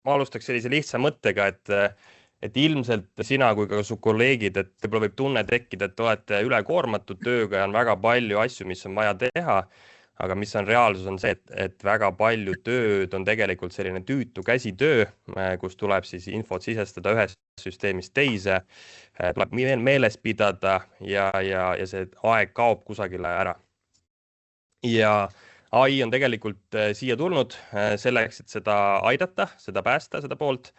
ma alustaks sellise lihtsa mõttega, et ilmselt sina kui ka su kolleegid, et võib-olla võib tunne tekkida, et olete ülekoormatud tööga ja on väga palju asju, mis on vaja teha. Aga mis on reaalsus on see, et väga palju tööd on tegelikult selline tüütu käsitöö, kus tuleb siis infot sisestada ühest süsteemist teise, tuleb meeles pidada ja see aeg kaob kusagile ära. Ja AI on tegelikult siia tulnud selleks, et seda aidata, seda päästa, seda poolt.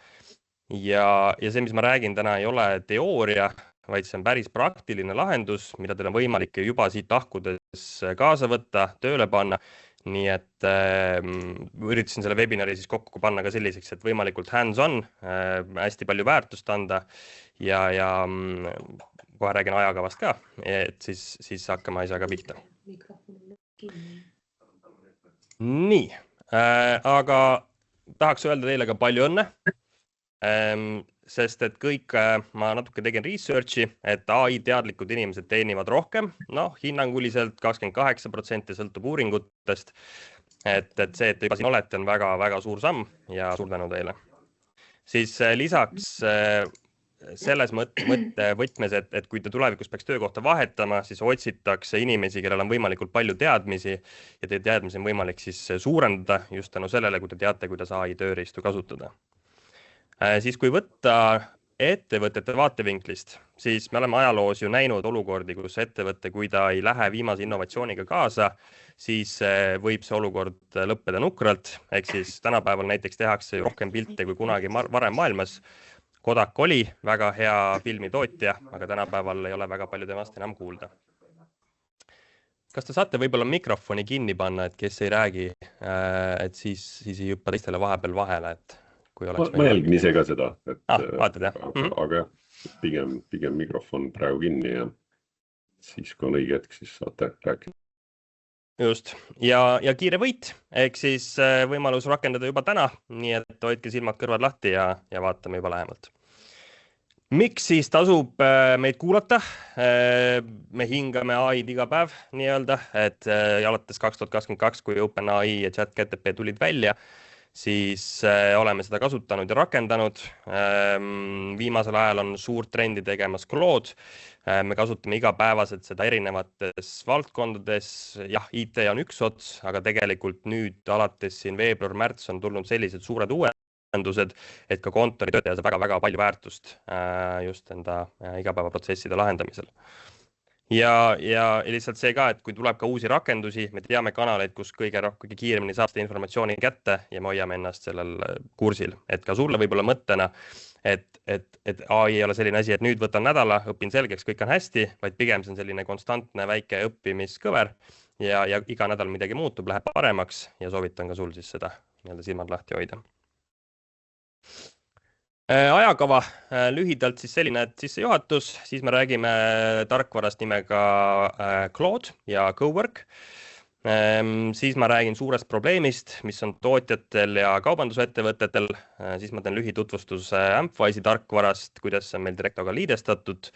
Ja see, mis ma räägin täna, ei ole teooria, vaid see on päris praktiline lahendus, mida teil on võimalik juba siit lahkudes kaasa võtta, tööle panna. Nii et üritasin selle webinari siis kokku panna ka selliseks, et võimalikult hands-on, hästi palju väärtust anda ja kohe räägin ajakavast ka, et siis hakkame asjaga pihta. Nii, aga tahaks öelda teile ka palju õnne. Sest et kõik, ma natuke tegin researchi, et AI teadlikud inimesed teenivad rohkem, hinnanguliselt 28% sõltub uuringutest, et see, et juba siin olete, on väga suur samm ja suur tänu teile. Siis lisaks selles võtmes, et kui te tulevikus peaks töökohta vahetama, siis otsitakse inimesi, kellel on võimalikult palju teadmisi ja teie teadmisi on võimalik siis suurendada just tänu sellele, kui te teate, kuidas AI tööriistu kasutada. Siis kui võtta ettevõtete vaatevinklist, siis me oleme ajaloos ju näinud olukordi, kus ettevõte, kui ta ei lähe viimase innovatsiooniga kaasa, siis võib see olukord lõppeda nukralt. Ehk siis tänapäeval näiteks tehakse rohkem pilte kui kunagi varem maailmas. Kodak oli väga hea filmitootja, aga tänapäeval ei ole väga palju temast enam kuulda. Kas te saate võib-olla mikrofoni kinni panna, et kes ei räägi, et siis ei hüppa teistele vahepeal vahele, et ma jälgin ise ka seda, vaatad, jah? Aga pigem mikrofon praegu kinni ja siis, kui on õige hetk, siis saate rääkida. Just. Ja kiire võit, ehk siis võimalus rakendada juba täna, nii et hoidke silmad kõrvad lahti ja vaatame juba lähemalt. Miks siis tasub meid kuulata? Me hingame AI-d iga päev nii-öelda, et alates 2022, kui OpenAI ja ChatGPT tulid välja, siis oleme seda kasutanud ja rakendanud. Viimasel ajal on suurt trendi tegemas Claude. Me kasutame igapäevaselt seda erinevates valdkondades. Jah, IT on üks ots, aga tegelikult nüüd alates siin veebruar-märts on tulnud sellised suured uuendused, et ka kontoritöötaja saab väga palju väärtust just enda igapäevaprotsesside lahendamisel. Ja lihtsalt see ka, et kui tuleb ka uusi rakendusi, me teame kanaleid, kus kõige kiiremini saab seda informatsiooni kätte ja me hoiame ennast sellel kursil. Et ka sulle võib-olla mõttena, et AI ei ole selline asi, et nüüd võtan nädala, õpin selgeks, kõik on hästi, vaid pigem see on selline konstantne väike õppimiskõver ja iga nädal midagi muutub, läheb paremaks ja soovitan ka sul siis seda silmad lahti hoida. Ajakava lühidalt siis selline, et sissejuhatus, siis me räägime tarkvarast nimega Claude ja Cowork. Siis ma räägin suurest probleemist, mis on tootjatel ja kaubandusettevõtetel. Siis ma teen lühitutvustuse Ampwise'i tarkvarast, kuidas see on meil Directoga liidestatud,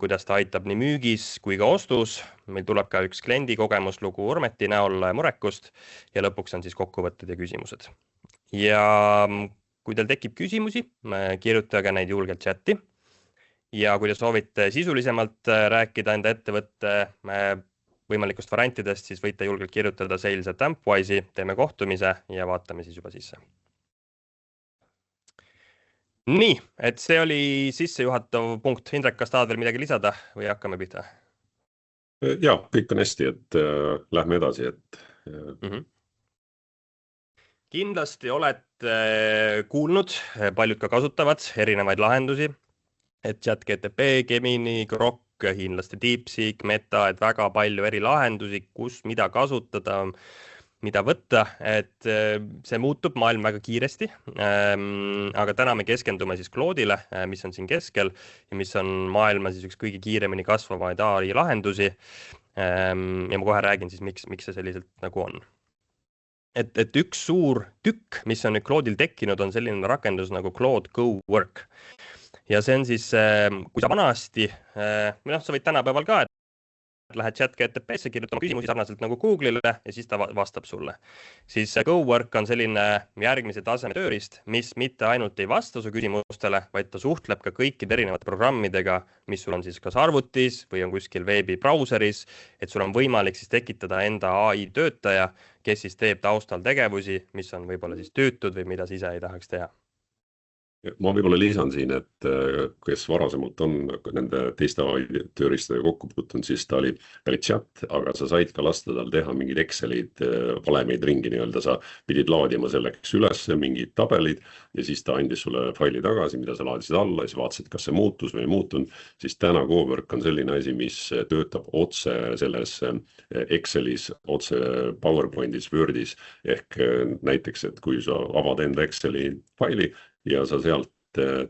kuidas ta aitab nii müügis kui ka ostus. Meil tuleb ka üks kliendi kogemuslugu Urmeti näol Murekust ja lõpuks on siis kokkuvõtted ja küsimused. Ja kui teil tekib küsimusi, kirjutage neid julgelt chati. Ja kui te soovite sisulisemalt rääkida enda ettevõtte võimalikust variantidest, siis võite julgelt kirjutada sales@Ampwise'i, teeme kohtumise ja vaatame siis juba sisse. Nii, et see oli sissejuhatav punkt. Hindrek, kas tahad veel midagi lisada või hakkame pihta? Ja, kõik on hästi, et lähme edasi. Kindlasti olete kuulnud, paljud ka kasutavad erinevaid lahendusi, et ChatGPT, Gemini, Grok, hiinlaste DeepSeek, Meta, et väga palju eri lahendusi, kus mida kasutada, mida võtta, et see muutub maailm väga kiiresti. Aga täna me keskendume siis Claude'ile, mis on siin keskel ja mis on maailma siis üks kõige kiiremini kasvavaid AI lahendusi. Ja ma kohe räägin siis, miks see selliselt nagu on. Et üks suur tükk, mis on nüüd Claude'il tekkinud, on selline rakendus nagu Claude Cowork. Ja see on siis, kui sa vanasti, sa võid tänapäeval ka, lähed ChatGPT-sse, kirjutama küsimusi sarnaselt nagu Google'ile ja siis ta vastab sulle. Siis Cowork on selline järgmise taseme tööriist, mis mitte ainult ei vasta su küsimustele, vaid ta suhtleb ka kõikide erinevate programmidega, mis sul on siis kas arvutis või on kuskil veebibrauseris, et sul on võimalik siis tekitada enda AI töötaja, kes siis teeb taustal tegevusi, mis on võib-olla siis töötud või mida sa ise ei tahaks teha. Ma võib-olla lisan siin, et kes varasemalt on nende teiste tööriistadega kokku puutunud, siis ta oli chat, aga sa said ka lasta tal teha mingeid Excelid, valemeid ringi nii-öelda, sa pidid laadima selleks üles mingid tabelid ja siis ta andis sulle faili tagasi, mida sa laadisid alla ja siis vaatasid, kas see muutus või ei muutunud. Siis täna Cowork on selline asi, mis töötab otse selles Excelis, otse PowerPointis, Wordis ehk näiteks, et kui sa avad enda Exceli faili ja sa sealt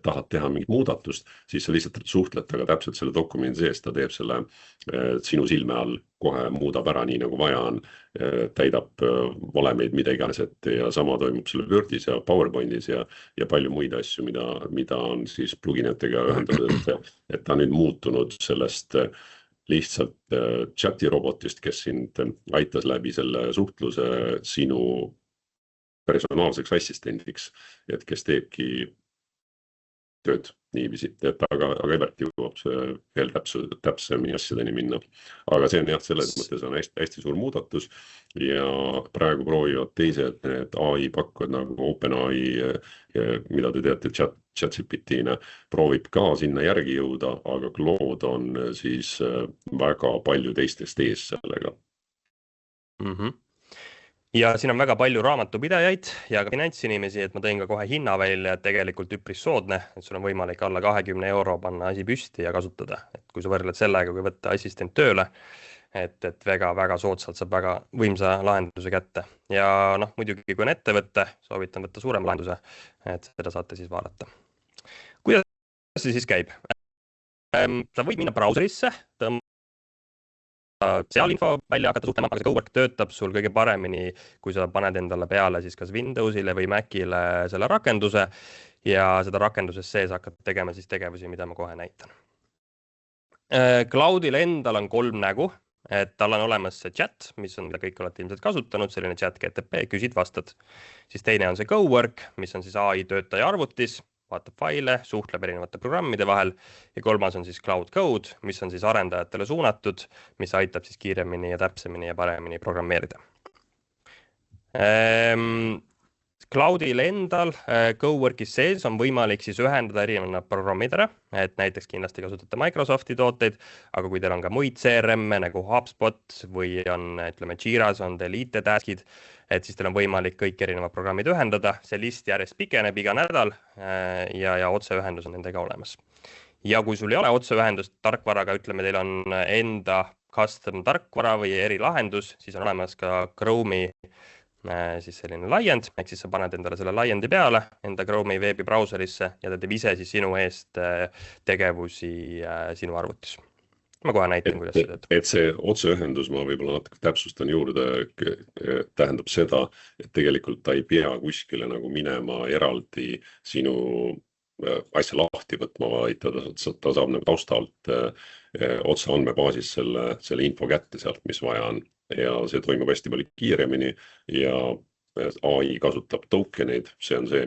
tahad teha mingit muudatust, siis sa lihtsalt suhtled taga täpselt selle dokumendi sees, ta teeb selle sinu silme all, kohe muudab ära nii nagu vaja on, täidab valemeid, mida iganes, et ja sama toimub selle Wordis ja PowerPointis ja palju muid asju, mida on siis pluginatega ühendatud, et ta on nüüd muutunud sellest lihtsalt chati robotist, kes sind aitas läbi selle suhtluse sinu personaalseks assistendiks, et kes teebki tööd niiviisi, et aga Evert jõuab veel täpsemini asjadeni minna. Aga see on jah, selles mõttes on hästi suur muudatus ja praegu proovivad teised need AI pakkujad nagu OpenAI, mida te teate ChatGPT-na, proovib ka sinna järgi jõuda, aga Claude on siis väga palju teistest ees sellega. Ja siin on väga palju raamatupidajaid ja ka finantsinimesi, et ma tõin ka kohe hinna välja, et tegelikult üpris soodne, et sul on võimalik alla 20 € panna asi püsti ja kasutada. Et kui sa võrdled sellega, kui võtta assistent tööle, et väga soodsalt saab väga võimsa lahenduse kätte. Ja muidugi kui on ettevõtte, soovitan võtta suurem lahenduse, et seda saate siis vaadata. Kuidas see siis käib? Sa võid minna brauserisse, seal info välja hakata suhtlema, aga see Cowork töötab sul kõige paremini, kui sa paned endale peale siis kas Windowsile või Macile selle rakenduse ja seda rakenduses sees hakkad tegema siis tegevusi, mida ma kohe näitan. Cloudil endal on 3 nägu, et tal on olemas see chat, mis on, mida kõik olete ilmselt kasutanud, selline ChatGPT, küsid vastad. Siis teine on see Cowork, mis on siis AI töötaja arvutis, vaatab faile, suhtleb erinevate programmide vahel ja 3. on siis Cloud Code, mis on siis arendajatele suunatud, mis aitab siis kiiremini ja täpsemini ja paremini programmeerida. Cloudil endal Coworkis sees on võimalik siis ühendada erinevate programmidele, et näiteks kindlasti kasutate Microsofti tooteid, aga kui teil on ka muid CRM-e nagu HubSpot või on, ütleme, Jiras on teil IT-taskid, et siis teil on võimalik kõik erinevad programmid ühendada, see list järjest pikeneb iga nädal ja otseühendus on nendega olemas. Ja kui sul ei ole otseühendust tarkvaraga, ütleme, teil on enda custom tarkvara või erilahendus, siis on olemas ka Chrome'i siis selline laiend, ehk siis sa paned endale selle laiendi peale enda Chrome'i veebibrauserisse ja ta teeb ise siis sinu eest tegevusi sinu arvutis. Ma kohe näitan, kuidas see töötab. Et see otseühendus, ma võib-olla natuke täpsustan juurde, tähendab seda, et tegelikult ta ei pea kuskile nagu minema eraldi sinu asja lahti võtma, vaid ta saab nagu taustalt otse andmebaasis selle info kätte sealt, mis vaja on. Ja see toimub hästi palju kiiremini ja AI kasutab tokeneid, see on see,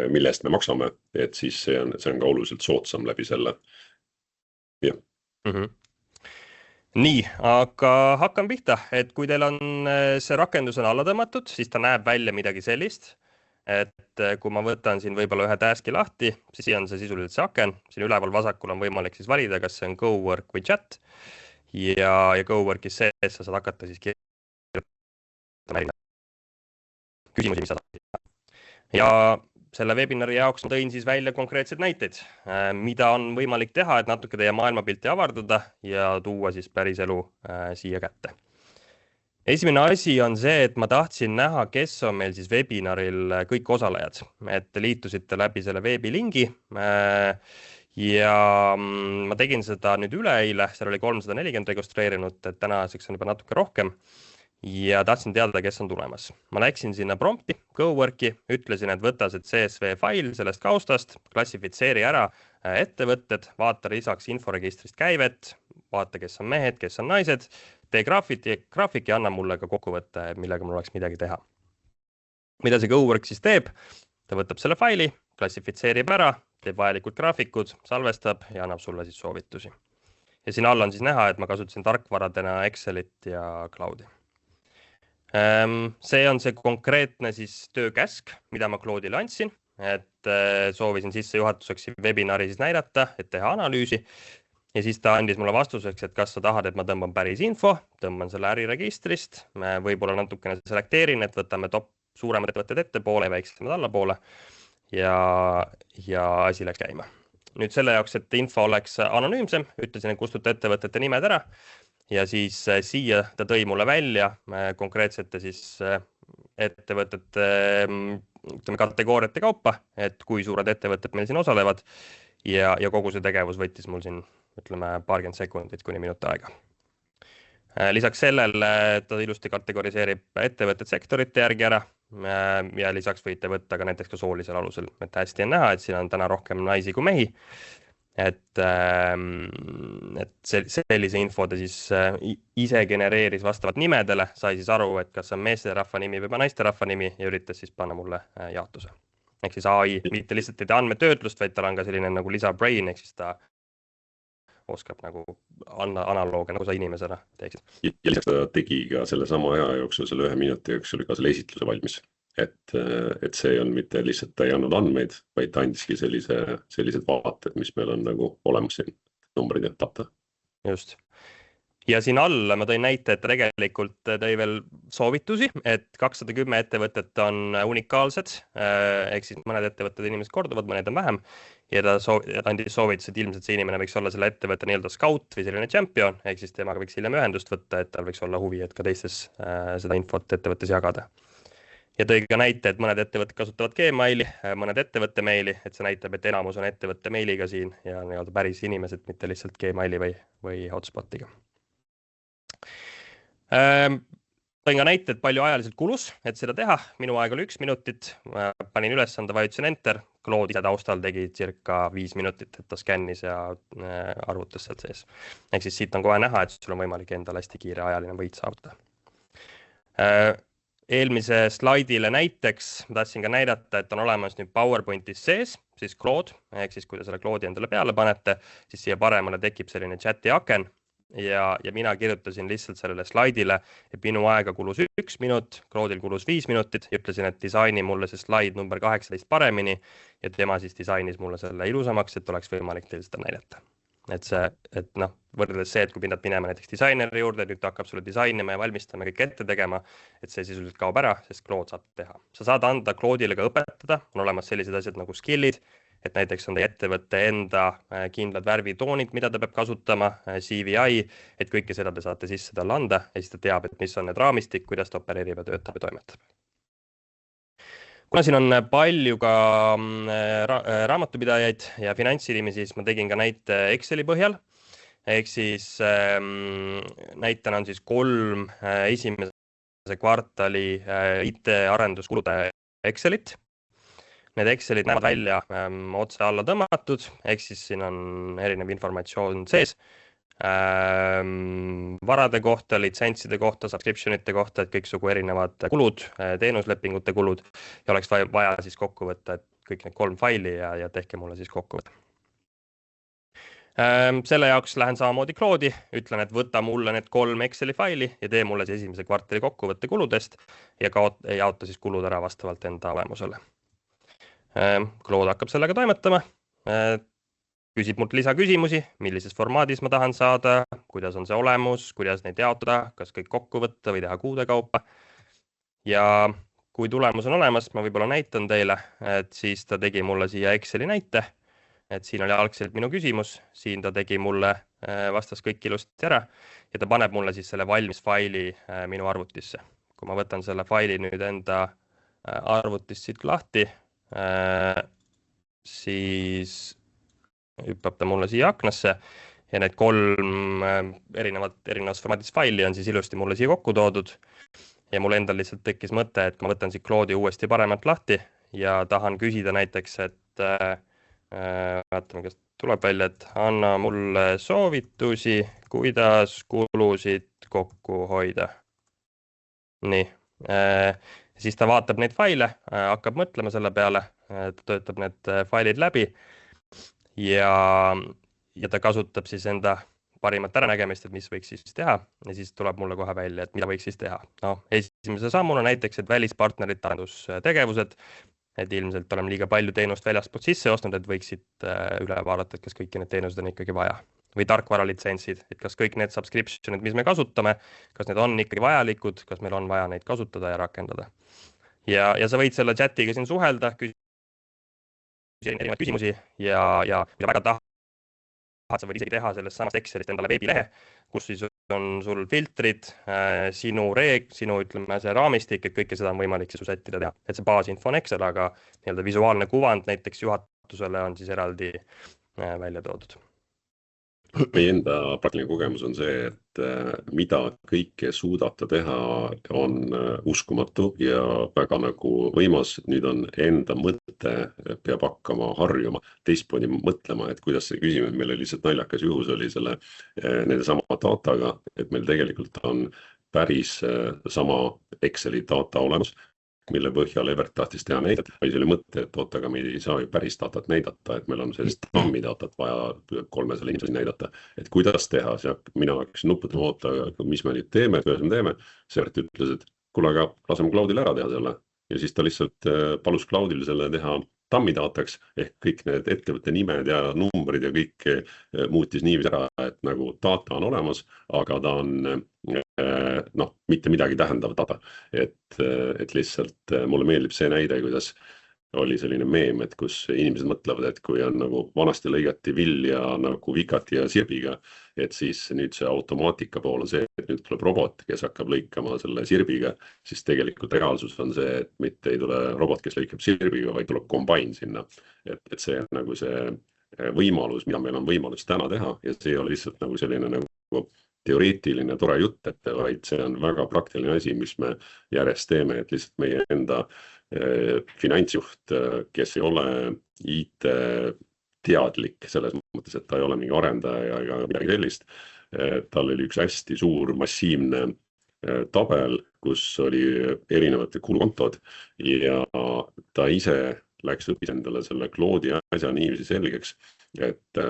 mille eest me maksame, et siis see on ka oluliselt soodsam läbi selle. Ja. Nii, aga hakkan pihta, et kui teil on see rakendus on alla tõmmatud, siis ta näeb välja midagi sellist, et kui ma võtan siin võib-olla ühe taski lahti, siis siin on see sisuliselt see aken, siin üleval vasakul on võimalik siis valida, kas see on Cowork või chat. Ja Coworkis sees sa saad hakata siis kirjutama küsimusi, mis sa saad. Ja selle webinari jaoks ma tõin siis välja konkreetsed näiteid, mida on võimalik teha, et natuke teie maailmapilti avardada ja tuua siis päris elu siia kätte. Esimene asi on see, et ma tahtsin näha, kes on meil siis webinaril kõik osalejad, et liitusite läbi selle veebilingi. Ja ma tegin seda nüüd üleeile, seal oli 340 registreerinud, et tänaseks on juba natuke rohkem ja tahtsin teada, kes on tulemas. Ma läksin sinna prompti, Coworki, ütlesin, et võta see CSV fail sellest kaustast, klassifitseeri ära ettevõtted, vaata lisaks inforegistrist käivet, vaata, kes on mehed, kes on naised, tee graafik ja anna mulle ka kokkuvõtte, millega mul oleks midagi teha. Mida see Cowork siis teeb? Ta võtab selle faili, klassifitseerib ära, teeb vajalikud graafikud, salvestab ja annab sulle siis soovitusi. Ja siin all on siis näha, et ma kasutasin tarkvaradena Excelit ja Cloudi. See on see konkreetne siis töökäsk, mida ma Claude'ile andsin, et soovisin sissejuhatuseks webinari siis näidata, et teha analüüsi. Ja siis ta andis mulle vastuseks, et kas sa tahad, et ma tõmban päris info, tõmban selle äriregistrist, võib-olla natukene selekteerin, et võtame top suuremad ettevõtted ettepoole ja väiksemad allapoole ja asi läks käima. Nüüd selle jaoks, et info oleks anonüümsem, ütlesin, et kustuta ettevõtete nimed ära ja siis siia ta tõi mulle välja konkreetsete siis ettevõtete kategooriate kaupa, et kui suured ettevõtted meil siin osalevad ja kogu see tegevus võttis mul siin, ütleme, paarkümmend sekundit kuni minut aega. Lisaks sellele ta ilusti kategoriseerib ettevõtted sektorite järgi ära ja lisaks võite võtta ka näiteks ka soolisel alusel, et hästi on näha, et siin on täna rohkem naisi kui mehi. Et sellise info ta siis ise genereeris vastavalt nimedele, sai siis aru, et kas on meesterahva nimi või naisterahva nimi ja üritas siis panna mulle jaotuse. Ehk siis AI mitte lihtsalt ei tee andmetöötlust, vaid tal on ka selline nagu lisabrain, ehk siis ta oskab nagu analoogia, nagu sa inimesena teeksid. Ja lisaks ta tegi ka selle sama aja jooksul, selle 1 minuti jooksul ka selle esitluse valmis. Et see on mitte lihtsalt, ta ei andnud andmeid, vaid ta andiski sellised vaated, mis meil on nagu olemas siin numbrid ja data. Just. Ja siin all ma tõin näite, et tegelikult tõi veel soovitusi, et 210 ettevõtet on unikaalsed, ehk siis mõned ettevõtted inimesed korduvad, mõned on vähem. Ja ta andis soovitus, et ilmselt see inimene võiks olla selle ettevõtte nii-öelda scout või selline champion, ehk siis temaga võiks hiljem ühendust võtta, et tal võiks olla huvi, et ka teistes seda infot ettevõttes jagada. Ja tõi ka näite, et mõned ettevõtted kasutavad Gmaili, mõned ettevõtte meili, et see näitab, et enamus on ettevõtte meiliga siin ja nii-öelda päris inimesed, mitte lihtsalt Gmaili või hotspotiga. Tõin ka näite, et palju ajaliselt kulus, et seda teha. Minu aeg oli 1 minutit, panin ülesande, vajutasin enter, Claude ise taustal tegi circa 5 minutit, et ta skännis ja arvutas sealt sees. Ehk siis siit on kohe näha, et sul on võimalik endale hästi kiire ajaline võit saavutada. Eelmise slaidile näiteks tahtsin ka näidata, et on olemas nüüd PowerPointis sees, siis Claude, ehk siis kui te selle Claude'i endale peale panete, siis siia paremale tekib selline chati aken. Ja mina kirjutasin lihtsalt sellele slaidile, et minu aega kulus 1 minut, Claude'il kulus 5 minutit ja ütlesin, et disaini mulle see slaid number 18 paremini ja tema siis disainis mulle selle ilusamaks, et oleks võimalik teil seda näidata. Et võrreldes see, et kui pidad minema näiteks disaineri juurde, nüüd ta hakkab sulle disainima ja valmistama kõik ette tegema, et see sisuliselt kaob ära, sest Claude saab teha. Sa saad anda Claude'ile ka õpetada, on olemas sellised asjad nagu skill'id, et näiteks on teie ettevõtte enda kindlad värvitoonid, mida ta peab kasutama, CVI, et kõike seda te saate sisse talle anda ja siis ta teab, et mis on need raamistik, kuidas ta opereerib ja töötab ja toimetab. Kuna siin on palju ka raamatupidajaid ja finantsinimesi, siis ma tegin ka näite Exceli põhjal. Ehk siis näitena on siis 3 esimese kvartali IT-arenduskulude Excelit. Need Excelid näevad välja otse alla tõmmatud, ehk siis siin on erinev informatsioon sees. Varade kohta, litsentside kohta, subscriptionite kohta, et kõiksugu erinevad kulud, teenuslepingute kulud ja oleks vaja siis kokku võtta, et kõik need 3 faili ja tehke mulle siis kokku võtta. Selle jaoks lähen samamoodi Claude'i, ütlen, et võta mulle need 3 Exceli faili ja tee mulle see esimese kvartali kokkuvõtte kuludest ja jaota siis kulud ära vastavalt enda olemusele. Claude hakkab sellega toimetama, küsib mult lisaküsimusi, millises formaadis ma tahan saada, kuidas on see olemus, kuidas neid jaotada, kas kõik kokku võtta või teha kuude kaupa. Ja kui tulemus on olemas, ma võib-olla näitan teile, et siis ta tegi mulle siia Exceli näite, et siin oli algselt minu küsimus, siin ta tegi mulle, vastas kõik ilusti ära ja ta paneb mulle siis selle valmis faili minu arvutisse. Kui ma võtan selle faili nüüd enda arvutist siit lahti, siis hüppab ta mulle siia aknasse ja need 3 erinevas formaadis faili on siis ilusti mulle siia kokku toodud ja mul endal lihtsalt tekkis mõte, et ma võtan siit Claude'i uuesti paremalt lahti ja tahan küsida näiteks, et vaatame, kas tuleb välja, et anna mulle soovitusi, kuidas kulusid kokku hoida. Nii, siis ta vaatab neid faile, hakkab mõtlema selle peale, töötab need failid läbi ja ta kasutab siis enda parimat äranägemist, et mis võiks siis teha ja siis tuleb mulle kohe välja, et mida võiks siis teha. No, esimese sammuna näiteks, et välispartnerite arendustegevused, et ilmselt oleme liiga palju teenust väljaspoolt sisse ostnud, et võiksid üle vaadata, et kas kõiki need teenused on ikkagi vaja. Või tarkvaralitsentsid, et kas kõik need subscriptionid, mis me kasutame, kas need on ikkagi vajalikud, kas meil on vaja neid kasutada ja rakendada. Ja sa võid selle chatiga siin suhelda, küsida erinevaid küsimusi ja mida väga tahad, sa võid isegi teha sellest samast Excelist endale veebilehe, kus siis on sul filtrid, sinu ütleme see raamistik, et kõike seda on võimalik siis sättida teha. Et see baasinfo on Excel, aga nii-öelda visuaalne kuvand näiteks juhatusele on siis eraldi välja toodud. Meie enda praktiline kogemus on see, et mida kõike suudata teha on uskumatu ja väga nagu võimas. Nüüd on enda mõte, peab hakkama harjuma, teistmoodi mõtlema, et kuidas see küsime. Meil oli lihtsalt naljakas juhus oli nende sama dataga, et meil tegelikult on päris sama Exceli data olemas, mille põhjal Evert tahtis teha näidet. Või see oli mõte, et oota, aga me ei saa ju päris datat näidata, et meil on sellist tammi datat vaja 300 inimesel näidata. Et kuidas teha, mina hakkasin nuputama, oota, mis me nüüd teeme, kuidas me teeme. Evert ütles, et kuule, aga laseme Cloudil ära teha selle. Ja siis ta lihtsalt palus Cloudil selle teha tammi dataks, ehk kõik need ettevõtte nimed ja numbrid ja kõik muutis niiviisi ära, et nagu data on olemas, aga ta on mitte midagi tähendav data. Et lihtsalt mulle meeldib see näide, kuidas oli selline meem, et kus inimesed mõtlevad, et kui on nagu vanasti lõigati vilja nagu vikati ja sirbiga, et siis nüüd see automaatika pool on see, et nüüd tuleb robot, kes hakkab lõikama selle sirbiga, siis tegelikult reaalsus on see, et mitte ei tule robot, kes lõikab sirbiga, vaid tuleb kombain sinna. Et see on nagu see võimalus, mida meil on võimalus täna teha ja see ei ole lihtsalt nagu selline nagu teoreetiline tore jutt, vaid see on väga praktiline asi, mis me järjest teeme, et lihtsalt meie enda finantsjuht, kes ei ole IT teadlik selles mõttes, et ta ei ole mingi arendaja ega midagi sellist. Tal oli üks hästi suur massiivne tabel, kus oli erinevate kulukontod ja ta ise läks õppis endale selle Cloudi asja niiviisi selgeks, et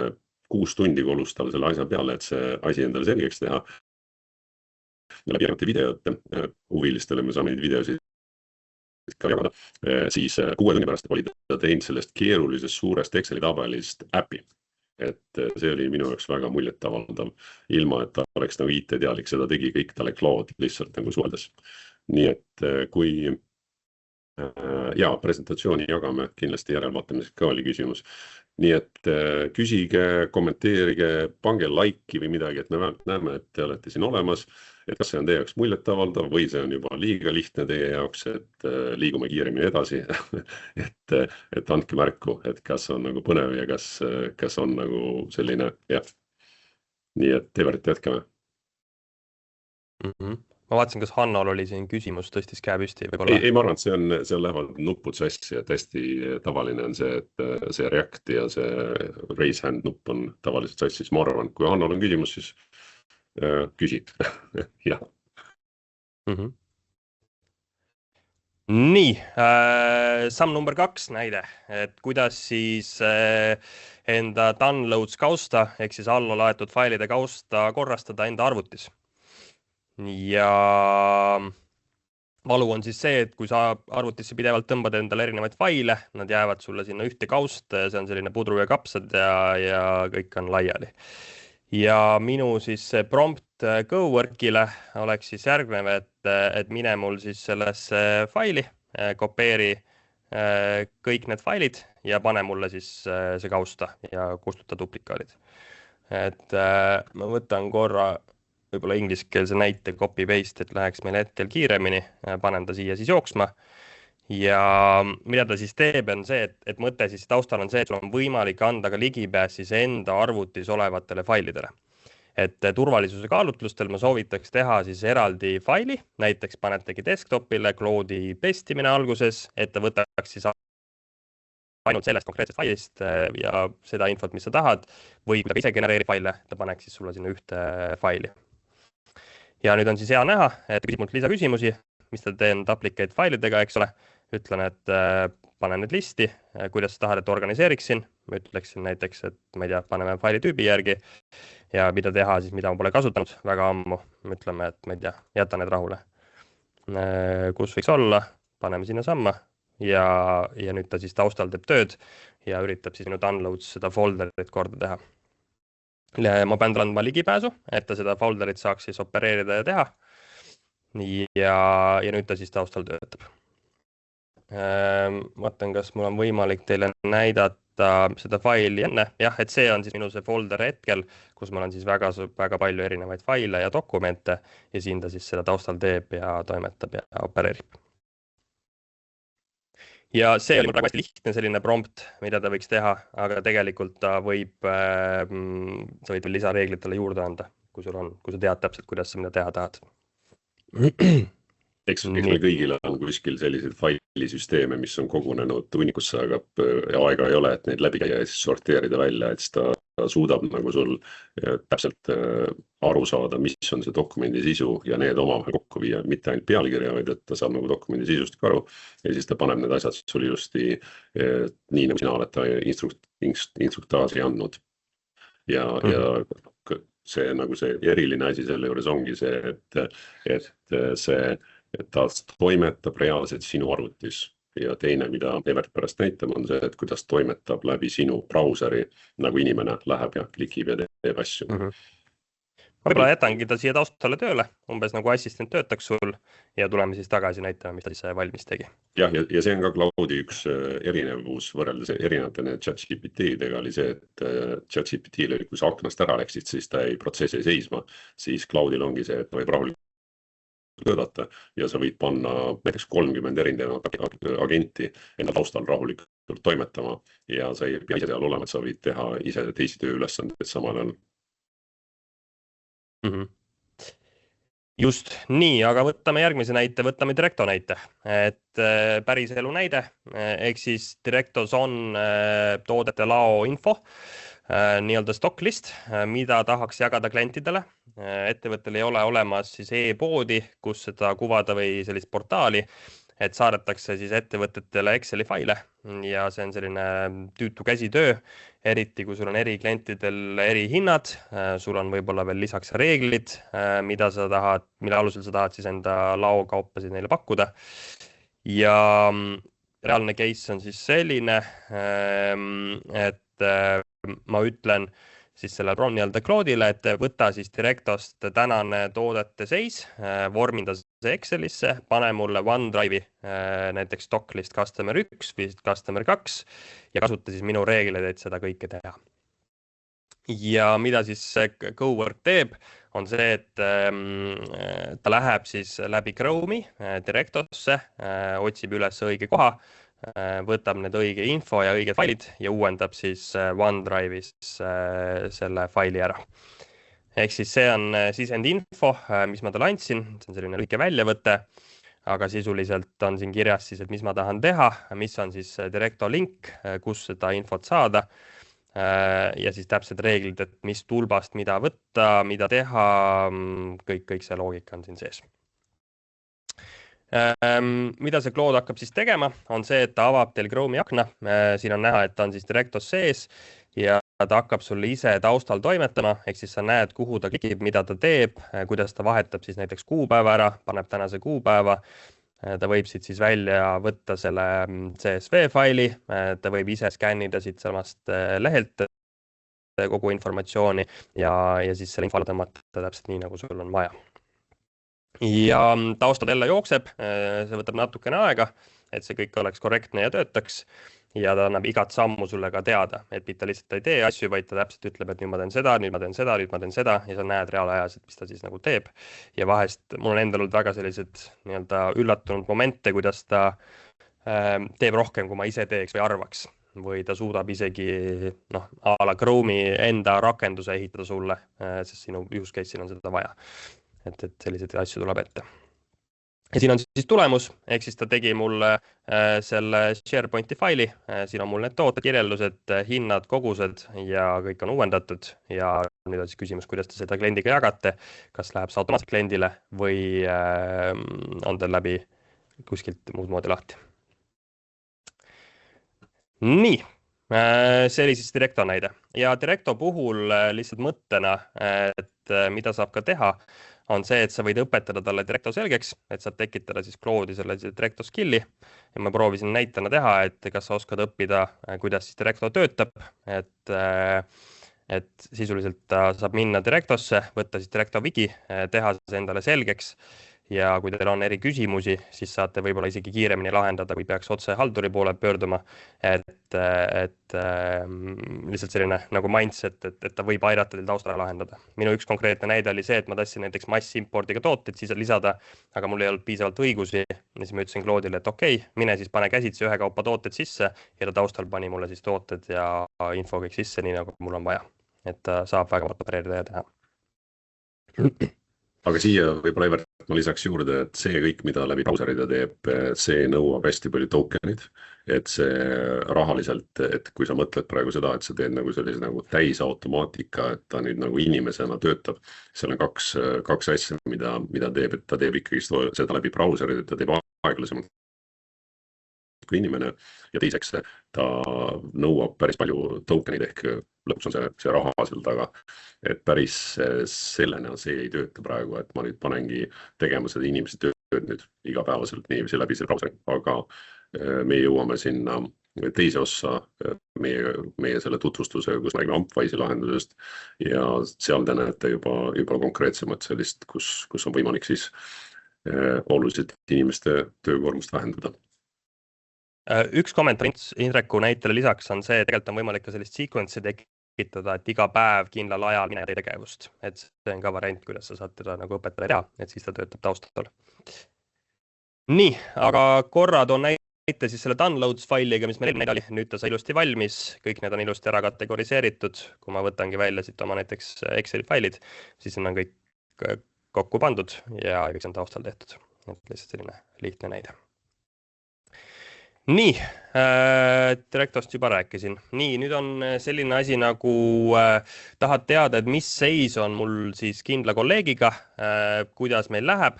6 tundi kulus tal selle asja peale, et see asi endale selgeks teha. Läbi erinevate videote, huvilistele me saame neid videosid ka jagada, siis 6 tunni pärast oli ta teinud sellest keerulisest suurest Exceli tabelist äpi. Et see oli minu jaoks väga muljetavaldav, ilma et ta oleks nagu IT teadlik, seda tegi kõik talle Cloud lihtsalt nagu suheldes. Nii et kui presentatsiooni jagame, kindlasti järelvaatamiseks ka oli küsimus. Nii et küsige, kommenteerige, pange like'i või midagi, et me näeme, et te olete siin olemas, et kas see on teie jaoks muljetavaldav või see on juba liiga lihtne teie jaoks, et liigume kiiremini edasi, et andke märku, et kas on nagu põnev ja kas on nagu selline, jah. Nii et Evert, jätkame. Ma vaatasin, kas Hannol oli siin küsimus, tõstis käe püsti võib-olla. Ei, ma arvan, et see lähevad nupud sassi, et hästi tavaline on see, et see React ja see raise hand nupp on tavaliselt sassis. Ma arvan, kui Hannol on küsimus, siis küsi. Jah. Nii, samm number 2 näide, et kuidas siis enda downloads kausta, ehk siis alla laetud failide kausta korrastada enda arvutis. Ja valu on siis see, et kui sa arvutisse pidevalt tõmbad endale erinevaid faile, nad jäävad sulle sinna ühte kausta ja see on selline pudru ja kapsad ja kõik on laiali. Ja minu siis prompt GoWorkile oleks siis järgnev, et mine mul siis sellesse faili, kopeeri kõik need failid ja pane mulle siis see kausta ja kustuta duplikaadid. Et ma võtan korra võib-olla ingliskeelse näite copy paste, et läheks meil hetkel kiiremini, panen ta siia siis jooksma. Ja mida ta siis teeb, on see, et mõte siis taustal on see, et sul on võimalik anda ka ligipääs siis enda arvutis olevatele failidele. Et turvalisuse kaalutlustel ma soovitaks teha siis eraldi faili, näiteks panetegi desktopile Cloudi testimine alguses, et ta võtaks siis ainult sellest konkreetsest failist ja seda infot, mis sa tahad, või kui ta ise genereerib faile, ta paneks siis sulle sinna ühte faili. Ja nüüd on siis hea näha, et küsib mult lisaküsimusi, mis ta teen duplicate failidega, eks ole. Ütlen, et panen need listi, kuidas sa tahad, et organiseeriksin. Ma ütleksin näiteks, et ma ei tea, paneme faili tüübi järgi ja mida teha siis, mida ma pole kasutanud väga ammu. Ütleme, et ma ei tea, jäta need rahule. Kus võiks olla, paneme sinna samma ja nüüd ta siis taustal teeb tööd ja üritab siis minu downloads seda folderit korda teha. Ma pean talle andma ligipääsu, et ta seda folderit saaks siis opereerida ja teha. Ja nüüd ta siis taustal töötab. Vaatan, kas mul on võimalik teile näidata seda faili enne. Jah, et see on siis minu see folder hetkel, kus mul on siis väga palju erinevaid faile ja dokumente ja siin ta siis seda taustal teeb ja toimetab ja opereerib. Ja see oli mul väga hästi lihtne selline prompt, mida ta võiks teha, aga tegelikult ta võib, sa võid veel lisareeglitele juurde anda, kui sa tead täpselt, kuidas sa mida teha tahad. Eks meil kõigil on kuskil selliseid failisüsteeme, mis on kogunenud tunnikusse, aga aega ei ole, et neid läbi käia ja siis sorteerida välja, et ta suudab nagu sul täpselt aru saada, mis on see dokumendi sisu ja need omavahel kokku viia, mitte ainult pealkirja, vaid et ta saab nagu dokumendi sisust ka aru ja siis ta paneb need asjad sul ilusti nii, nagu sina oled ta instruktaaži andnud. Ja see nagu see eriline asi selle juures ongi see, et ta toimetab reaalselt sinu arvutis ja teine, mida Evert pärast näitab, on see, et kuidas toimetab läbi sinu brauseri, nagu inimene läheb ja klikib ja teeb asju. Ma võib-olla jätangi ta siia taustale tööle, umbes nagu assistent töötaks sul ja tuleme siis tagasi näitama, mis ta siis valmis tegi. Jah, ja see on ka Cloudi üks erinevus võrreldes erinevate ChatGPT-dega oli see, et ChatGPT-le, kui sa aknast ära läksid, siis ta ei protsessi seisma, siis Cloudil ongi see, et võib rahulikult töödata ja sa võid panna näiteks 30 erinevat agenti enda taustal rahulikult toimetama ja sa ei pea ise seal olema, et sa võid teha ise teisi tööülesandeid samal ajal. Just nii, aga võtame järgmise näite, võtame Directo näite, et päris elu näide, ehk siis Directos on toodete lao info, nii-öelda stocklist, mida tahaks jagada klientidele. Ettevõttel ei ole olemas siis e-poodi, kus seda kuvada või sellist portaali, et saadetakse siis ettevõtetele Exceli faile ja see on selline tüütu käsitöö, eriti kui sul on eri klientidel eri hinnad, sul on võib-olla veel lisaks reeglid, mida sa tahad, mille alusel sa tahad siis enda lao kaupasid neile pakkuda. Ja reaalne case on siis selline, et ma ütlen siis sellele nii-öelda Cloudile, et võta siis Directost tänane toodete seis, vorminda see Excelisse, pane mulle OneDrive'i näiteks stocklist customer 1 või customer 2 ja kasuta siis minu reegleid, et seda kõike teha. Ja mida siis Cowork teeb, on see, et ta läheb siis läbi Chrome'i Directosse, otsib üles õige koha, võtab need õige info ja õiged failid ja uuendab siis OneDrive'is selle faili ära. Ehk siis see on sisendinfo, mis ma talle andsin, see on selline lühike väljavõte, aga sisuliselt on siin kirjas siis, et mis ma tahan teha, mis on siis Directo link, kus seda infot saada ja siis täpsed reeglid, et mis tulbast mida võtta, mida teha, kõik see loogika on siin sees. Mida see Cloud hakkab siis tegema, on see, et ta avab teil Chrome'i akna. Siin on näha, et ta on siis Directos sees ja ta hakkab sulle ise taustal toimetama, ehk siis sa näed, kuhu ta klikib, mida ta teeb, kuidas ta vahetab siis näiteks kuupäeva ära, paneb tänase kuupäeva. Ta võib siit siis välja võtta selle CSV faili, ta võib ise skännida siit samast lehelt kogu informatsiooni ja siis selle info tõmmata täpselt nii, nagu sul on vaja. Ja taustad jälle jookseb, see võtab natukene aega, et see kõik oleks korrektne ja töötaks ja ta annab igat sammu sulle ka teada, et mitte lihtsalt ei tee asju, vaid ta täpselt ütleb, et nüüd ma teen seda, nüüd ma teen seda, nüüd ma teen seda ja sa näed reaalajas, et mis ta siis nagu teeb. Ja vahest mul on endal olnud väga sellised nii-öelda üllatunud momente, kuidas ta teeb rohkem, kui ma ise teeks või arvaks. Või ta suudab isegi a la Chrome'i enda rakenduse ehitada sulle, sest sinu use case'il on seda vaja. Et selliseid asju tuleb ette. Ja siin on siis tulemus, ehk siis ta tegi mulle selle SharePointi faili, siin on mul need tooted, kirjeldused, hinnad, kogused ja kõik on uuendatud ja nüüd on siis küsimus, kuidas te seda kliendiga jagate, kas läheb see automaatselt kliendile või on teil läbi kuskilt muud moodi lahti. Nii, see oli siis Directo näide ja Directo puhul lihtsalt mõttena, et mida saab ka teha, on see, et sa võid õpetada talle Directo selgeks, et saad tekitada siis Claude'i selle Directo skill'i ja ma proovisin näitena teha, et kas sa oskad õppida, kuidas siis Directo töötab, et sisuliselt ta saab minna Directosse, võtta siis Directo wiki, teha see endale selgeks ja kui teil on eri küsimusi, siis saate võib-olla isegi kiiremini lahendada, kui peaks otse halduri poole pöörduma, et lihtsalt selline nagu mindset, et ta võib aidata teil taustale lahendada. Minu üks konkreetne näide oli see, et ma tahtsin näiteks massimportiga tooteid siis lisada, aga mul ei olnud piisavalt õigusi ja siis ma ütlesin Claude'ile, et okei, mine siis pane käsitsi ühekaupa tooted sisse ja ta taustal pani mulle siis tooted ja info kõik sisse, nii nagu mul on vaja. Et ta saab väga opereerida ja teha. Aga siia võib-olla Evert, ma lisaks juurde, et see kõik, mida läbi brauserida teeb, see nõuab hästi palju tokenid, et see rahaliselt, et kui sa mõtled praegu seda, et sa teed nagu sellise nagu täisautomaatika, et ta nüüd nagu inimesena töötab, seal on kaks asja, mida teeb, et ta teeb ikkagi seda läbi brauserid, et ta teeb aeglasemalt kui inimene ja teiseks ta nõuab päris palju tokenid ehk lõpuks on see raha seal taga, et päris sellena see ei tööta praegu, et ma nüüd panengi tegema seda inimese tööd nüüd igapäevaselt niiviisi läbi selle brauseri, aga me jõuame sinna teise ossa meie selle tutvustusega, kus räägime Ampwise'i lahendusest ja seal te näete juba konkreetsemalt sellist, kus on võimalik siis oluliselt inimeste töökoormust vähendada. Üks kommentaar Indreku näitele lisaks on see, et tegelikult on võimalik ka sellist sequence'i tekitada, et iga päev kindlal ajal mine tegevust. Et see on ka variant, kuidas sa saad teda nagu õpetada teha, et siis ta töötab taustal. Nii, aga korra toon näite siis selle downloads failiga, mis meil oli. Nüüd ta sai ilusti valmis, kõik need on ilusti ära kategoriseeritud. Kui ma võtangi välja siit oma näiteks Exceli failid, siis on kõik kokku pandud ja kõik on taustal tehtud. Et lihtsalt selline lihtne näide. Nii, Directost juba rääkisin. Nii, nüüd on selline asi nagu tahad teada, et mis seis on mul siis kindla kolleegiga, kuidas meil läheb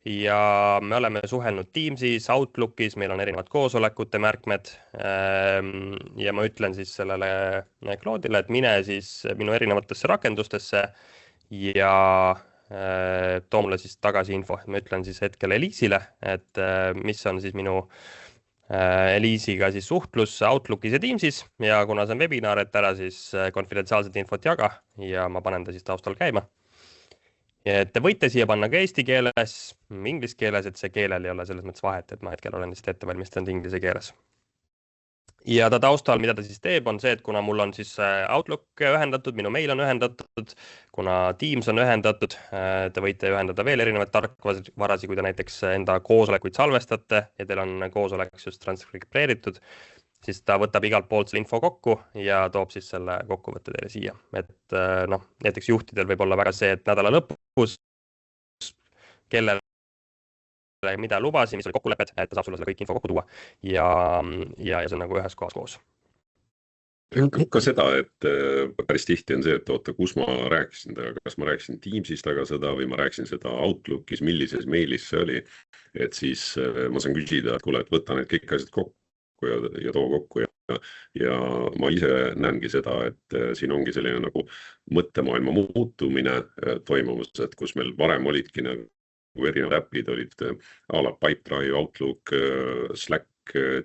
ja me oleme suhelnud Teamsis, Outlookis, meil on erinevad koosolekute märkmed ja ma ütlen siis sellele Claude'ile, et mine siis minu erinevatesse rakendustesse ja too mulle siis tagasi info. Ma ütlen siis hetkel Eliisile, et mis on siis minu Eliisiga siis suhtlus Outlookis ja Teamsis ja kuna see on webinar, et ära siis konfidentsiaalset infot jaga ja ma panen ta siis taustal käima. Et te võite siia panna ka eesti keeles, inglise keeles, et see keelel ei ole selles mõttes vahet, et ma hetkel olen lihtsalt ette valmistanud inglise keeles. Ja ta taustal, mida ta siis teeb, on see, et kuna mul on siis Outlook ühendatud, minu mail on ühendatud, kuna Teams on ühendatud, te võite ühendada veel erinevaid tarkvarasi, kui te näiteks enda koosolekuid salvestate ja teil on koosolek just transkribeeritud, siis ta võtab igalt poolt selle info kokku ja toob siis selle kokkuvõtte teile siia. Et näiteks juhtidel võib olla väga see, et nädala lõpus, kellel mida lubasin, mis oli kokkulepped, et ta saab sulle selle kõik info kokku tuua ja see on nagu ühes kohas koos. Ka seda, et päris tihti on see, et oota, kus ma rääkisin temaga, kas ma rääkisin Teamsist aga seda või ma rääkisin seda Outlookis, millises mailis see oli, et siis ma saan küsida, et kuule, et võta need kõik asjad kokku ja too kokku ja ma ise näengi seda, et siin ongi selline nagu mõttemaailma muutumine toimumas, et kus meil varem olidki nagu erinevad äpid olid a la Pipedrive, Outlook, Slack,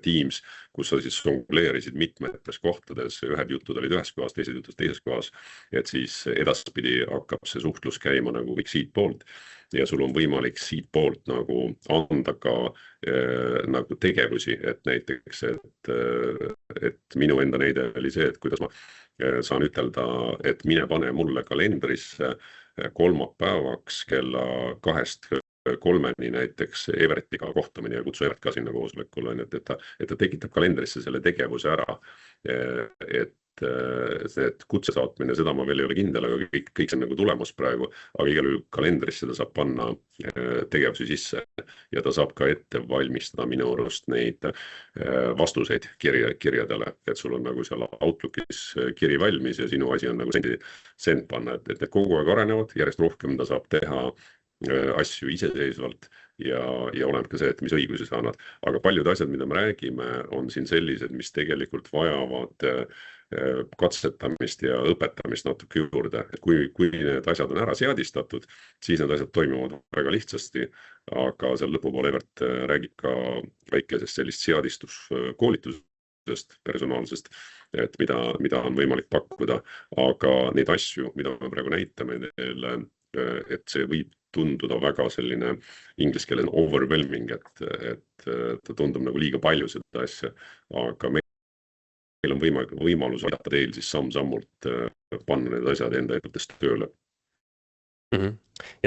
Teams, kus sa siis jongleerisid mitmetes kohtades, ühed jutud olid ühes kohas, teised jutud teises kohas, et siis edaspidi hakkab see suhtlus käima nagu kõik siit poolt ja sul on võimalik siit poolt nagu anda ka nagu tegevusi, et näiteks, et minu enda näide oli see, et kuidas ma saan ütelda, et mine pane mulle kalendrisse kolmapäevaks kella 2-3 näiteks Evertiga kohtumine ja kutsu Evert ka sinna koosolekule, et ta tekitab kalendrisse selle tegevuse ära. Et see kutse saatmine, seda ma veel ei ole kindel, aga kõik see on nagu tulemas praegu, aga igal juhul kalendrisse ta saab panna tegevusi sisse ja ta saab ka ette valmistada minu arust neid vastuseid kirjadele, et sul on nagu seal Outlookis kiri valmis ja sinu asi on nagu send panna, et need kogu aeg arenevad, järjest rohkem ta saab teha asju iseseisvalt ja oleneb ka see, et mis õigusi sa annad. Aga paljud asjad, mida me räägime, on siin sellised, mis tegelikult vajavad katsetamist ja õpetamist natuke juurde. Et kui need asjad on ära seadistatud, siis need asjad toimuvad väga lihtsasti, aga seal lõpupoole Evert räägib ka väikesest sellist seadistuskoolitusest personaalsest, et mida on võimalik pakkuda, aga neid asju, mida me praegu näitame teile, et see võib tunduda väga selline inglise keeles overwhelming, et ta tundub nagu liiga palju seda asja, aga meil on võimalus aidata teil siis samm-sammult panna need asjad enda ettevõttest tööle. Ja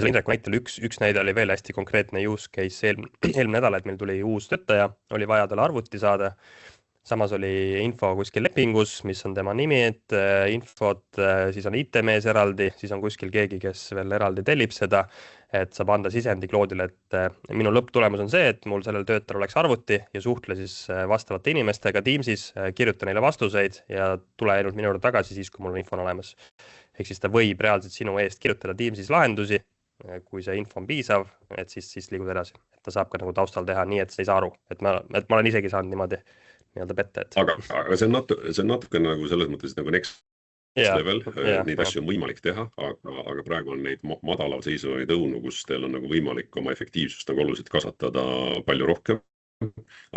selle Indreku näitel üks näide oli veel hästi konkreetne use case eelmine nädal, et meil tuli uus töötaja, oli vaja talle arvuti saada. Samas oli info kuskil lepingus, mis on tema nimi, et infot, siis on IT-mees eraldi, siis on kuskil keegi, kes veel eraldi tellib seda, et saab anda sisendi Claude'ile, et minu lõpptulemus on see, et mul sellel töötajal oleks arvuti ja suhtle siis vastavate inimestega Teamsis, kirjuta neile vastuseid ja tule ainult minu juurde tagasi siis, kui mul info on olemas. Ehk siis ta võib reaalselt sinu eest kirjutada Teamsis lahendusi, kui see info on piisav, et siis liigud edasi. Et ta saab ka nagu taustal teha nii, et sa ei saa aru, et ma olen isegi saanud niimoodi pette, et... Aga see on natuke nagu selles mõttes nagu next level, neid asju on võimalik teha, aga praegu on neid madalal seisuvaid õunu, kus teil on nagu võimalik oma efektiivsust nagu oluliselt kasvatada palju rohkem,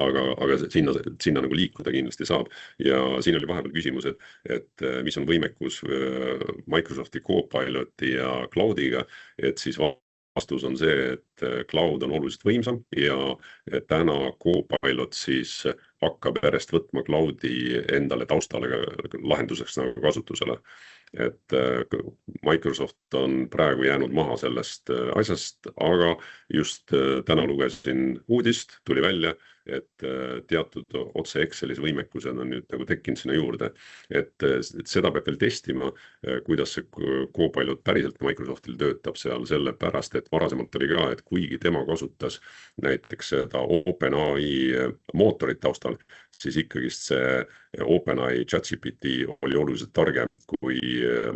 aga sinna nagu liikuda kindlasti saab. Ja siin oli vahepeal küsimus, et mis on võimekus Microsofti Copiloti ja Cloudiga, et siis vastus on see, et Cloud on oluliselt võimsam ja täna Copilot siis hakkab järjest võtma Cloudi endale taustale lahenduseks nagu kasutusele. Et Microsoft on praegu jäänud maha sellest asjast, aga just täna lugesin uudist, tuli välja, et teatud otse Excelis võimekused on nüüd nagu tekkinud sinna juurde. Et seda peab veel testima, kuidas see Copilot päriselt Microsoftil töötab seal sellepärast, et varasemalt oli ka, et kuigi tema kasutas näiteks seda OpenAI mootorit taustal, siis ikkagist see OpenAI ChatGPT oli oluliselt targem kui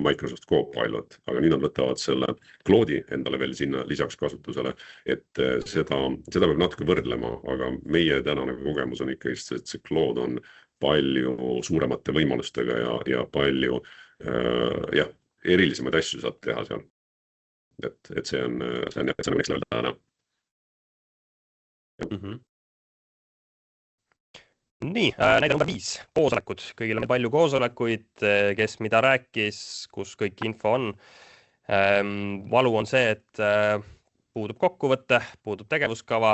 Microsoft Copilot, aga nüüd nad võtavad selle Claude'i endale veel sinna lisaks kasutusele, et seda peab natuke võrdlema, aga meie tänane kogemus on ikkagist, et see Claude on palju suuremate võimalustega ja palju erilisemaid asju saab teha seal. Et see on next level täna. Nii, näide number 5, koosolekud. Kõigil on palju koosolekuid, kes mida rääkis, kus kõik info on. Valu on see, et puudub kokkuvõte, puudub tegevuskava,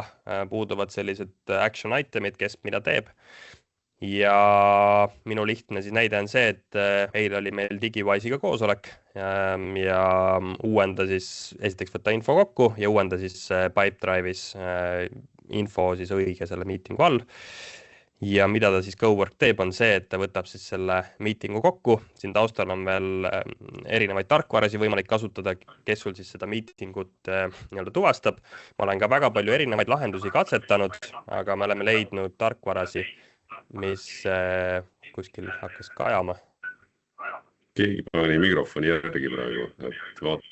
puuduvad sellised action itemid, kes mida teeb. Ja minu lihtne siis näide on see, et eile oli meil DigiWise'iga koosolek ja uuenda siis esiteks võtta info kokku ja uuenda siis Pipedrive'is info siis õige selle meetingu all. Ja mida ta siis Cowork teeb, on see, et ta võtab siis selle meetingu kokku. Siin taustal on veel erinevaid tarkvarasi võimalik kasutada, kes sul siis seda meetingut tuvastab. Ma olen ka väga palju erinevaid lahendusi katsetanud, aga me oleme leidnud tarkvarasi, mis kuskil hakkas kajama. Keegi pani mikrofoni järgi praegu, et vaat.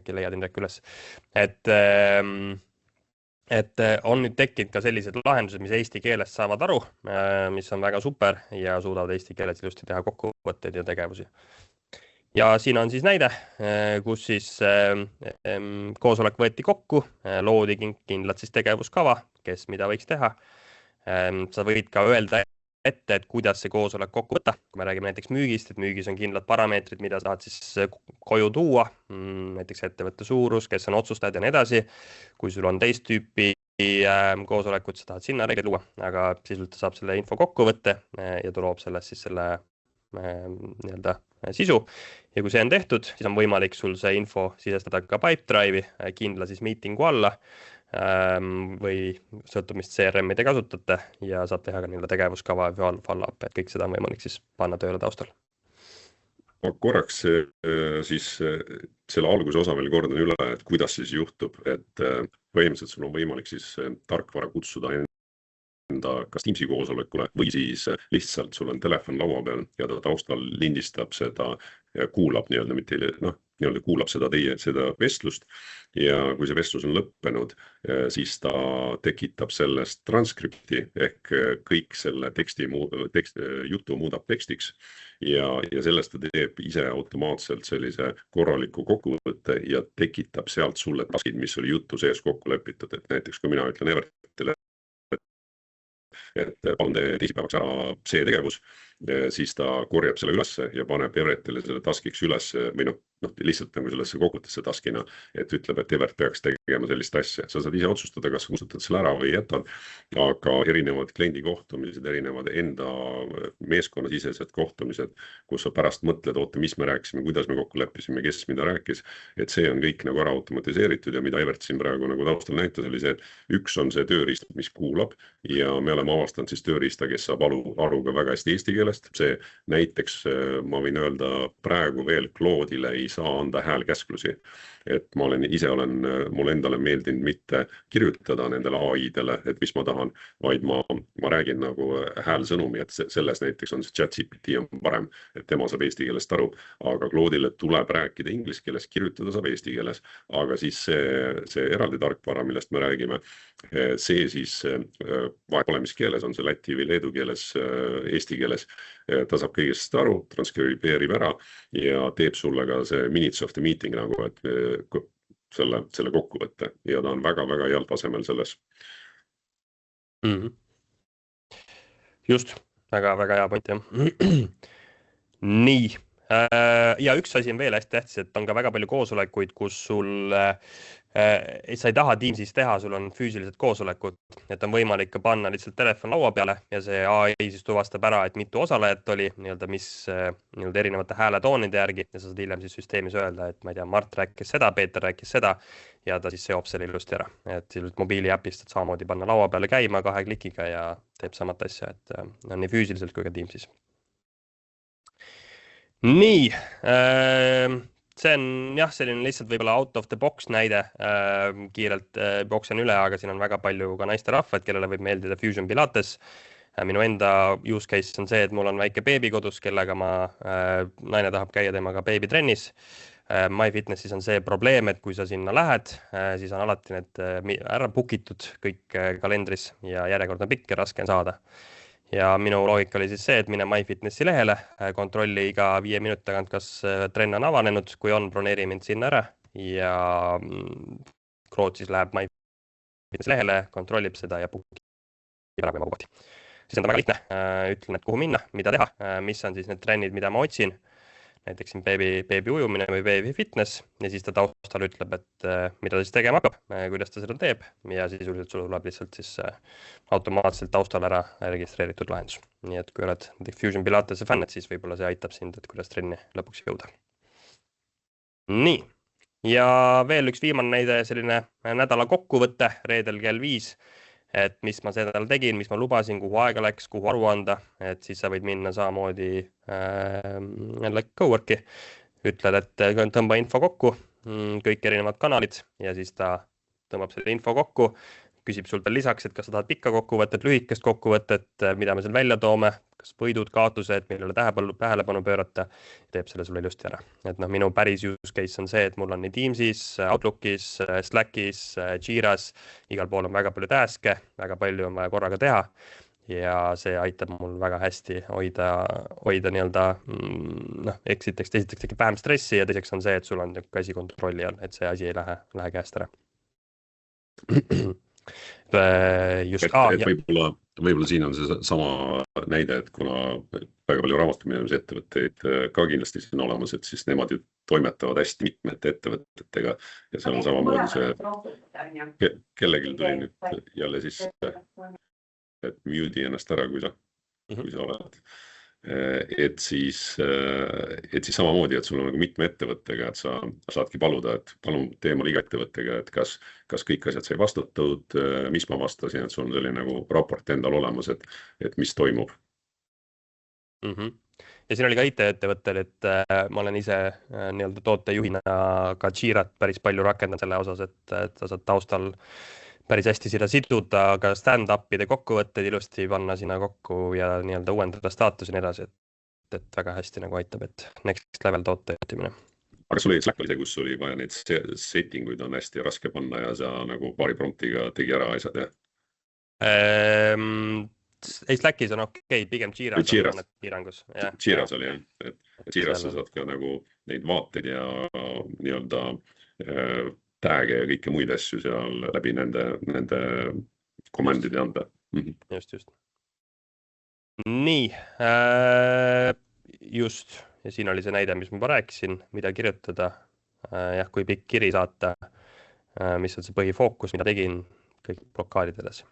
Äkki leiad Indrek üles. Et on nüüd tekkinud ka sellised lahendused, mis eesti keelest saavad aru, mis on väga super ja suudavad eesti keeles ilusti teha kokkuvõtteid ja tegevusi. Ja siin on siis näide, kus siis koosolek võeti kokku, loodi kindlad siis tegevuskava, kes mida võiks teha. Sa võid ka öelda ette, et kuidas see koosolek kokku võtta. Kui me räägime näiteks müügist, et müügis on kindlad parameetrid, mida sa tahad siis koju tuua, näiteks ettevõtte suurus, kes on otsustajad ja nii edasi. Kui sul on teist tüüpi koosolekut, sa tahad sinna reeglid luua, aga sisult saab selle info kokku võtte ja ta loob sellest siis selle sisu. Ja kui see on tehtud, siis on võimalik sul see info sisestada ka Pipedrive'i kindla siis meetingu alla. või sõltub, mis CRM-i te kasutate ja saab teha ka nii-öelda tegevuskava ja follow-up, et kõik seda on võimalik siis panna tööle taustal. Ma korraks siis selle alguse osa veel kordan üle, et kuidas siis juhtub, et põhimõtteliselt sul on võimalik siis tarkvara kutsuda enda kas Teamsi koosolekule või siis lihtsalt sul on telefon laua peal ja ta taustal lindistab seda ja kuulab nii-öelda, mitte nii-öelda kuulab seda vestlust ja kui see vestlus on lõppenud, siis ta tekitab sellest transkripti ehk kõik selle jutu muudab tekstiks ja sellest ta teeb ise automaatselt sellise korraliku kokkuvõtte ja tekitab sealt sulle taskid, mis oli jutu sees kokku lepitud, et näiteks kui mina ütlen Evertile, et palun tee teisipäevaks ära see tegevus, siis ta korjab selle ülesse ja paneb Everetile selle taskiks üles või lihtsalt nagu sellesse kokkuvõttesse taskina, et ütleb, et Evert peaks tegema sellist asja. Sa saad ise otsustada, kas kustutad selle ära või jätad, aga erinevad kliendi kohtumised, erinevad enda meeskonnasisesed kohtumised, kus sa pärast mõtled, oota, mis me rääkisime, kuidas me kokku leppisime, kes mida rääkis, et see on kõik nagu ära automatiseeritud ja mida Evert siin praegu nagu taustal näitas, oli see, et üks on see tööriist, mis kuulab ja me oleme avastanud siis tööriista, kes saab aru ka väga hästi eesti keelest. See näiteks ma võin öelda praegu veel Claude'ile ei saa anda häälkäsklusi, et mulle endale meeldinud mitte kirjutada nendele AI-dele, et mis ma tahan, vaid ma räägin nagu häälsõnumi, et selles näiteks on see ChatGPT on parem, et tema saab eesti keelest aru, aga Claude'ile tuleb rääkida inglise keeles, kirjutada saab eesti keeles, aga siis see eraldi tarkvara, millest me räägime, see siis vahepolemiskeeles on see läti või leedu keeles, eesti keeles, ta saab kõigest aru, transkribeerib ära ja teeb sulle ka see minutes of the meeting nagu, et selle kokkuvõtte ja ta on väga-väga heal tasemel selles. Just, väga-väga hea point jah. Nii, ja üks asi on veel hästi tähtis, et on ka väga palju koosolekuid, kus sul sa ei taha Teamsis teha, sul on füüsilised koosolekud, et on võimalik ka panna lihtsalt telefon laua peale ja see AI siis tuvastab ära, et mitu osalejat oli, nii-öelda mis nii-öelda erinevate hääletoonide järgi ja sa saad hiljem siis süsteemis öelda, et ma ei tea, Mart rääkis seda, Peeter rääkis seda ja ta siis seob selle ilusti ära, et sisuliselt mobiiliäpist, et samamoodi panna laua peale käima 2 klikiga ja teeb samat asja, et on nii füüsiliselt kui ka Teamsis. Nii, see on jah, selline lihtsalt võib-olla out of the box näide, kiirelt boksen üle, aga siin on väga palju ka naisterahvaid, kellele võib meeldida Fusion Pilates. Minu enda use case on see, et mul on väike beebi kodus, kellega naine tahab käia temaga beebitrennis. MyFitnessis on see probleem, et kui sa sinna lähed, siis on alati need ära bookitud kõik kalendris ja järjekord on pikk ja raske on saada. Ja minu loogika oli siis see, et mine MyFitnessi lehele, kontrolli iga 5 minuti tagant, kas trenn on avanenud, kui on, broneeri mind sinna ära ja Claude siis läheb MyFitnessi lehele, kontrollib seda ja bookib ära, kui ma kohti. Siis on ta väga lihtne, ütlen, et kuhu minna, mida teha, mis on siis need trennid, mida ma otsin, näiteks siin beebi ujumine või beebi fitness ja siis ta taustal ütleb, et mida ta siis tegema hakkab, kuidas ta seda teeb ja sisuliselt sul tuleb lihtsalt siis automaatselt taustal ära registreeritud lahendus. Nii et kui oled Fusion Pilatese fänn, et siis võib-olla see aitab sind, et kuidas trenni lõpuks jõuda. Nii, ja veel üks viimane näide, selline nädala kokkuvõtte reedel kell 5, et mis ma seda tegin, mis ma lubasin, kuhu aega läks, kuhu aru anda, et siis sa võid minna samamoodi jälle cowork'i, ütled, et tõmba info kokku, kõik erinevad kanalid ja siis ta tõmbab selle info kokku, küsib sult veel lisaks, et kas sa tahad pikka kokkuvõtet, lühikest kokkuvõtet, mida me seal välja toome, kas võidud, kaotused, millele tähelepanu pöörata, teeb selle sulle ilusti ära. Et minu päris use case on see, et mul on nii Teamsis, Outlookis, Slackis, Jiras, igal pool on väga palju task'e, väga palju on vaja korraga teha ja see aitab mul väga hästi hoida nii-öelda, esiteks tekib vähem stressi ja teiseks on see, et sul on asi kontrolli all, et see asi ei lähe käest ära. Just, võib-olla siin on see sama näide, et kuna väga palju raamatupidamise ettevõtteid ka kindlasti siin olemas, et siis nemad ju toimetavad hästi mitmete ettevõtetega ja seal on samamoodi see, kellelgi tuli nüüd jälle siis, et mute'i ennast ära, kui sa oled. et siis samamoodi, et sul on nagu mitme ettevõttega, et sa saadki paluda, et palun tee mul iga ettevõttega, et kas kõik asjad sai vastatud, mis ma vastasin, et sul on selline nagu raport endal olemas, et mis toimub. Ja siin oli ka IT-ettevõttel, et ma olen ise nii-öelda tootejuhina ka Jirat päris palju rakendanud selle osas, et sa saad taustal päris hästi sinna siduda ka stand-up'ide kokkuvõtted ilusti panna sinna kokku ja nii-öelda uuendada staatusi ja nii edasi, et väga hästi nagu aitab, et next level toote juhtimine. Aga sul oli Slack oli see, kus oli vaja neid setting uid on hästi raske panna ja sa nagu paari promptiga tegi ära asjad, jah? Ei, Slackis on okei, pigem Jiras on need piirangus. Jiras oli jah, et Jiras sa saad ka nagu neid vaateid ja nii-öelda tag'e ja kõike muid asju seal läbi nende komandide anda. Just. Nii, just. Ja siin oli see näide, mis ma juba rääkisin, mida kirjutada. Jah, kui pikk kiri saata, mis on see põhifookus, mida tegin, kõik blokaadid edasi.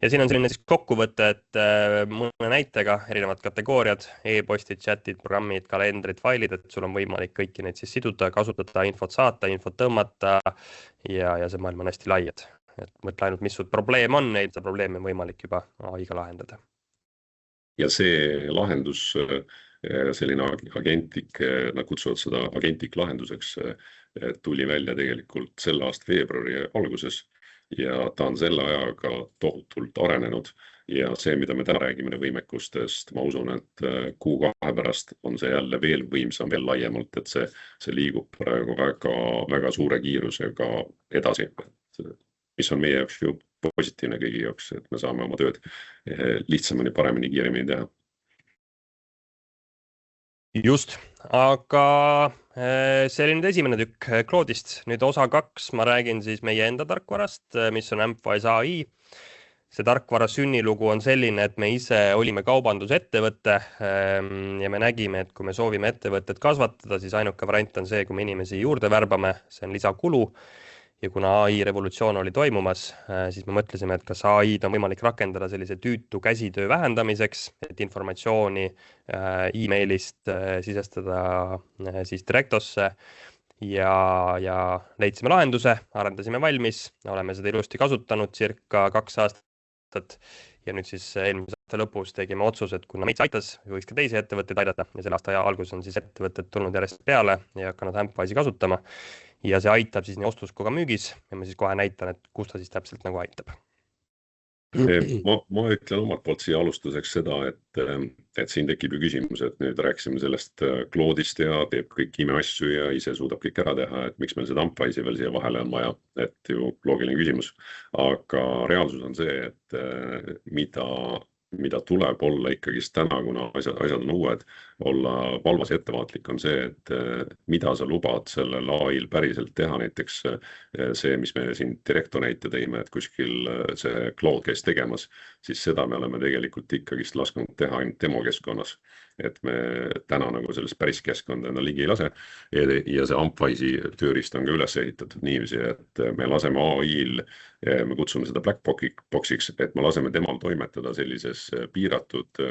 Ja siin on selline siis kokkuvõte, et mõne näitega erinevad kategooriad, e-postid, chatid, programmid, kalendrid, failid, et sul on võimalik kõiki neid siis siduda, kasutada, infot saata, infot tõmmata ja see maailm on hästi lai, et mõtle ainult, mis sul probleem on, neid probleeme on võimalik juba AI-ga lahendada. Ja see lahendus, selline agentlik, nad kutsuvad seda agentlik lahenduseks, tuli välja tegelikult selle aasta veebruari alguses. Ja ta on selle ajaga tohutult arenenud ja see, mida me täna räägime võimekustest, ma usun, et kuu-2 pärast on see jälle veel võimsam, veel laiemalt, et see liigub praegu väga suure kiirusega edasi, mis on meie jaoks ju positiivne kõigi jaoks, et me saame oma tööd lihtsamini, paremini, kiiremini teha. Just, aga see oli nüüd esimene tükk Claude'ist. Nüüd osa 2 ma räägin siis meie enda tarkvarast, mis on Ampwise AI. See tarkvara sünnilugu on selline, et me ise olime kaubandusettevõte ja me nägime, et kui me soovime ettevõttet kasvatada, siis ainuke variant on see, kui me inimesi juurde värbame, see on lisakulu. Ja kuna AI revolutsioon oli toimumas, siis me mõtlesime, et kas AI-d on võimalik rakendada sellise tüütu käsitöö vähendamiseks, et informatsiooni e-mailist sisestada siis Directosse ja leidsime lahenduse, arendasime valmis, oleme seda ilusti kasutanud circa 2 aastat ja nüüd siis eelmise aasta lõpus tegime otsuse, et kuna meid aitas, võiks ka teisi ettevõtteid aidata ja selle aasta alguses on siis ettevõtted tulnud järjest peale ja hakanud Ampwise'i kasutama. Ja see aitab siis nii ostus kui ka müügis ja ma siis kohe näitan, et kus ta siis täpselt nagu aitab. Ma ütlen omalt poolt siia alustuseks seda, et siin tekib ju küsimus, et nüüd rääksime sellest Claude'ist ja teeb kõik imeasju ja ise suudab kõik ära teha, et miks meil seda Ampwise'i veel siia vahele on vaja, et ju loogiline küsimus. Aga reaalsus on see, et mida tuleb olla ikkagist täna, kuna asjad on uued, olla valvas ja ettevaatlik on see, et mida sa lubad sellel AI-l päriselt teha, näiteks see, mis me siin Directo näite tõime, et kuskil see Claude käis tegemas, siis seda me oleme tegelikult ikkagist lasknud teha ainult demokeskkonnas. Et me täna nagu sellest päris keskkonda enda ligi ei lase ja see Ampwise'i tööriist on ka üles ehitatud niiviisi, et me laseme AI-l, me kutsume seda black box'iks, et me laseme temal toimetada sellises piiratud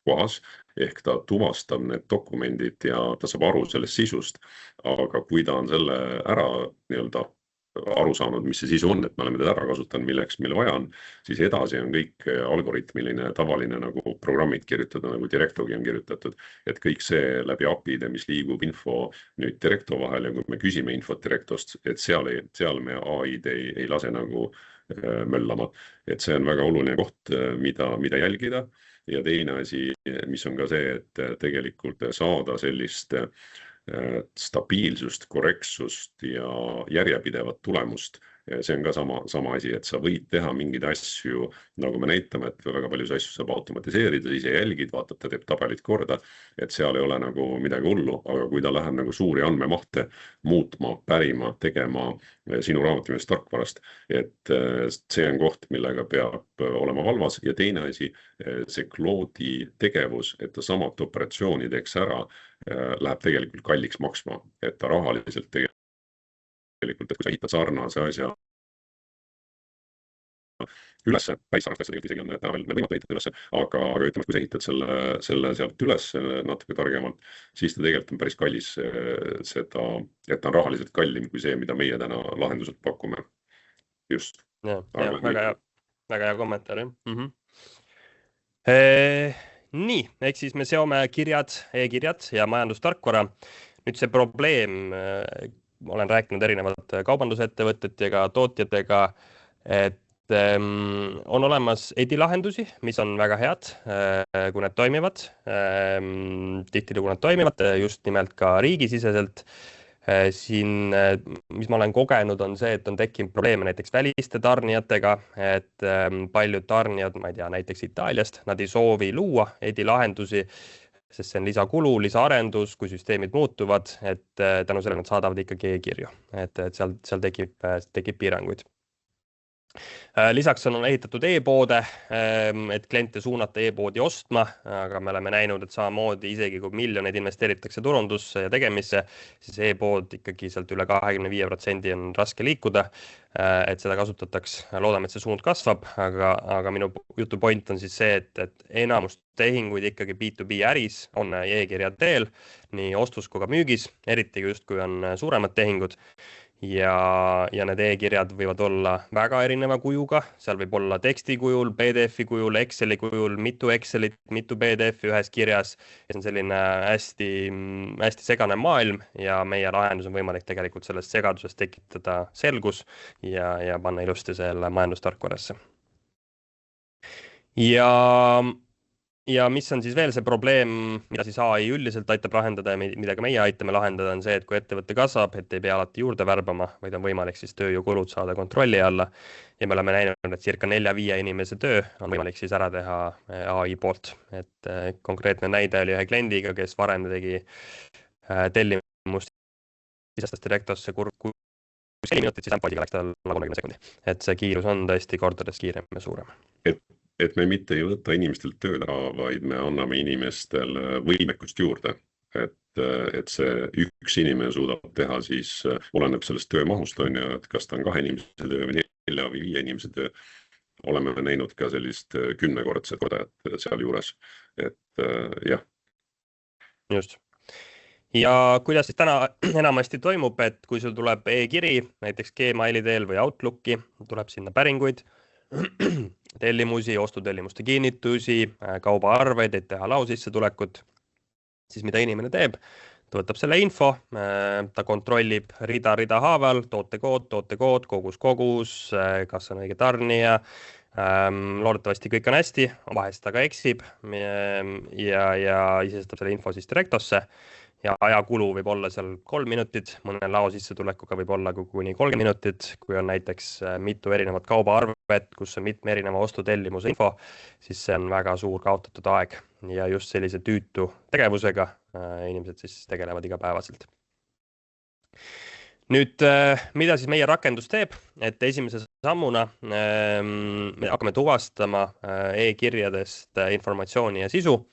kohas, ehk ta tuvastab need dokumendid ja ta saab aru sellest sisust, aga kui ta on selle ära nii-öelda aru saanud, mis see sisu on, et me oleme teda ära kasutanud, milleks meile vaja on, siis edasi on kõik algoritmiline, tavaline nagu programmid kirjutada, nagu Directogi on kirjutatud, et kõik see läbi API-de, mis liigub info nüüd Directo vahel ja kui me küsime infot Directost, et seal me AI-d ei lase nagu möllama, et see on väga oluline koht, mida jälgida ja teine asi, mis on ka see, et tegelikult saada sellist stabiilsust, korrektsust ja järjepidevat tulemust. See on ka sama asi, et sa võid teha mingeid asju, nagu me näitame, et väga palju asju saab automatiseerida, ise jälgid, vaatad, ta teeb tabelit korda, et seal ei ole nagu midagi hullu, aga kui ta läheb nagu suuri andmemahte muutma, pärima, tegema sinu raamatupidamisest tarkvarast, et see on koht, millega peab olema valvas ja teine asi, see Claude'i tegevus, et ta samat operatsiooni teeks ära, läheb tegelikult kalliks maksma, et ta rahaliselt tegelikult, et kui sa ehitad sarnase asja ülesse, päris sarnast asja tegelikult isegi on täna veel võimatu ehitada ülesse, aga ütleme, kui sa ehitad selle sealt üles natuke targemalt, siis ta tegelikult on päris kallis seda, et ta on rahaliselt kallim kui see, mida meie täna lahenduselt pakume. Just. Väga hea kommentaar, jah. Nii, ehk siis me seome kirjad, e-kirjad ja majandustarkvara. Nüüd see probleem, olen rääkinud erinevate kaubandusettevõtetega, tootjatega, et on olemas edilahendusi, mis on väga head, kui need toimivad. Tihtilugu nad toimivad just nimelt ka riigisiseselt. Siin, mis ma olen kogenud, on see, et on tekkinud probleeme näiteks väliste tarnijatega, et paljud tarnijad, ma ei tea, näiteks Itaaliast, nad ei soovi luua edilahendusi, sest see on lisakulu, lisaarendus, kui süsteemid muutuvad, et tänu sellele nad saadavad ikkagi e-kirju, et seal tekib piiranguid. Lisaks on ehitatud e-poode, et kliente suunata e-poodi ostma, aga me oleme näinud, et samamoodi isegi kui miljoneid investeeritakse turundusse ja tegemisse, siis e-pood ikkagi sealt üle 25% on raske liikuda, et seda kasutataks. Loodame, et see suund kasvab, aga minu jutu point on siis see, et enamus tehinguid ikkagi B2B äris on e-kirja teel, nii ostus kui ka müügis, eriti just kui on suuremad tehingud. Ja need e-kirjad võivad olla väga erineva kujuga, seal võib olla teksti kujul, PDF-i kujul, Exceli kujul, mitu Excelit, mitu PDF-i ühes kirjas. See on selline hästi segane maailm ja meie lahendus on võimalik tegelikult sellest segadusest tekitada selgus ja panna ilusti selle majandustarkvarasse. Ja mis on siis veel see probleem, mida siis AI üldiselt aitab lahendada ja mida ka meie aitame lahendada, on see, et kui ettevõte kasvab, et ei pea alati juurde värbama, vaid on võimalik siis tööjõukulud saada kontrolli alla. Ja me oleme näinud, et circa 4-5 inimese töö on võimalik siis ära teha AI poolt. Et konkreetne näide oli ühe kliendiga, kes varem tegi tellimust sisestas direktosse 4 minutit, siis ämpoidiga läks tal 30 sekundi. Et see kiirus on tõesti kordades kiirem ja suurem. Et me mitte ei võta inimestelt tööd ära, vaid me anname inimestel võimekust juurde. Et see üks inimene suudab teha, siis oleneb sellest töömahust, on ju, et kas ta on 2 inimese töö või 4 või 5 inimese töö. Oleme näinud ka sellist 10-kordset kodajat seal juures. Et jah. Just. Ja kuidas siis täna enamasti toimub, et kui sul tuleb e-kiri, näiteks Gmaili teel või Outlooki, tuleb sinna päringuid, tellimusi, ostutellimuste kinnitusi, kaubaarveid, et teha laosissetulekut, siis mida inimene teeb? Ta võtab selle info, ta kontrollib rida haaval, tootekood, kogus, kas on õige tarnija, loodetavasti kõik on hästi, vahest ta ka eksib ja sisestab selle info siis direktosse. Ja ajakulu võib olla seal 3 minutit, mõne lao sissetulekuga võib olla kuni 30 minutit, kui on näiteks mitu erinevat kaubaarvet, kus on mitme erineva ostutellimuse info, siis see on väga suur kaotatud aeg ja just sellise tüütu tegevusega inimesed siis tegelevad igapäevaselt. Nüüd, mida siis meie rakendus teeb, et esimese sammuna me hakkame tuvastama e-kirjadest informatsiooni ja sisu.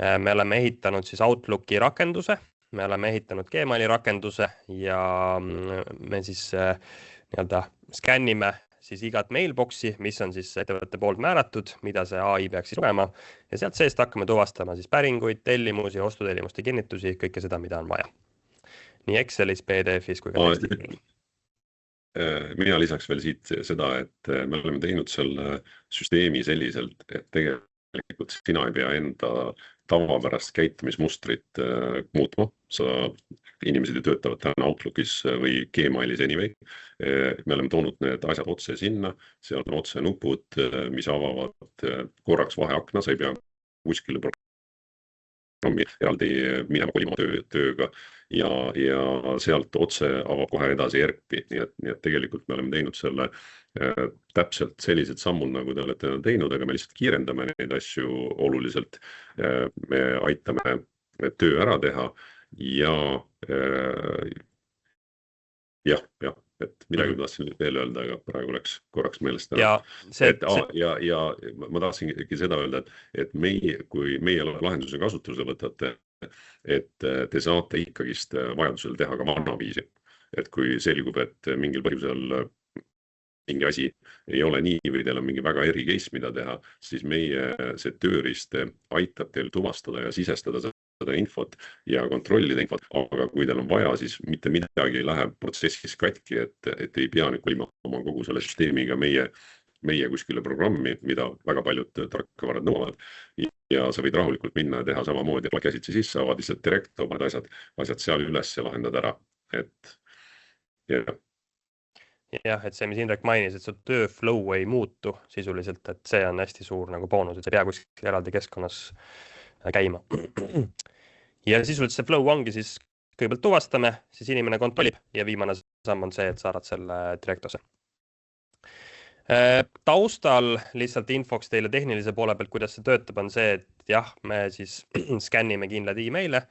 Me oleme ehitanud siis Outlooki rakenduse, me oleme ehitanud Gmaili rakenduse ja me siis skännime siis igat mailboxi, mis on siis ettevõtte poolt määratud, mida see AI peaks siis lugema ja sealt seest hakkame tuvastama siis päringuid, tellimusi, ostutellimuste kinnitusi, kõike seda, mida on vaja. Nii Excelis, PDF-is kui ka tekstis. Mina lisaks veel siit seda, et me oleme teinud selle süsteemi selliselt, et tegelikult sina ei pea enda tavapärast käitumismustrit muutma. Inimesed ju töötavad täna Outlookis või Gmailis anyway. Me oleme toonud need asjad otse sinna, seal on otse nupud, mis avavad korraks vaheakna, sa ei pea kuskile programmi eraldi minema kolima tööga ja sealt otse avab kohe edasi ERP-i. Nii et tegelikult me oleme teinud selle täpselt sellised sammud, nagu te olete teinud, aga me lihtsalt kiirendame neid asju oluliselt. Me aitame töö ära teha ja et midagi ma tahtsin veel öelda, aga praegu läks korraks meelest ära. Ja ma tahtsin seda öelda, et kui meie lahenduse kasutusele võtate, et te saate ikkagist vajadusel teha ka vanaviisi. Et kui selgub, et mingil põhjusel mingi asi ei ole nii või teil on mingi väga eri case, mida teha, siis meie see tööriist aitab teil tuvastada ja sisestada seda infot ja kontrollida infot, aga kui teil on vaja, siis mitte midagi ei lähe protsessis katki, et ei pea nüüd kolima oma kogu selle süsteemiga meie kuskile programmi, mida väga paljud tarkvarad nõuavad. Ja sa võid rahulikult minna ja teha samamoodi, käsitsi sisse, avad lihtsalt direkt, omad asjad seal üles ja lahendad ära. Jah, et see, mis Indrek mainis, et see tööflow ei muutu sisuliselt, et see on hästi suur nagu boonus, et see pea kuskil eraldi keskkonnas käima. Ja sisuliselt see flow ongi siis kõigepealt tuvastame, siis inimene kontrollib ja viimane samm on see, et saadad selle direktosse. Taustal lihtsalt infoks teile tehnilise poole pealt, kuidas see töötab, on see, et jah, me siis skännime kindlad e-maile.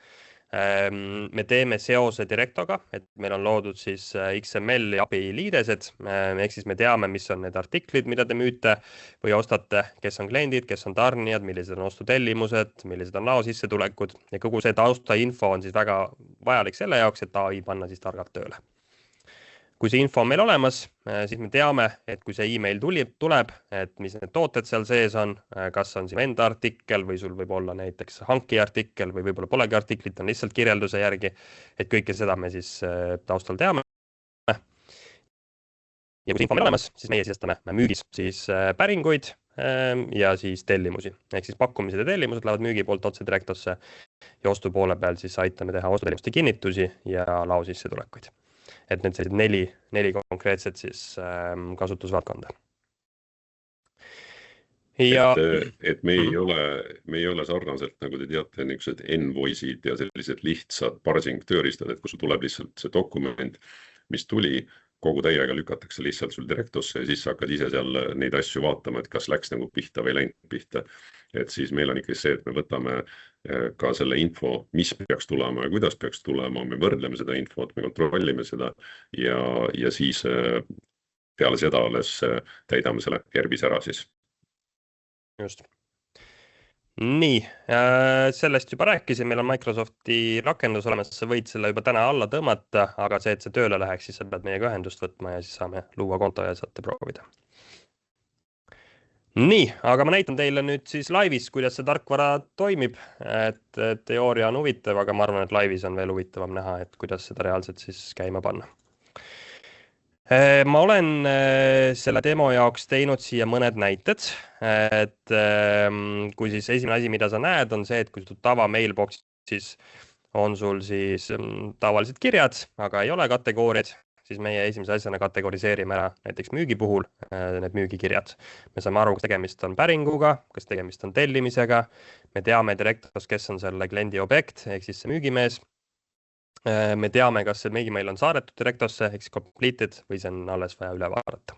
Me teeme seose Directoga, et meil on loodud siis XML API liidesed, ehk siis me teame, mis on need artiklid, mida te müüte või ostate, kes on kliendid, kes on tarnijad, millised on ostutellimused, millised on lao sissetulekud ja kogu see taustainfo on siis väga vajalik selle jaoks, et AI panna siis targalt tööle. Kui see info on meil olemas, siis me teame, et kui see e-mail tuleb, et mis need tooted seal sees on, kas on siin enda artikkel või sul võib olla näiteks hanki artikkel või võib-olla polegi artiklit, on lihtsalt kirjelduse järgi, et kõike seda me siis taustal teame. Ja kui see info on meil olemas, siis meie sisestame müügis siis päringuid ja siis tellimusi. Ehk siis pakkumised ja tellimused lähevad müügi poolt otse direktosse ja ostu poole peal siis aitame teha ostutellimuste kinnitusi ja lao sissetulekuid. Et need sellised neli konkreetset siis kasutusvaldkonda. Ja... Et me ei ole sarnaselt, nagu te teate, niisugused envoice'id ja sellised lihtsad parsing tööriistad, et kus tuleb lihtsalt see dokument, mis tuli, kogu täiega lükatakse lihtsalt sul direktosse ja siis sa hakkad ise seal neid asju vaatama, et kas läks nagu pihta või läinud pihta. Et siis meil on ikka see, et me võtame ka selle info, mis peaks tulema ja kuidas peaks tulema, me võrdleme seda infot, me kontrollime seda ja siis peale seda alles täidame selle Herbis ära siis. Just. Nii, sellest juba rääkisin, meil on Microsofti rakendus olemas, sa võid selle juba täna alla tõmmata, aga see, et see tööle läheks, siis sa pead meiega ühendust võtma ja siis saame luua konto ja saate proovida. Nii, aga ma näitan teile nüüd siis laivis, kuidas see tarkvara toimib, et teooria on huvitav, aga ma arvan, et laivis on veel huvitavam näha, et kuidas seda reaalselt siis käima panna. Ma olen selle demo jaoks teinud siia mõned näited, et kui siis esimene asi, mida sa näed, on see, et kui tava mailboxis on sul siis tavalised kirjad, aga ei ole kategooriad, siis meie esimese asjana kategoriseerime ära näiteks müügi puhul need müügikirjad. Me saame aru, kas tegemist on päringuga, kas tegemist on tellimisega. Me teame direktos, kes on selle kliendi objekt, ehk siis see müügimees. Me teame, kas see müügimeil on saadetud direktosse, ehk siis completed või see on alles vaja üle vaadata.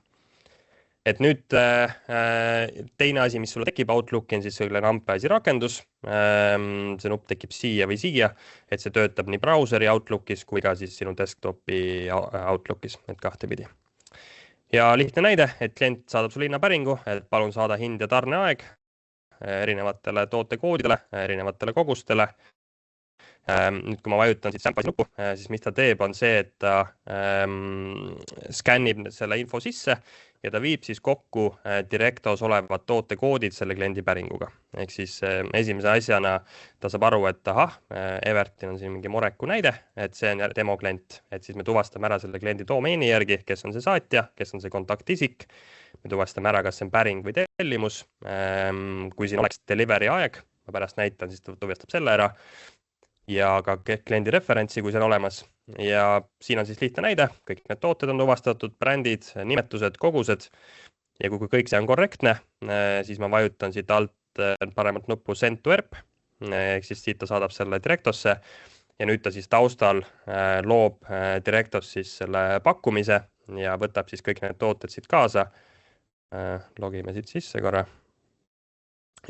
Et nüüd teine asi, mis sulle tekib Outlooki, on siis selle Numpage'i rakendus. See nupp tekib siia või siia, et see töötab nii brauseri Outlookis kui ka siis sinu desktopi Outlookis, et kahtepidi. Ja lihtne näide, et klient saadab sulle hinnapäringu, et palun saada hind ja tarneaeg erinevatele tootekoodidele, erinevatele kogustele. Nüüd, kui ma vajutan siit Sample'i nuppu, siis mis ta teeb, on see, et ta skännib selle info sisse ja ta viib siis kokku direktos olevad tootekoodid selle kliendi päringuga. Ehk siis esimese asjana ta saab aru, et ahah, Evertin on siin mingi Moreku näide, et see on demo klient, et siis me tuvastame ära selle kliendi domeeni järgi, kes on see saatja, kes on see kontaktisik. Me tuvastame ära, kas see on päring või tellimus. Kui siin oleks delivery aeg, ma pärast näitan, siis ta tuvastab selle ära. Ja ka kliendi referentsi, kui see on olemas. Ja siin on siis lihtne näide, kõik need tooted on tuvastatud, brändid, nimetused, kogused. Ja kui kõik see on korrektne, siis ma vajutan siit alt paremat nuppu Send to ERP, ehk siis siit ta saadab selle direktosse. Ja nüüd ta siis taustal loob direktos siis selle pakkumise ja võtab siis kõik need tooted siit kaasa. Logime siit sisse korra.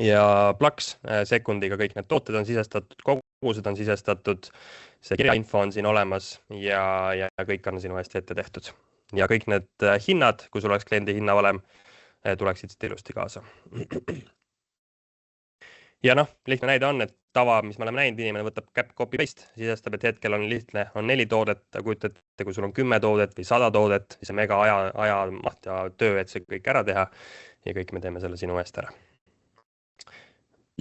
Ja plaks sekundiga kõik need tooted on sisestatud, kogused on sisestatud, see kirjainfo on siin olemas ja kõik on sinu eest ette tehtud. Ja kõik need hinnad, kui sul oleks kliendi hinnavalem, tuleksid siit ilusti kaasa. ja noh, lihtne näide on, et tava, mis me oleme näinud, inimene võtab copy paste, sisestab, et hetkel on lihtne, on 4 toodet, kujuta ette, kui sul on 10 toodet või 100 toodet, siis on mega ajamaht ja töö, et see kõik ära teha ja kõik me teeme selle sinu eest ära.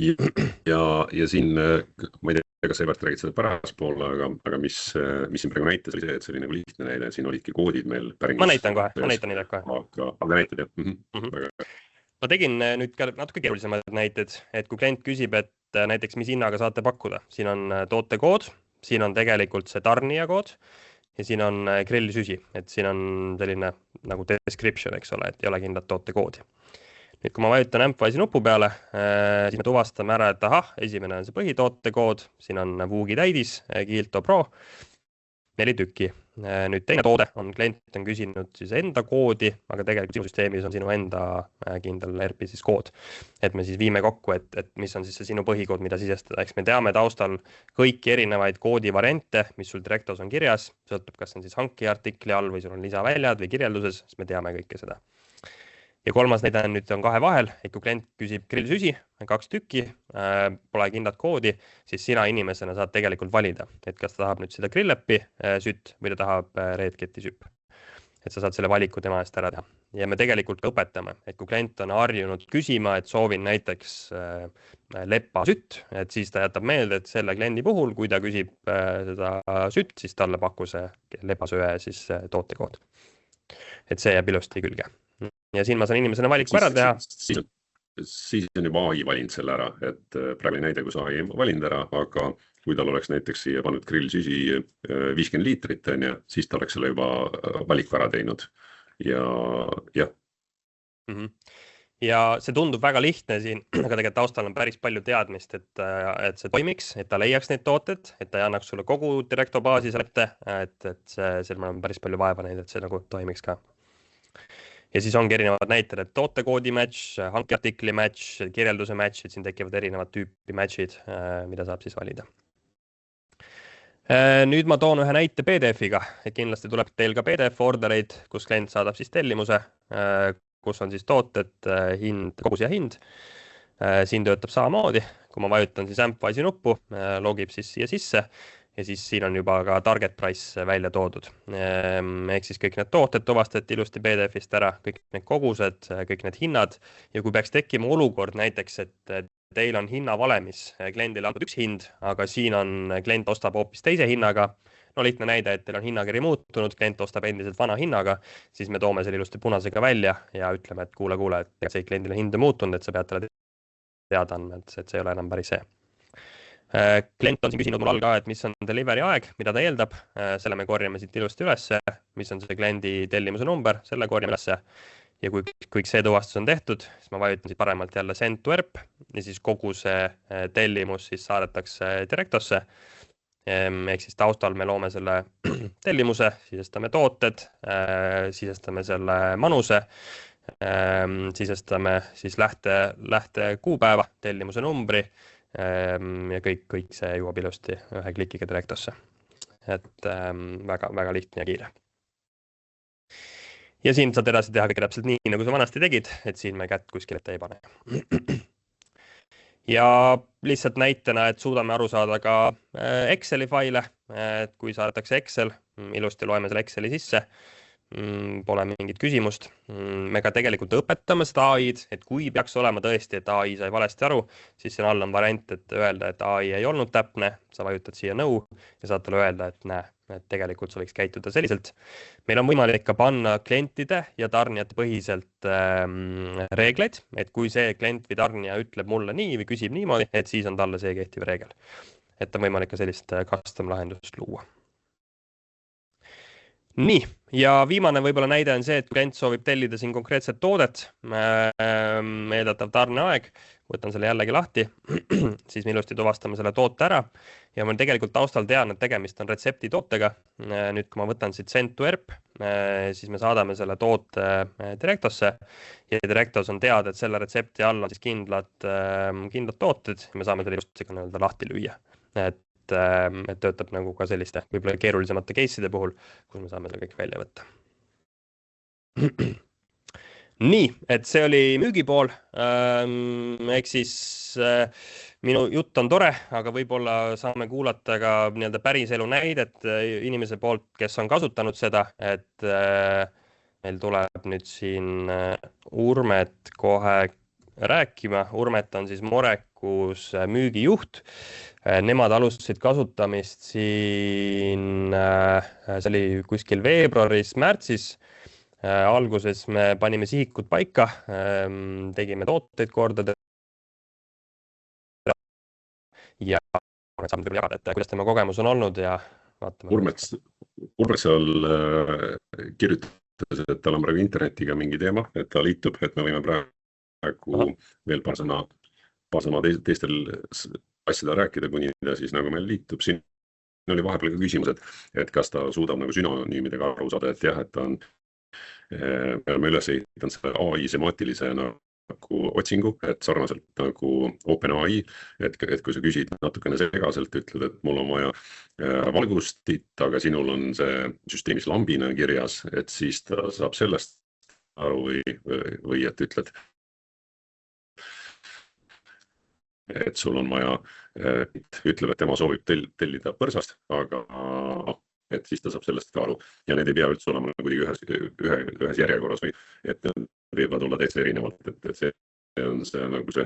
Ja siin, ma ei tea, kas Evert räägid seda päraspoole, aga mis siin praegu näitas, oli see, et see oli nagu lihtne näide, siin olidki koodid meil päringus. Ma näitan neid kohe. Aga näitad jah? Ma tegin nüüd ka natuke keerulisemad näited, et kui klient küsib, et näiteks mis hinnaga saate pakkuda, siin on tootekood, siin on tegelikult see tarnija kood ja siin on grillisüsi, et siin on selline nagu description, eks ole, et ei ole kindlat tootekoodi. Nüüd, kui ma vajutan Ampwise'i nupu peale, siis me tuvastame ära, et ahah, esimene on see põhitootekood, siin on Vuugi täidis, Kiilto Pro, 4 tükki. Nüüd teine toode on, klient on küsinud siis enda koodi, aga tegelikult sinu süsteemis on sinu enda kindel ERP-i siis kood. Et me siis viime kokku, et mis on siis see sinu põhikood, mida sisestada. Eks me teame taustal kõiki erinevaid koodivariante, mis sul Directos on kirjas, sõltub, kas on siis hanki artikli all või sul on lisaväljad või kirjelduses, siis me teame kõike seda. Ja kolmas näide nüüd on 2 vahel, et kui klient küsib grillisüsi, 2 tükki, pole kindlat koodi, siis sina inimesena saad tegelikult valida, et kas ta tahab nüüd seda Grillepi sütt või ta tahab Redcati süpp. Et sa saad selle valiku tema eest ära teha. Ja me tegelikult ka õpetame, et kui klient on harjunud küsima, et soovin näiteks lepa sütt, et siis ta jätab meelde, et selle kliendi puhul, kui ta küsib seda sütt, siis talle pakku see lepasöe siis tootekood. Et see jääb ilusti külge. Ja siin ma saan inimesena valiku ära teha. Siis on juba AI valinud selle ära, et praegu näide, kus AI on valinud ära, aga kui tal oleks näiteks siia pannud grillsüsi 50 liitrit, siis ta oleks selle juba valiku ära teinud. Ja jah. Ja see tundub väga lihtne siin, aga tegelikult taustal on päris palju teadmist, et see toimiks, et ta leiaks neid tooted, et ta ei annaks sulle kogu Directo baasi seal ette, et seal on päris palju vaeva neid, et see nagu toimiks ka. Ja siis ongi erinevad näited, et tootekoodi match, hankiartikli match, kirjelduse match, et siin tekivad erinevad tüüpi matchid, mida saab siis valida. Nüüd ma toon ühe näite PDF-iga, et kindlasti tuleb teil ka PDF ordereid, kus klient saadab siis tellimuse, kus on siis tooted, hind, kogus ja hind. Siin töötab samamoodi, kui ma vajutan siis Ampwise'i nuppu, logib siis siia sisse. Ja siis siin on juba ka target price välja toodud. Ehk siis kõik need tooted tuvastati ilusti PDF-ist ära, kõik need kogused, kõik need hinnad. Ja kui peaks tekkima olukord näiteks, et teil on hinnavalemis kliendile antud üks hind, aga siin on klient ostab hoopis teise hinnaga. No lihtne näide, et teil on hinnakiri muutunud, klient ostab endiselt vana hinnaga, siis me toome selle ilusti punasega välja ja ütleme, et kuule, et see kliendile hind on muutunud, et sa pead talle teada andma, et see ei ole enam päris see. Klient on siin küsinud mul all ka, et mis on delivery aeg, mida ta eeldab, selle me korjame siit ilusti ülesse, mis on see kliendi tellimuse number, selle korjame ülesse. Ja kui kõik see tuvastus on tehtud, siis ma vajutan siit paremalt jälle send to ERP ja siis kogu see tellimus siis saadetakse Directosse. Ehk siis taustal me loome selle tellimuse, sisestame tooted, sisestame selle manuse, sisestame siis lähte kuupäeva, tellimuse numbri, ja kõik see jõuab ilusti ühe klikiga Directosse. Et väga lihtne ja kiire. Ja siin saad edasi teha kõik täpselt nii, nagu sa vanasti tegid, et siin me kätt kuskil ette ei pane. Ja lihtsalt näitena, et suudame aru saada ka Exceli faile, et kui saadetakse Excel, ilusti loeme selle Exceli sisse, pole mingit küsimust. Me ka tegelikult õpetame seda AI-d, et kui peaks olema tõesti, et AI sai valesti aru, siis siin all on variant, et öelda, et AI ei olnud täpne, sa vajutad siia no ja saad talle öelda, et näe, et tegelikult sa võiks käituda selliselt. Meil on võimalik ka panna klientide ja tarnijate põhiselt reegleid, et kui see klient või tarnija ütleb mulle nii või küsib niimoodi, et siis on talle see kehtiv reegel. Et on võimalik ka sellist custom lahendust luua. Nii, ja viimane võib-olla näide on see, et klient soovib tellida siin konkreetset toodet, eeldatav tarneaeg, võtan selle jällegi lahti, siis me ilusti tuvastame selle toote ära ja ma tegelikult taustal tean, et tegemist on retsepti tootega. Nüüd, kui ma võtan siit send to ERP, siis me saadame selle toote Directosse ja Directos on teada, et selle retsepti all on siis kindlad tooted ja me saame selle ilusti ka lahti lüüa. Et töötab nagu ka selliste võib-olla keerulisemate case'ide puhul, kus me saame selle kõik välja võtta. Nii, et see oli müügipool, ehk siis minu jutt on tore, aga võib-olla saame kuulata ka nii-öelda päriselu näidet inimese poolt, kes on kasutanud seda, et meil tuleb nüüd siin Urmet kohe rääkima. Urmet on siis Morecus müügijuht. Nemad alustasid kasutamist siin, see oli kuskil veebruaris, märtsis. Alguses me panime sihikud paika, tegime tooteid korda ja saame küll jagada, et kuidas tema kogemus on olnud ja vaatame. Urmet seal kirjutas, et tal on praegu internetiga mingi teema, et ta liitub, et me võime praegu veel paar sõna teistel asjadel rääkida, kuni ta siis nagu meil liitub. Siin oli vahepeal ka küsimus, et kas ta suudab nagu sünonüümidega aru saada, et jah, et ta on, me oleme üles ehitanud selle AI semaatilise nagu otsingu, et sarnaselt nagu OpenAI, et kui sa küsid natukene segaselt, ütled, et mul on vaja valgustit, aga sinul on see süsteemis lambina kirjas, et siis ta saab sellest aru või et ütled, et sul on vaja, ütleb, et tema soovib tellida põrsast, aga et siis ta saab sellest ka aru ja need ei pea üldse olema kuidagi ühes järjekorras või et need võivad olla täitsa erinevalt, et see on see nagu see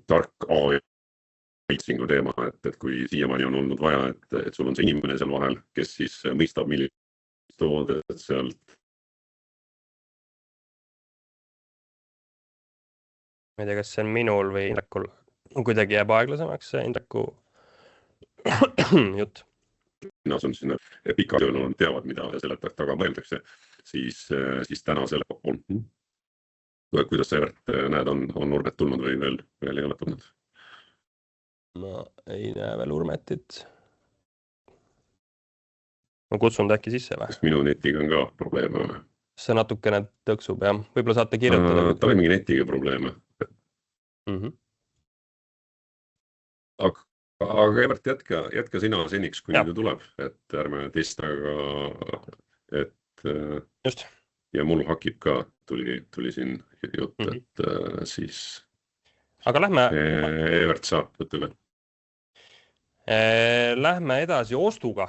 tark AI-otsingu teema, et kui siiamaani on olnud vaja, et sul on see inimene seal vahel, kes siis mõistab, millist toodet sealt. Ma ei tea, kas see on minul või Indrekul kuidagi jääb aeglasemaks see Indreku jutt. Nad on sinna pika tööl, nad teavad, mida selle taga mõeldakse, siis täna selle on. Kuidas sa Evert näed, on Urmet tulnud või veel ei ole tulnud? Ma ei näe veel Urmetit. Ma kutsun ta äkki sisse või? Kas minu netiga on ka probleeme? See natukene tõksub, jah. Võib-olla saate kirjutada. Ta oli mingi netiga probleeme. Aga Evert, jätka sina seniks, kuni ta tuleb, et ärme testa, et just. Ja mul hakib ka, tuli siin jutt, et siis aga lähme Evert saab võtta üle. Lähme edasi ostuga.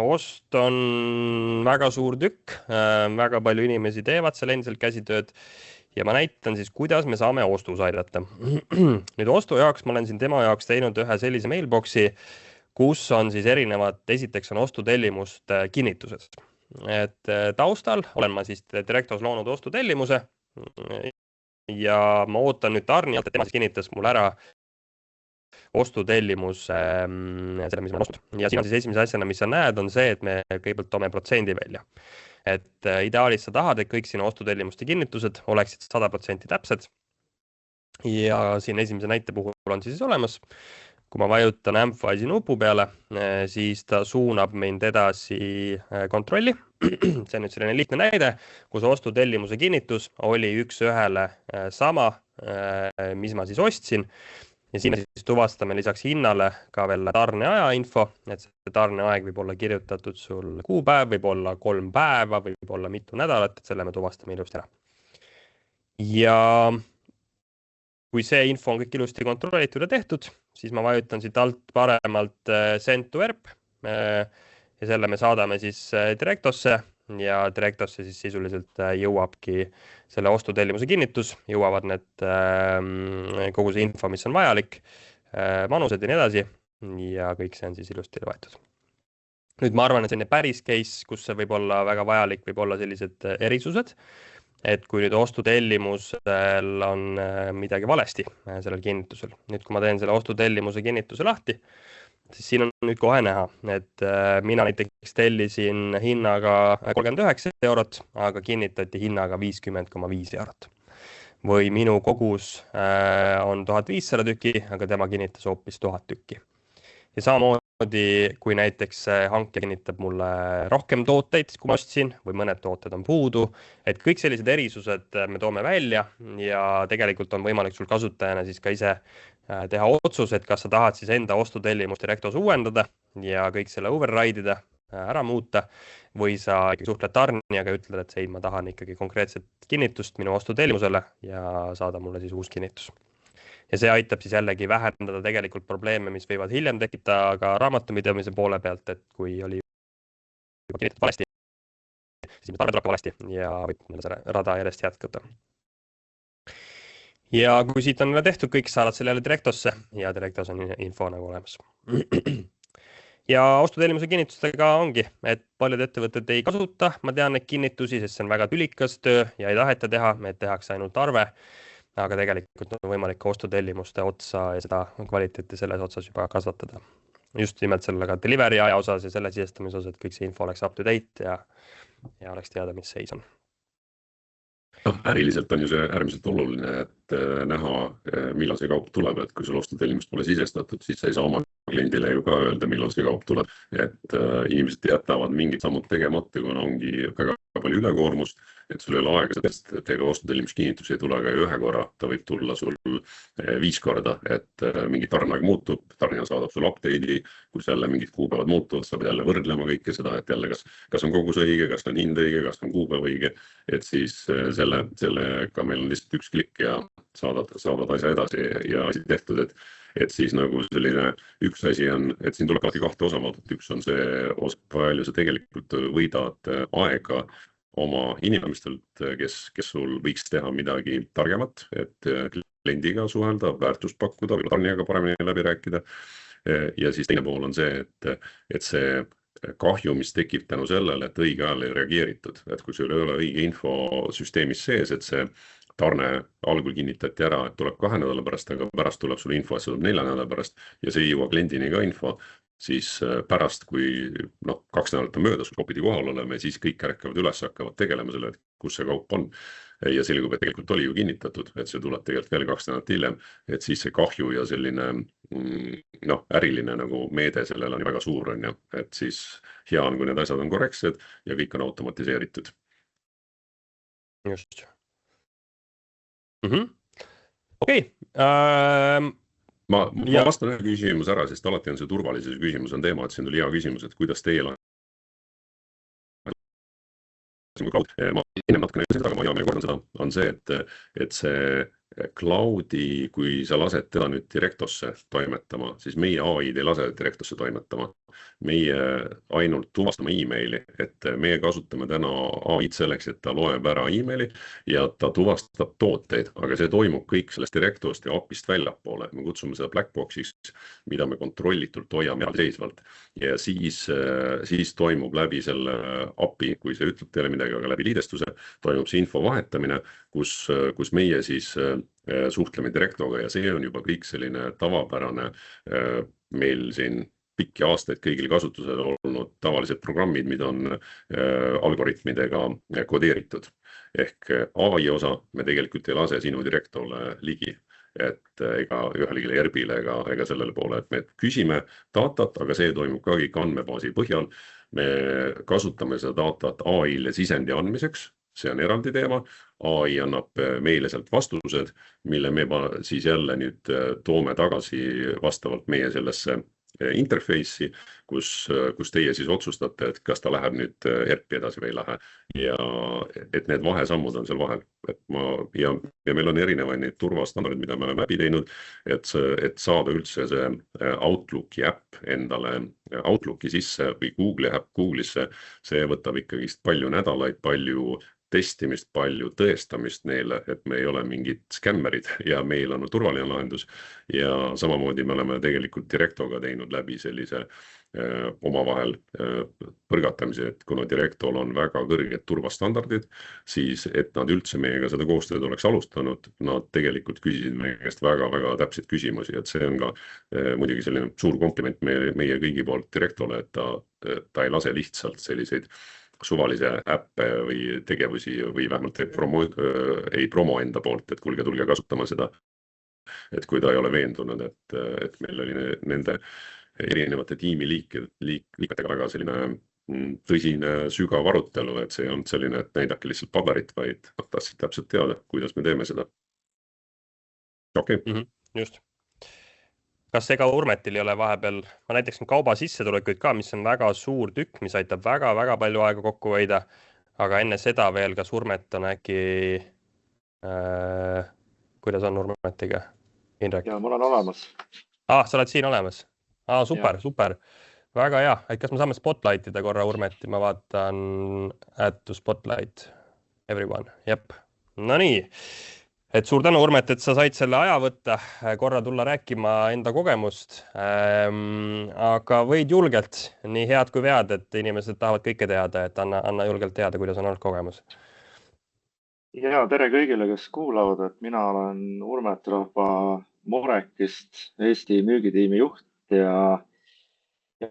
Ost on väga suur tükk, väga palju inimesi teevad seal endiselt käsitööd ja ma näitan siis, kuidas me saame ostus aidata. Nüüd ostu jaoks ma olen siin tema jaoks teinud ühe sellise mailboxi, kus on siis erinevad, esiteks on ostutellimust kinnitused. Et taustal olen ma siis Directos loonud ostutellimuse ja ma ootan nüüd tarnijalt, et tema siis kinnitas mul ära ostutellimus, selle, mis ma ostnud. Ja siin on siis esimese asjana, mis sa näed, on see, et me kõigepealt toome protsendi välja. Et ideaalis sa tahad, et kõik sinu ostutellimuste kinnitused oleksid 100% täpsed. Ja siin esimese näite puhul on siis olemas. Kui ma vajutan Amphise'i nupu peale, siis ta suunab mind edasi kontrolli. See on nüüd selline lihtne näide, kus ostutellimuse kinnitus oli üks ühele sama, mis ma siis ostsin. Ja siin siis tuvastame lisaks hinnale ka veel tarneaja info, et see tarneaeg võib olla kirjutatud sul kuupäev, võib olla 3 päeva, võib olla mitu nädalat, et selle me tuvastame ilusti ära. Ja kui see info on kõik ilusti kontrollitud ja tehtud, siis ma vajutan siit alt paremalt Send to ERP ja selle me saadame siis Directosse ja Directosse siis sisuliselt jõuabki selle ostutellimuse kinnitus, jõuavad need kogu see info, mis on vajalik, manused ja nii edasi ja kõik see on siis ilusti võetud. Nüüd ma arvan, et selline päris case, kus see võib olla väga vajalik, võib olla sellised erisused, et kui nüüd ostutellimusel on midagi valesti sellel kinnitusel. Nüüd, kui ma teen selle ostutellimuse kinnituse lahti, siis siin on nüüd kohe näha, et mina näiteks tellisin hinnaga 39 €, aga kinnitati hinnaga 50,5 €. Või minu kogus on 1500 tükki, aga tema kinnitas hoopis 1000 tükki. Ja samamoodi, kui näiteks hankija kinnitab mulle rohkem tooteid, kui ma ostsin, või mõned tooted on puudu, et kõik sellised erisused me toome välja ja tegelikult on võimalik sul kasutajana siis ka ise teha otsus, et kas sa tahad siis enda ostutellimust Directos uuendada ja kõik selle override'ida, ära muuta, või sa suhtled tarnijaga ja ütled, et see, ma tahan ikkagi konkreetset kinnitust minu ostutellimusele ja saada mulle siis uus kinnitus. ja see aitab siis jällegi vähendada tegelikult probleeme, mis võivad hiljem tekkida ka raamatupidamise poole pealt, et kui oli kinnitatud valesti, siis arve tuleb valesti ja võib see rada järjest jätkata. Ja kui siit on tehtud, kõik saavad selle jälle Directosse ja Directos on info nagu olemas. Ja ostutellimuse kinnitustega ongi, et paljud ettevõtted ei kasuta, ma tean neid kinnitusi, sest see on väga tülikas töö ja ei taheta teha, et tehakse ainult arve, aga tegelikult on võimalik ka ostutellimuste otsa ja seda kvaliteeti selles otsas juba kasvatada. Just nimelt selle ka delivery aja osas ja selle sisestamise osas, et kõik see info oleks up to date ja oleks teada, mis seis on. Äriliselt on ju see äärmiselt oluline, et näha, millal see kaup tuleb, et kui sul ostutellimust pole sisestatud, siis sa ei saa oma kliendile ju ka öelda, millal see kaup tuleb, et inimesed jätavad mingid sammud tegemata, kuna ongi väga palju ülekoormust, et sul ei ole aega, sest ega ostutellimuskinnitusi ei tule ka ühe korra, ta võib tulla sul 5 korda, et mingi tarneaeg muutub, tarnija saadab sul update'i, kus jälle mingid kuupäevad muutuvad, sa pead jälle võrdlema kõike seda, et jälle kas on kogus õige, kas on hind õige, kas on kuupäev õige, et siis sellega meil on lihtsalt üks klikk ja saadad asja edasi ja asi tehtud, et siis nagu selline üks asi on, et siin tuleb alati 2 osapoolt, üks on see, palju sa tegelikult võidad aega oma inimestelt, kes sul võiks teha midagi targemat, et kliendiga suhelda, väärtust pakkuda, või tarnijaga paremini läbi rääkida. Ja siis teine pool on see, et see kahju, mis tekib tänu sellele, et õige ajal ei reageeritud, et kui sul ei ole õige info süsteemis sees, et see tarne algul kinnitati ära, et tuleb 2 nädala pärast, aga pärast tuleb sul info, et see tuleb 4 nädala pärast ja see ei jõua kliendini ka info, siis pärast, kui 2 nädalat on möödas, kui pidi kohal olema ja siis kõik ärkavad üles, hakkavad tegelema selle, et kus see kaup on. Ja selgub, et tegelikult oli ju kinnitatud, et see tuleb tegelikult veel 2 nädalat hiljem, et siis see kahju ja selline äriline nagu meede sellel on väga suur, on ju, et siis hea on, kui need asjad on korrektsed ja kõik on automatiseeritud. Just. Okei. Ma vastan ühe küsimuse ära, sest alati on see turvalisuse küsimus on teema, et siin tuli hea küsimus, et kuidas teil on. Ma enne natukene seda, aga ma hea meelega kordan seda, on see, et see cloudi, kui sa lased teda nüüd Directosse toimetama, siis meie AI-d ei lase Directosse toimetama. Meie ainult tuvastame emaili, et meie kasutame täna AI-d selleks, et ta loeb ära emaili ja ta tuvastab tooteid, aga see toimub kõik sellest Directost ja API-st väljapoole. Me kutsume seda Blackboxiks, mida me kontrollitult hoiame seisvalt. Ja siis toimub läbi selle API, kui see ütleb teile midagi, aga läbi liidestuse, toimub see info vahetamine, kus meie siis suhtleme Directoga ja see on juba kõik selline tavapärane meil siin pikki aastaid kõigil kasutusel olnud tavalised programmid, mida on algoritmidega kodeeritud. Ehk AI osa me tegelikult ei lase sinu Directole ligi, et ega ühelegi ERP-ile ega sellele poole, et me küsime datat, aga see toimub ka kõik andmebaasi põhjal. Me kasutame seda datat AI-le sisendi andmiseks, see on eraldi teema. AI annab meile sealt vastused, mille me siis jälle nüüd toome tagasi vastavalt meie sellesse interface'i, kus teie siis otsustate, et kas ta läheb nüüd ERP-i edasi või ei lähe. Ja et need vahesammud on seal vahel. Ja meil on erinevaid neid turvastandardid, mida me oleme läbi teinud, et saada üldse see Outlooki äpp endale Outlooki sisse või Google'i äpp Google'isse, see võtab ikkagi palju nädalaid, palju testimist, palju tõestamist neile, et me ei ole mingid skämmerid ja meil on turvaline lahendus. Ja samamoodi me oleme tegelikult Directoga teinud läbi sellise omavahel põrgatamise, et kuna Directol on väga kõrged turvastandardid, siis et nad üldse meiega seda koostööd oleks alustanud, nad tegelikult küsisid meie käest väga-väga täpseid küsimusi, et see on ka muidugi selline suur kompliment meie kõigi poolt Directole, et ta ei lase lihtsalt selliseid suvalise äppe või tegevusi või vähemalt ei promo enda poolt, et kuulge, tulge kasutama seda. Et kui ta ei ole veendunud, et meil oli nende erinevate tiimi liikmetega väga selline tõsine sügav arutelu, et see on selline, et näidake lihtsalt paberit, vaid tahtsid täpselt teada, kuidas me teeme seda. Okei. Just. Kas ega Urmetil ei ole vahepeal, ma näiteks kauba sissetulekuid ka, mis on väga suur tükk, mis aitab väga-väga palju aega kokku hoida, aga enne seda veel, kas Urmet on äkki, kuidas on Urmetiga? Indrek? Ja ma olen olemas. Sa oled siin olemas. Super, super. Väga hea. Kas me saame spotlightida korra Urmeti? Ma vaatan add to spotlight everyone. Jep. No nii. Et suur tänu, Urmet, et sa said selle aja võtta, korra tulla rääkima enda kogemust. Aga võid julgelt, nii head kui vead, et inimesed tahavad kõike teada, et anna julgelt teada, kuidas on olnud kogemus. Ja tere kõigile, kes kuulavad, et mina olen Urmet Rahva Morekist, Eesti müügitiimi juht ja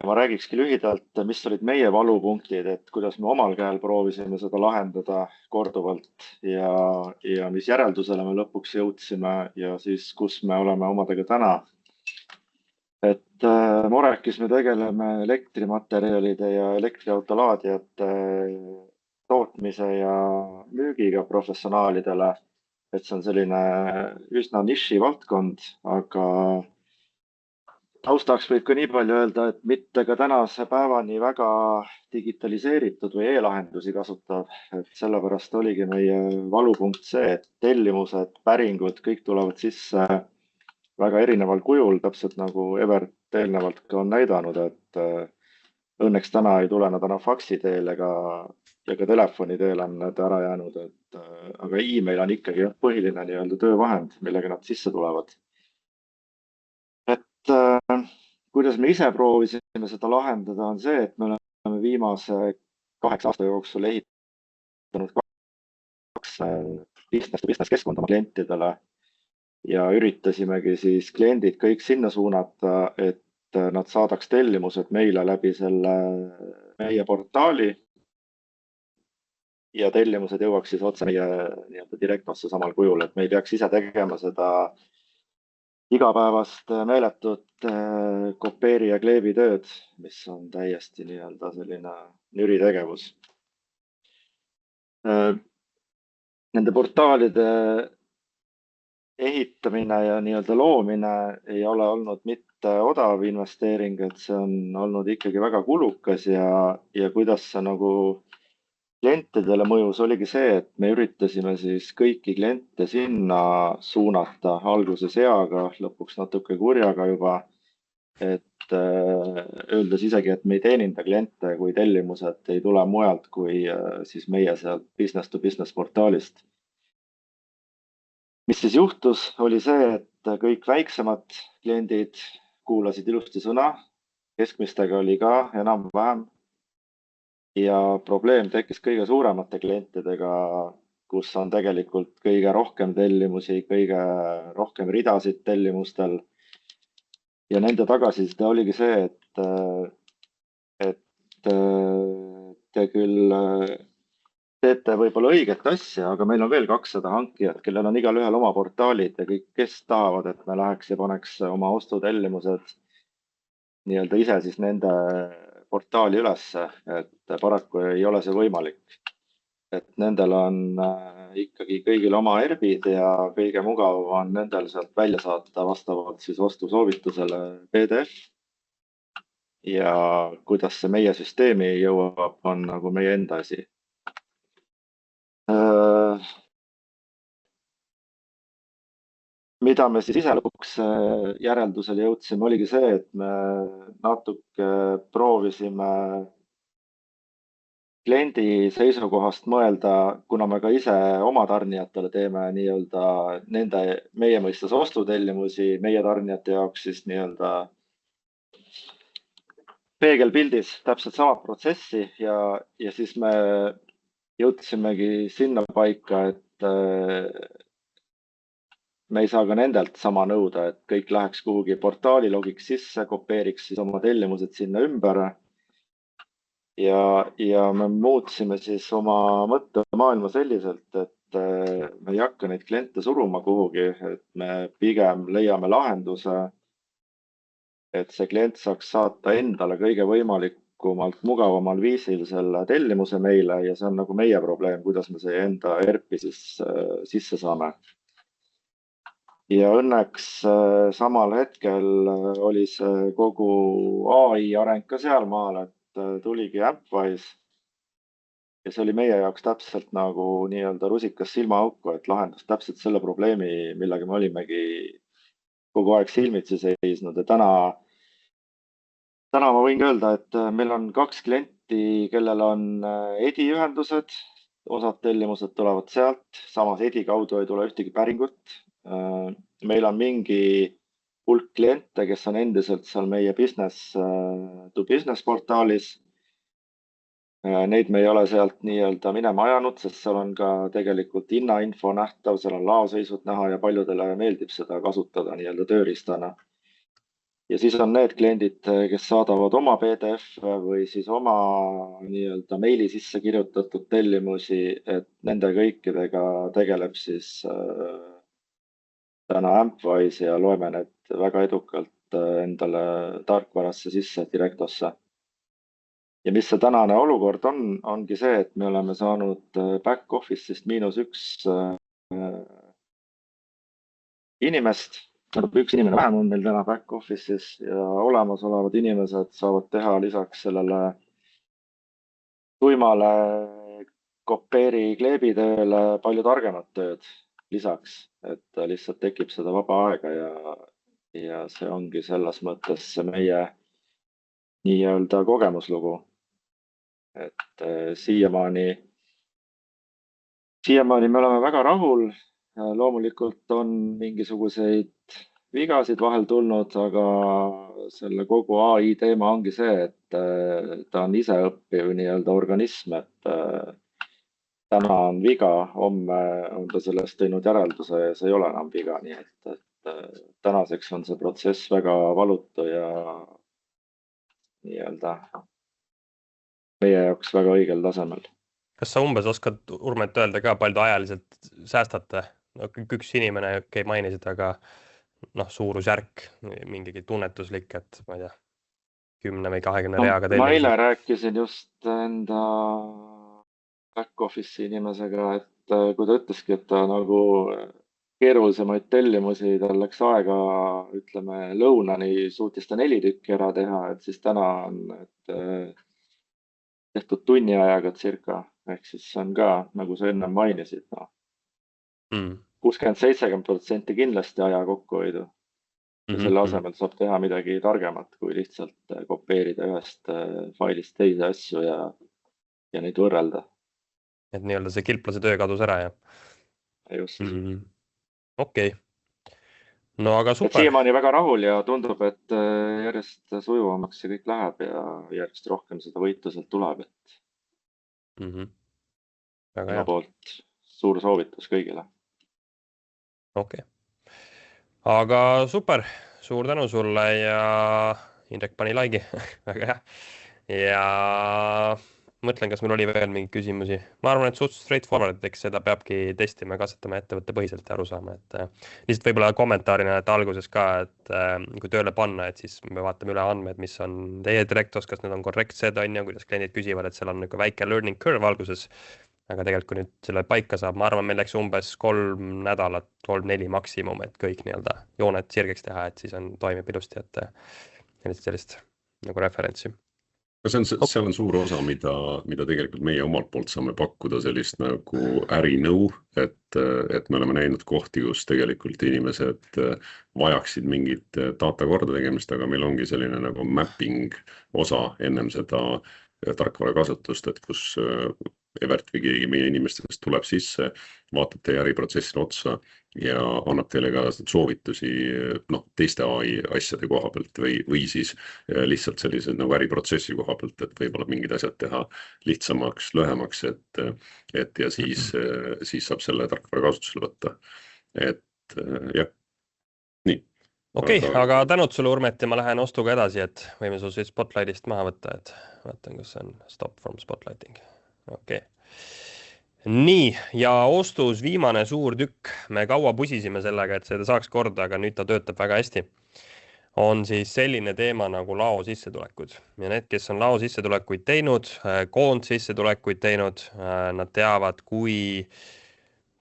ma räägikski lühidalt, mis olid meie valupunktid, et kuidas me omal käel proovisime seda lahendada korduvalt ja mis järeldusele me lõpuks jõudsime ja siis, kus me oleme omadega täna. Et Morekis me tegeleme elektrimaterjalide ja elektriautolaadijate tootmise ja müügiga professionaalidele. Et see on selline üsna niši valdkond, aga taustaks võib ka nii palju öelda, et mitte ka tänase päevani väga digitaliseeritud või e-lahendusi kasutav. Et sellepärast oligi meie valupunkt see, et tellimused, päringud, kõik tulevad sisse väga erineval kujul, täpselt nagu Evert eelnevalt ka on näidanud, et õnneks täna ei tule nad enam faksi teel ja ka telefoni teel on need ära jäänud, aga e-mail on ikkagi põhiline nii-öelda töövahend, millega nad sisse tulevad. Kuidas me ise proovisime seda lahendada on see, et me oleme viimase 8 aasta jooksul ehitanud 2 business keskkonda oma klientidele ja üritasimegi siis kliendid kõik sinna suunata, et nad saadaks tellimused meile läbi selle meie portaali ja tellimused jõuaks siis otse meie nii-öelda direktosse samal kujul, et me ei peaks ise tegema seda igapäevast meeletut kopeeri ja kleebi tööd, mis on täiesti nii-öelda selline nüritegevus. Nende portaalide ehitamine ja nii-öelda loomine ei ole olnud mitte odav investeering, et see on olnud ikkagi väga kulukas ja kuidas see nagu klientidele mõjus oligi see, et me üritasime siis kõiki kliente sinna suunata alguses heaga, lõpuks natuke kurjaga juba, et öeldes isegi, et me ei teeninda kliente, kui tellimused ei tule mujalt kui siis meie sealt business to business portaalist. Mis siis juhtus, oli see, et kõik väiksemad kliendid kuulasid ilusti sõna, keskmistega oli ka enam-vähem. Ja probleem tekkis kõige suuremate klientidega, kus on tegelikult kõige rohkem tellimusi, kõige rohkem ridasid tellimustel. Ja nende tagasiside oligi see, et te küll teete võib-olla õiget asja, aga meil on veel 200 hankijat, kellel on igalühel oma portaalid ja kõik, kes tahavad, et me läheks ja paneks oma ostutellimused nii-öelda ise siis nende portaali ülesse, et paraku ei ole see võimalik. Et nendel on ikkagi kõigil oma ERBid ja kõige mugav on nendel sealt välja saata vastavalt siis ostusoovitusele PDF. Ja kuidas see meie süsteemi jõuab, on nagu meie enda asi. Mida me siis ise lõpuks järeldusele jõudsime, oligi see, et me natuke proovisime kliendi seisukohast mõelda, kuna me ka ise oma tarnijatele teeme nii-öelda meie mõistes ostutellimusi, meie tarnijate jaoks siis nii-öelda peegelpildis täpselt sama protsessi ja siis me jõudsimegi sinna paika, et me ei saa ka nendelt sama nõuda, et kõik läheks kuhugi portaali, logiks sisse, kopeeriks siis oma tellimused sinna ümber. Ja me muutsime siis oma mõttemaailma selliselt, et me ei hakka neid kliente suruma kuhugi, et me pigem leiame lahenduse, et see klient saaks saata endale kõige võimalikumalt mugavamal viisil selle tellimuse meile ja see on nagu meie probleem, kuidas me see enda ERP-i siis sisse saame. Ja õnneks samal hetkel oli see kogu AI areng ka sealmaal, et tuligi AppWise ja see oli meie jaoks täpselt nagu nii-öelda rusikas silmaauku, et lahendas täpselt selle probleemi, millega me olimegi kogu aeg silmitsi seisnud ja täna ma võin öelda, et meil on 2 klienti, kellel on EDI ühendused, osad tellimused tulevad sealt, samas EDI kaudu ei tule ühtegi päringut. Meil on mingi hulk kliente, kes on endiselt seal meie business to business portaalis. Neid me ei ole sealt nii-öelda minema ajanud, sest seal on ka tegelikult hinnainfo nähtav, seal on laoseisud näha ja paljudele meeldib seda kasutada nii-öelda tööriistana. Ja siis on need kliendid, kes saadavad oma PDF või siis oma nii-öelda meili sisse kirjutatud tellimusi, et nende kõikidega tegeleb siis täna Ampwise ja loeme need väga edukalt endale tarkvarasse sisse Directosse. Ja mis see tänane olukord ongi see, et me oleme saanud back office'ist -1 inimest. Üks inimene vähem on meil täna back office'is ja olemasolevad inimesed saavad teha lisaks sellele tuimale kopeeri kleebitööle palju targemat tööd lisaks, et lihtsalt tekib seda vaba aega ja see ongi selles mõttes see meie nii-öelda kogemuslugu. Et siiamaani me oleme väga rahul. Loomulikult on mingisuguseid vigasid vahel tulnud, aga selle kogu AI teema ongi see, et ta on iseõppiv nii-öelda organism, et täna on viga, homme on ta sellest teinud järelduse ja see ei ole enam viga, nii et tänaseks on see protsess väga valutu ja nii-öelda meie jaoks väga õigel tasemel. Kas sa umbes oskad, Urmet, öelda ka, palju ajaliselt säästate? Üks inimene ei mainisid, aga suurusjärk, mingigi tunnetuslik, et ma ei tea, 10 või 20 reaga Ma eile rääkisin just enda back office'i inimesega, et kui ta ütleski, et ta nagu keerulisemaid tellimusi, tal läks aega, ütleme, lõunani suutis ta 4 tükki ära teha, et siis täna on tehtud tunni ajaga circa, ehk siis see on ka, nagu sa enne mainisid, 60-70% kindlasti aja kokkuhoidu. Ja selle asemel saab teha midagi targemat, kui lihtsalt kopeerida ühest failist teise asju ja neid võrrelda. Et nii-öelda see kilplase töö kadus ära, ja? Just. Okei. No aga super. Siiamaani väga rahul ja tundub, et järjest sujuvamaks see kõik läheb ja järjest rohkem seda võitu sealt tuleb. Väga hea. Poolt suur soovitus kõigile. Okei. Aga super, suur tänu sulle ja Indrek pani laigi. Väga hea. Ja mõtlen, kas meil oli veel mingi küsimusi. Ma arvan, et suht straightforward, eks seda peabki testima ja kasvatama ettevõtte põhiselt ja aru saama. Lihtsalt võib-olla kommentaarina, et alguses ka, et kui tööle panna, et siis me vaatame üle andmed, mis on teie Directos, kas need on korrektsed, kuidas kliendid küsivad, et seal on väike learning curve alguses. Aga tegelikult, kui nüüd selle paika saab, ma arvan, meil läks umbes 3 nädalat, 3-4 maksimum, et kõik nii-öelda jooned sirgeks teha, et siis toimib ilusti, et sellist nagu referentsi. Seal on suur osa, mida tegelikult meie omalt poolt saame pakkuda sellist nagu ärinõu, et me oleme näinud kohti, kus tegelikult inimesed vajaksid mingit data korda tegemist, aga meil ongi selline nagu mapping osa ennem seda tarkvara kasutust, et kus Evert või keegi meie inimestest tuleb sisse, vaatab teie äriprotsessile otsa ja annab teile ka soovitusi teiste AI asjade koha pealt või siis lihtsalt sellised nagu äriprotsessi koha pealt, et võib-olla mingid asjad teha lihtsamaks, lühemaks, et ja siis saab selle tarkvara kasutusele võtta. Et jah, nii. Okei, aga tänud sulle, Urmet, ja ma lähen ostuga edasi, et võime sul siis Spotlightist maha võtta, et vaatan, kas see on stop from spotlighting. Okei. Nii, ja ostus viimane suur tükk. Me kaua pusisime sellega, et seda saaks korda, aga nüüd ta töötab väga hästi. On siis selline teema nagu lao sissetulekuid. Ja need, kes on lao sissetulekuid teinud, koond sissetulekuid teinud, nad teavad, kui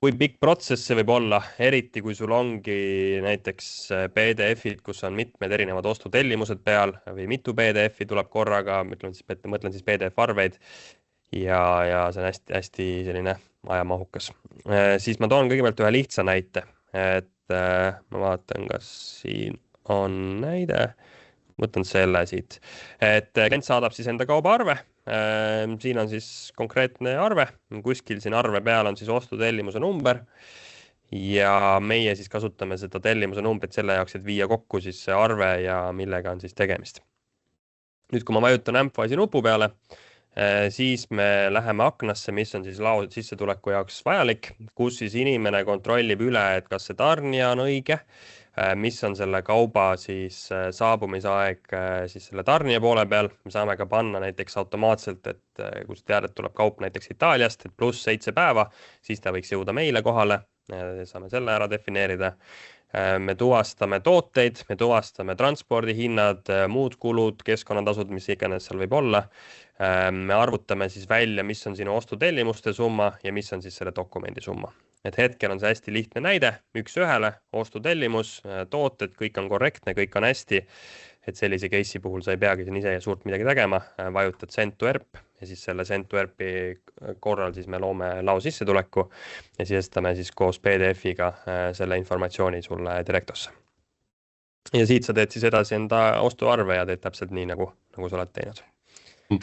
pikk protsess see võib olla, eriti kui sul ongi näiteks PDF-id, kus on mitmed erinevad ostutellimused peal või mitu PDF-i tuleb korraga, mõtlen siis PDF-arveid. Ja see on hästi selline ajamahukas. Siis ma toon kõigepealt ühe lihtsa näite, et ma vaatan, kas siin on näide. Võtan selle siit, et klient saadab siis enda kaubaarve. Siin on siis konkreetne arve, kuskil siin arve peal on siis ostutellimuse number ja meie siis kasutame seda tellimuse numbrit selle jaoks, et viia kokku siis see arve ja millega on siis tegemist. Nüüd, kui ma vajutan Ampwise'i nupu peale, siis me läheme aknasse, mis on siis lao sissetuleku jaoks vajalik, kus siis inimene kontrollib üle, et kas see tarnija on õige, mis on selle kauba siis saabumisaeg siis selle tarnija poole peal. Me saame ka panna näiteks automaatselt, et kui sa tead, et tuleb kaup näiteks Itaaliast, et +7 päeva, siis ta võiks jõuda meile kohale. Saame selle ära defineerida. Me tuvastame tooteid, me tuvastame transpordihinnad, muud kulud, keskkonnatasud, mis iganes seal võib olla. Me arvutame siis välja, mis on sinu ostutellimuste summa ja mis on siis selle dokumendi summa. Et hetkel on see hästi lihtne näide, 1:1, ostutellimus, tooted, kõik on korrektne, kõik on hästi. Et sellise case'i puhul sa ei peagi siin ise suurt midagi tegema, vajutad send to ERP ja siis selle send to ERP-i korral siis me loome lao sissetuleku ja sisestame siis koos PDF-iga selle informatsiooni sulle Directosse. Ja siit sa teed siis edasi enda ostuarve ja teed täpselt nii, nagu sa oled teinud.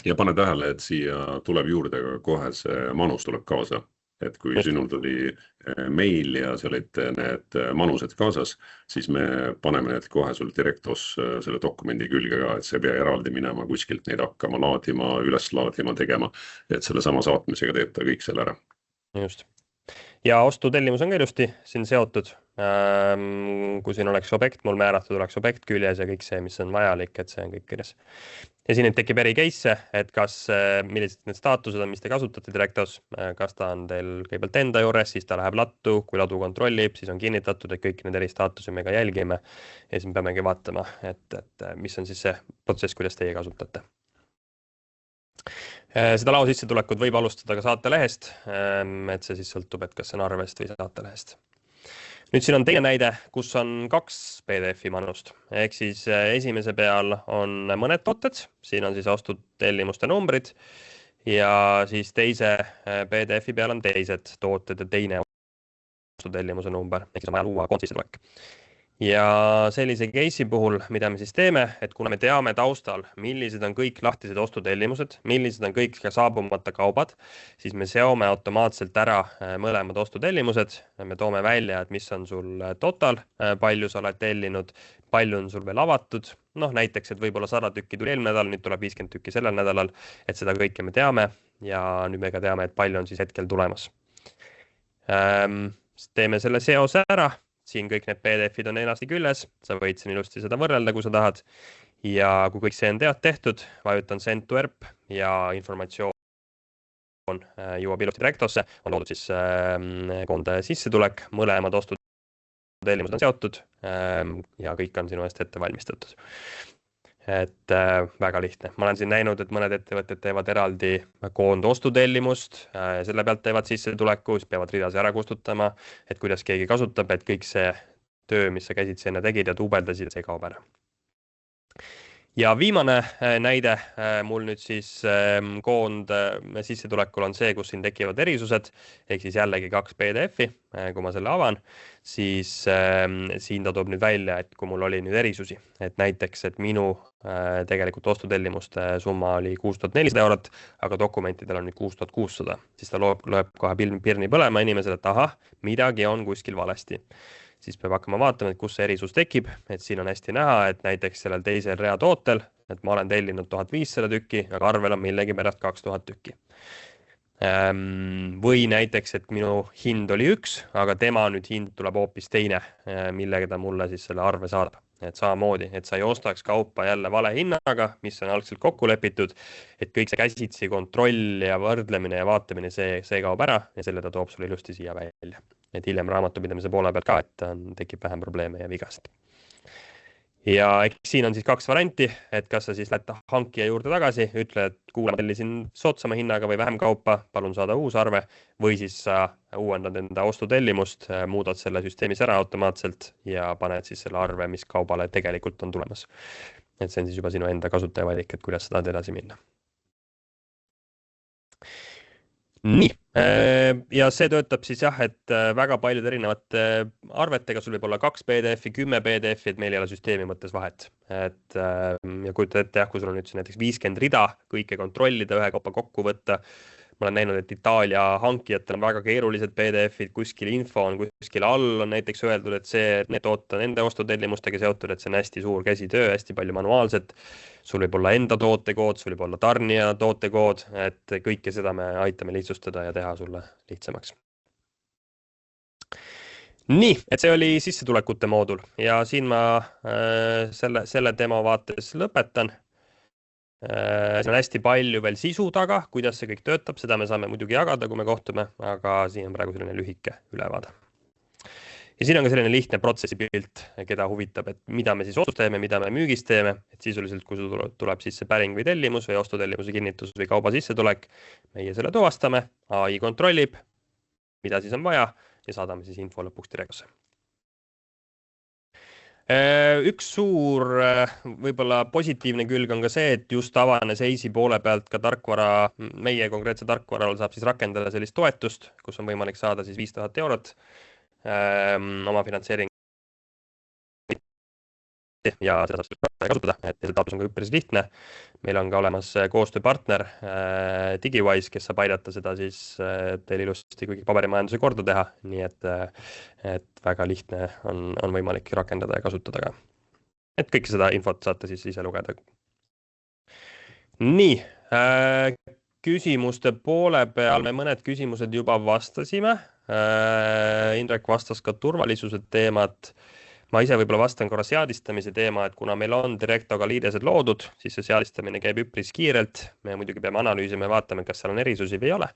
Ja pane tähele, et siia tuleb juurde ka kohe see manus tuleb kaasa. Et kui sinul tuli meil ja seal olid need manused kaasas, siis me paneme need kohe sul Directos selle dokumendi külge ka, et see ei pea eraldi minema kuskilt neid hakkama laadima, üles laadima, tegema. Et selle sama saatmisega teeb ta kõik selle ära. Just. Ja ostutellimus on ka ilusti siin seotud. Kui siin oleks objekt mul määratud, oleks objekt küljes ja kõik see, mis on vajalik, et see on kõik kirjas. Ja siin tekib eri case, et kas, millised need staatused on, mis te kasutate Directos, kas ta on teil kõigepealt enda juures, siis ta läheb lattu, kui ladu kontrollib, siis on kinnitatud, et kõik need eri staatusi me ka jälgime. Ja siis me peamegi vaatama, et mis on siis see protsess, kuidas teie kasutate. Seda lao sissetulekut võib alustada ka saatelehest, et see siis sõltub, et kas see on arvest või saatelehest. Nüüd siin on teine näide, kus on 2 PDF-i manust. Ehk siis esimese peal on mõned tooted, siin on siis ostutellimuste numbrid ja siis teise PDF-i peal on teised tooted ja teine ostutellimuse number, ehk siis on vaja luua koondsissetulek. Ja sellise case'i puhul, mida me siis teeme, et kuna me teame taustal, millised on kõik lahtised ostutellimused, millised on kõik saabumata kaubad, siis me seome automaatselt ära mõlemad ostutellimused. Me toome välja, et mis on sul total, palju sa oled tellinud, palju on sul veel avatud. Näiteks, et võib-olla 100 tükki tuli eelmine nädal, nüüd tuleb 50 tükki sellel nädalal, et seda kõike me teame ja nüüd me ka teame, et palju on siis hetkel tulemas. Teeme selle seose ära. Siin kõik need PDF-id on enasti küljes, sa võid siin ilusti seda võrrelda, kui sa tahad. Ja kui kõik see on tehtud, vajutan send to ERP ja informatsioon jõuab ilusti Directosse, on loodud siis koond sissetulek, mõlemad ostutellimused on seotud ja kõik on sinu eest ette valmistatud. Et väga lihtne. Ma olen siin näinud, et mõned ettevõtted teevad eraldi koond ostutellimust, selle pealt teevad sissetuleku, siis peavad ridasi ära kustutama, et kuidas keegi kasutab, et kõik see töö, mis sa käisid sinna tegid ja duubeldasid, see kaob ära. Ja viimane näide mul nüüd siis koond sissetulekul on see, kus siin tekivad erisused, ehk siis jällegi 2 PDF-i, kui ma selle avan, siis siin ta toob nüüd välja, et kui mul oli nüüd erisusi, et näiteks, et minu tegelikult ostutellimuste summa oli 6400 €, aga dokumentidel on nüüd 6600, siis ta loeb kohe pirni põlema inimesele, et ahah, midagi on kuskil valesti. Siis peab hakkama vaatama, et kus see erisus tekib, et siin on hästi näha, et näiteks sellel teisel rea tootel, et ma olen tellinud 1500 tükki, aga arvel on millegi pärast 2000 tükki. Või näiteks, et minu hind oli 1, aga tema nüüd hind tuleb hoopis teine, millega ta mulle siis selle arve saadab. Et samamoodi, et sa ei ostaks kaupa jälle vale hinnaga, mis on algselt kokku lepitud, et kõik see käsitsi kontroll ja võrdlemine ja vaatamine, see kaob ära ja selle ta toob sulle ilusti siia välja. Et hiljem raamatupidamise poole pealt ka, et tekib vähem probleeme ja vigasid. Ja eks siin on siis 2 varianti, et kas sa siis lähed hankija juurde tagasi, ütle, et kuule, ma tellisin soodsama hinnaga või vähem kaupa, palun saada uus arve, või siis sa uuendad enda ostutellimust, muudad selle süsteemis ära automaatselt ja paned siis selle arve, mis kaubale tegelikult on tulemas. Et see on siis juba sinu enda kasutaja valik, et kuidas sa tahad edasi minna. Nii, Ja see töötab siis jah, et väga paljud erinevate arvetega, sul võib olla 2 PDF-i, 10 PDF-i, et meil ei ole süsteemi mõttes vahet. Et, ja kujutad ette jah, kui sul on nüüd näiteks 50 rida, kõike kontrollida, ühe kaupa kokku võtta. Ma olen näinud, et Itaalia hankijatel on väga keerulised PDF-id, kuskil info on kuskil all on näiteks öeldud, et need toota nende ostutellimustega seotud, et see on hästi suur käsitöö, hästi palju manuaalset. Sul võib olla enda tootekood, sul võib olla tarnija tootekood, et kõike seda me aitame lihtsustada ja teha sulle lihtsamaks. Nii, et see oli sissetulekute moodul ja siin ma selle demo vaates lõpetan. See on hästi palju veel sisu taga, kuidas see kõik töötab, seda me saame muidugi jagada, kui me kohtume, aga siin on praegu selline lühike ülevaade. Ja siin on ka selline lihtne protsessi pilt, keda huvitab, et mida me siis ostus teeme, mida me müügis teeme, et sisuliselt, kui tuleb sisse päring või tellimus või ostutellimuse kinnitus või kauba sissetulek, meie selle tuvastame, AI kontrollib, mida siis on vaja ja saadame siis info lõpuks direktorisse. Üks suur võib-olla positiivne külg on ka see, et just avanes EIS-i poole pealt ka tarkvara, meie konkreetse tarkvaral saab siis rakendada sellist toetust, kus on võimalik saada siis 5000 eurot oma finantseering ja seda saab kasutada, et taotlus on ka üpris lihtne. Meil on ka olemas koostööpartner DigiWise, kes saab aidata seda siis teil ilusti kuigi paberimajanduse korda teha, nii et väga lihtne on võimalik rakendada ja kasutada ka. Et kõike seda infot saate siis ise lugeda. Nii, küsimuste poole peal me mõned küsimused juba vastasime. Indrek vastas ka turvalisuse teemat. Ma ise võib-olla vastan korra seadistamise teema, et kuna meil on Directoga liidesed loodud, siis see seadistamine käib üpris kiirelt. Me muidugi peame analüüsima ja vaatama, kas seal on erisusi või ei ole,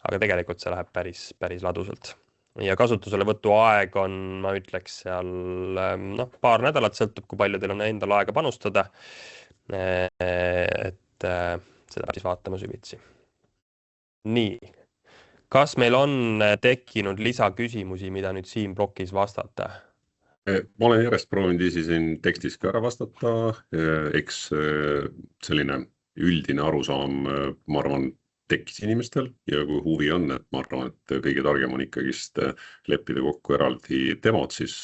aga tegelikult see läheb päris ladusalt. Ja kasutuselevõtu aeg on, ma ütleks seal paar nädalat, sõltub, kui palju teil on endal aega panustada. Et seda siis vaatame süvitsi. Nii, kas meil on tekkinud lisaküsimusi, mida nüüd siin plokis vastata? Ma olen järjest proovinud ise siin tekstis ka ära vastata, eks selline üldine arusaam, ma arvan, tekkis inimestel ja kui huvi on, et ma arvan, et kõige targem on ikkagist leppida kokku eraldi demod siis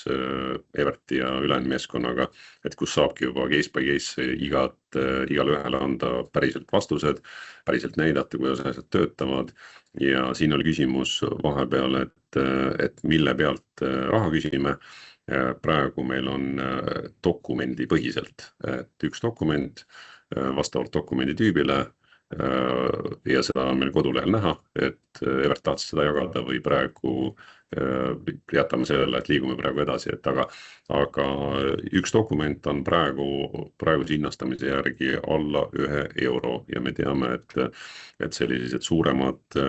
Everti ja ülejäänud meeskonnaga, et kus saabki juba case by case igale ühele anda päriselt vastused, päriselt näidata, kuidas asjad töötavad ja siin oli küsimus vahepeal, et mille pealt raha küsime. Praegu meil on dokumendi põhiselt, et üks dokument vastavalt dokumendi tüübile ja seda on meil kodulehel näha, et Evert tahtis seda jagada või praegu jätame sellele, et liigume praegu edasi, et aga üks dokument on praegu hinnastamise järgi alla 1 euro ja me teame, et sellised suuremad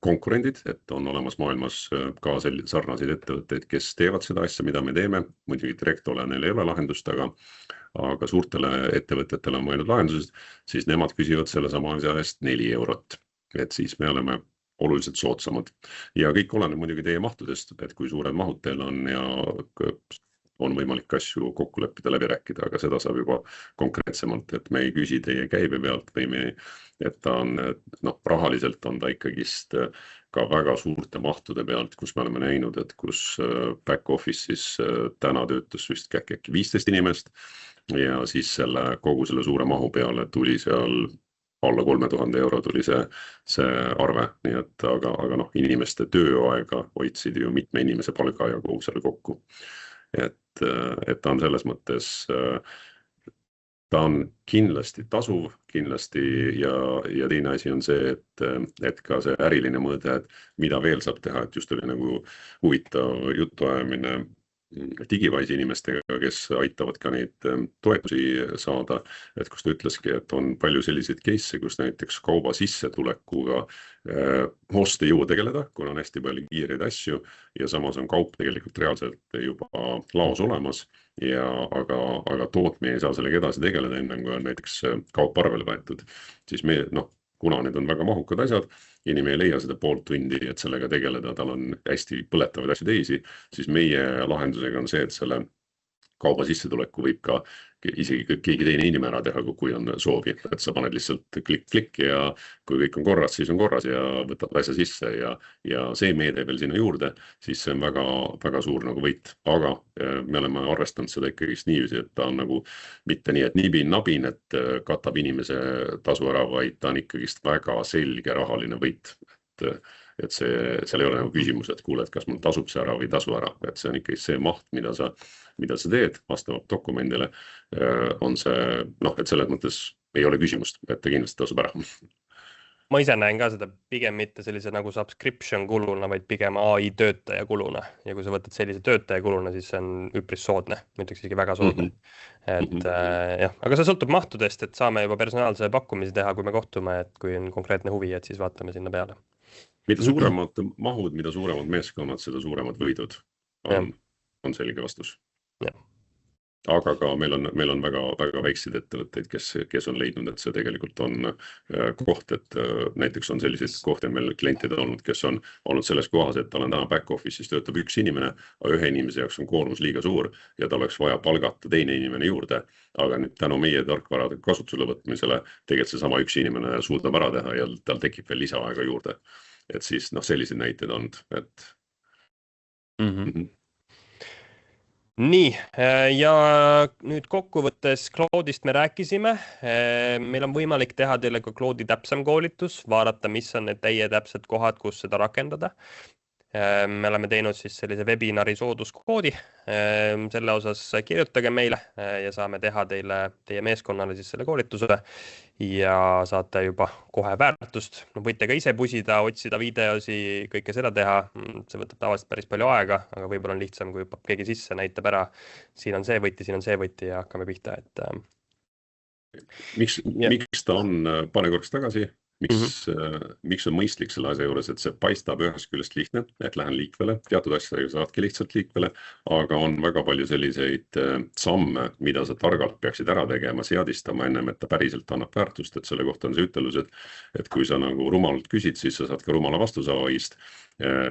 konkurendid, et on olemas maailmas ka sarnaseid ettevõtteid, kes teevad seda asja, mida me teeme. Muidugi Directole neil ei ole lahendust, aga suurtele ettevõtetele on mõelnud lahendused, siis nemad küsivad selle sama asja eest 4 eurot. Et siis me oleme oluliselt soodsamad. Ja kõik oleneb muidugi teie mahtudest, et kui suured mahud teil on ja on võimalik asju kokku leppida, läbi rääkida, aga seda saab juba konkreetsemalt, et me ei küsi teie käibe pealt või et ta on, rahaliselt on ta ikkagist ka väga suurte mahtude pealt, kus me oleme näinud, et kus back office'is täna töötas vist äkki 15 inimest ja siis kogu selle suure mahu peale tuli seal alla 3000 euro tuli see arve, nii et aga inimeste tööaega hoidsid ju mitme inimese palga ja kogu selle kokku. Et ta on selles mõttes, ta on kindlasti tasuv, kindlasti ja teine asi on see, et ka see äriline mõõde, et mida veel saab teha, et just oli nagu huvitav jutuajamine DigiWise inimestega, kes aitavad ka neid toetusi saada, et kus ta ütleski, et on palju selliseid case'e, kus näiteks kauba sissetulekuga host ei jõua tegeleda, kuna on hästi palju kiireid asju ja samas on kaup tegelikult reaalselt juba laos olemas, aga tootmine ei saa sellega edasi tegeleda, enne kui on näiteks kaup arvele võetud, siis me, kuna need on väga mahukad asjad, inimene ei leia seda poolt tundi, et sellega tegeleda, tal on hästi põletavaid asju teisi, siis meie lahendusega on see, et selle kauba sissetuleku võib ka isegi keegi teine inimene ära teha, kui on soovi, et sa paned lihtsalt klikk ja kui kõik on korras, siis on korras ja võtad asja sisse ja see meede veel sinna juurde, siis see on väga, väga suur nagu võit. Aga me oleme arvestanud seda ikkagist niiviisi, et ta on nagu mitte nii, et nibin-nabin, et katab inimese tasu ära, vaid ta on ikkagist väga selge rahaline võit. Et seal ei ole nagu küsimus, et kuule, et kas mul tasub see ära või ei tasu ära, et see on ikkagi see maht, mida sa teed vastavalt dokumendile, on see, et selles mõttes ei ole küsimust, et ta kindlasti tasub ära. Ma ise näen ka seda pigem mitte sellise nagu subscription kuluna, vaid pigem AI töötaja kuluna. Ja kui sa võtad sellise töötaja kuluna, siis see on üpris soodne, ütleks isegi väga soodne. Jah, aga see sõltub mahtudest, et saame juba personaalse pakkumise teha, kui me kohtume, et kui on konkreetne huvi, et siis vaatame sinna peale. Mida suuremad mahud, mida suuremad meeskonnad, seda suuremad võidud on selge vastus. Ja. Aga ka meil on väga, väga väikseid ettevõtteid, kes on leidnud, et see tegelikult on koht, et näiteks on selliseid kohti meil klientid olnud, kes on olnud selles kohas, et tal on täna back office'is töötab üks inimene, aga ühe inimese jaoks on koormus liiga suur ja tal oleks vaja palgata teine inimene juurde. Aga nüüd tänu meie tarkvarade kasutusele võtmisele tegelikult see sama üks inimene suudab ära teha ja tal tekib veel lisaaega juurde. Et siis sellised näited on, et Nii, ja nüüd kokkuvõttes Cloudist me rääkisime. Meil on võimalik teha teile ka Cloudi täpsem koolitus, vaadata, mis on need teie täpsed kohad, kus seda rakendada. Me oleme teinud siis sellise webinari sooduskoodi. Selle osas kirjutage meile ja saame teha teie meeskonnale siis selle koolituse ja saate juba kohe väärtust. Võite ka ise pusida, otsida videosi, kõike seda teha. See võtab tavaliselt päris palju aega, aga võib-olla on lihtsam, kui keegi sisse näitab ära. Siin on see võti, siin on see võti ja hakkame pihta. Miks ta on, pane korraks tagasi? Miks on mõistlik selle asja juures, et see paistab ühest küljest lihtne, et lähen liikvele, teatud asjadega saadki lihtsalt liikvele, aga on väga palju selliseid samme, mida sa targalt peaksid ära tegema, seadistama ennem, et ta päriselt annab väärtust, et selle kohta on see ütelus, et kui sa nagu rumalalt küsid, siis sa saad ka rumala vastuse AI-st.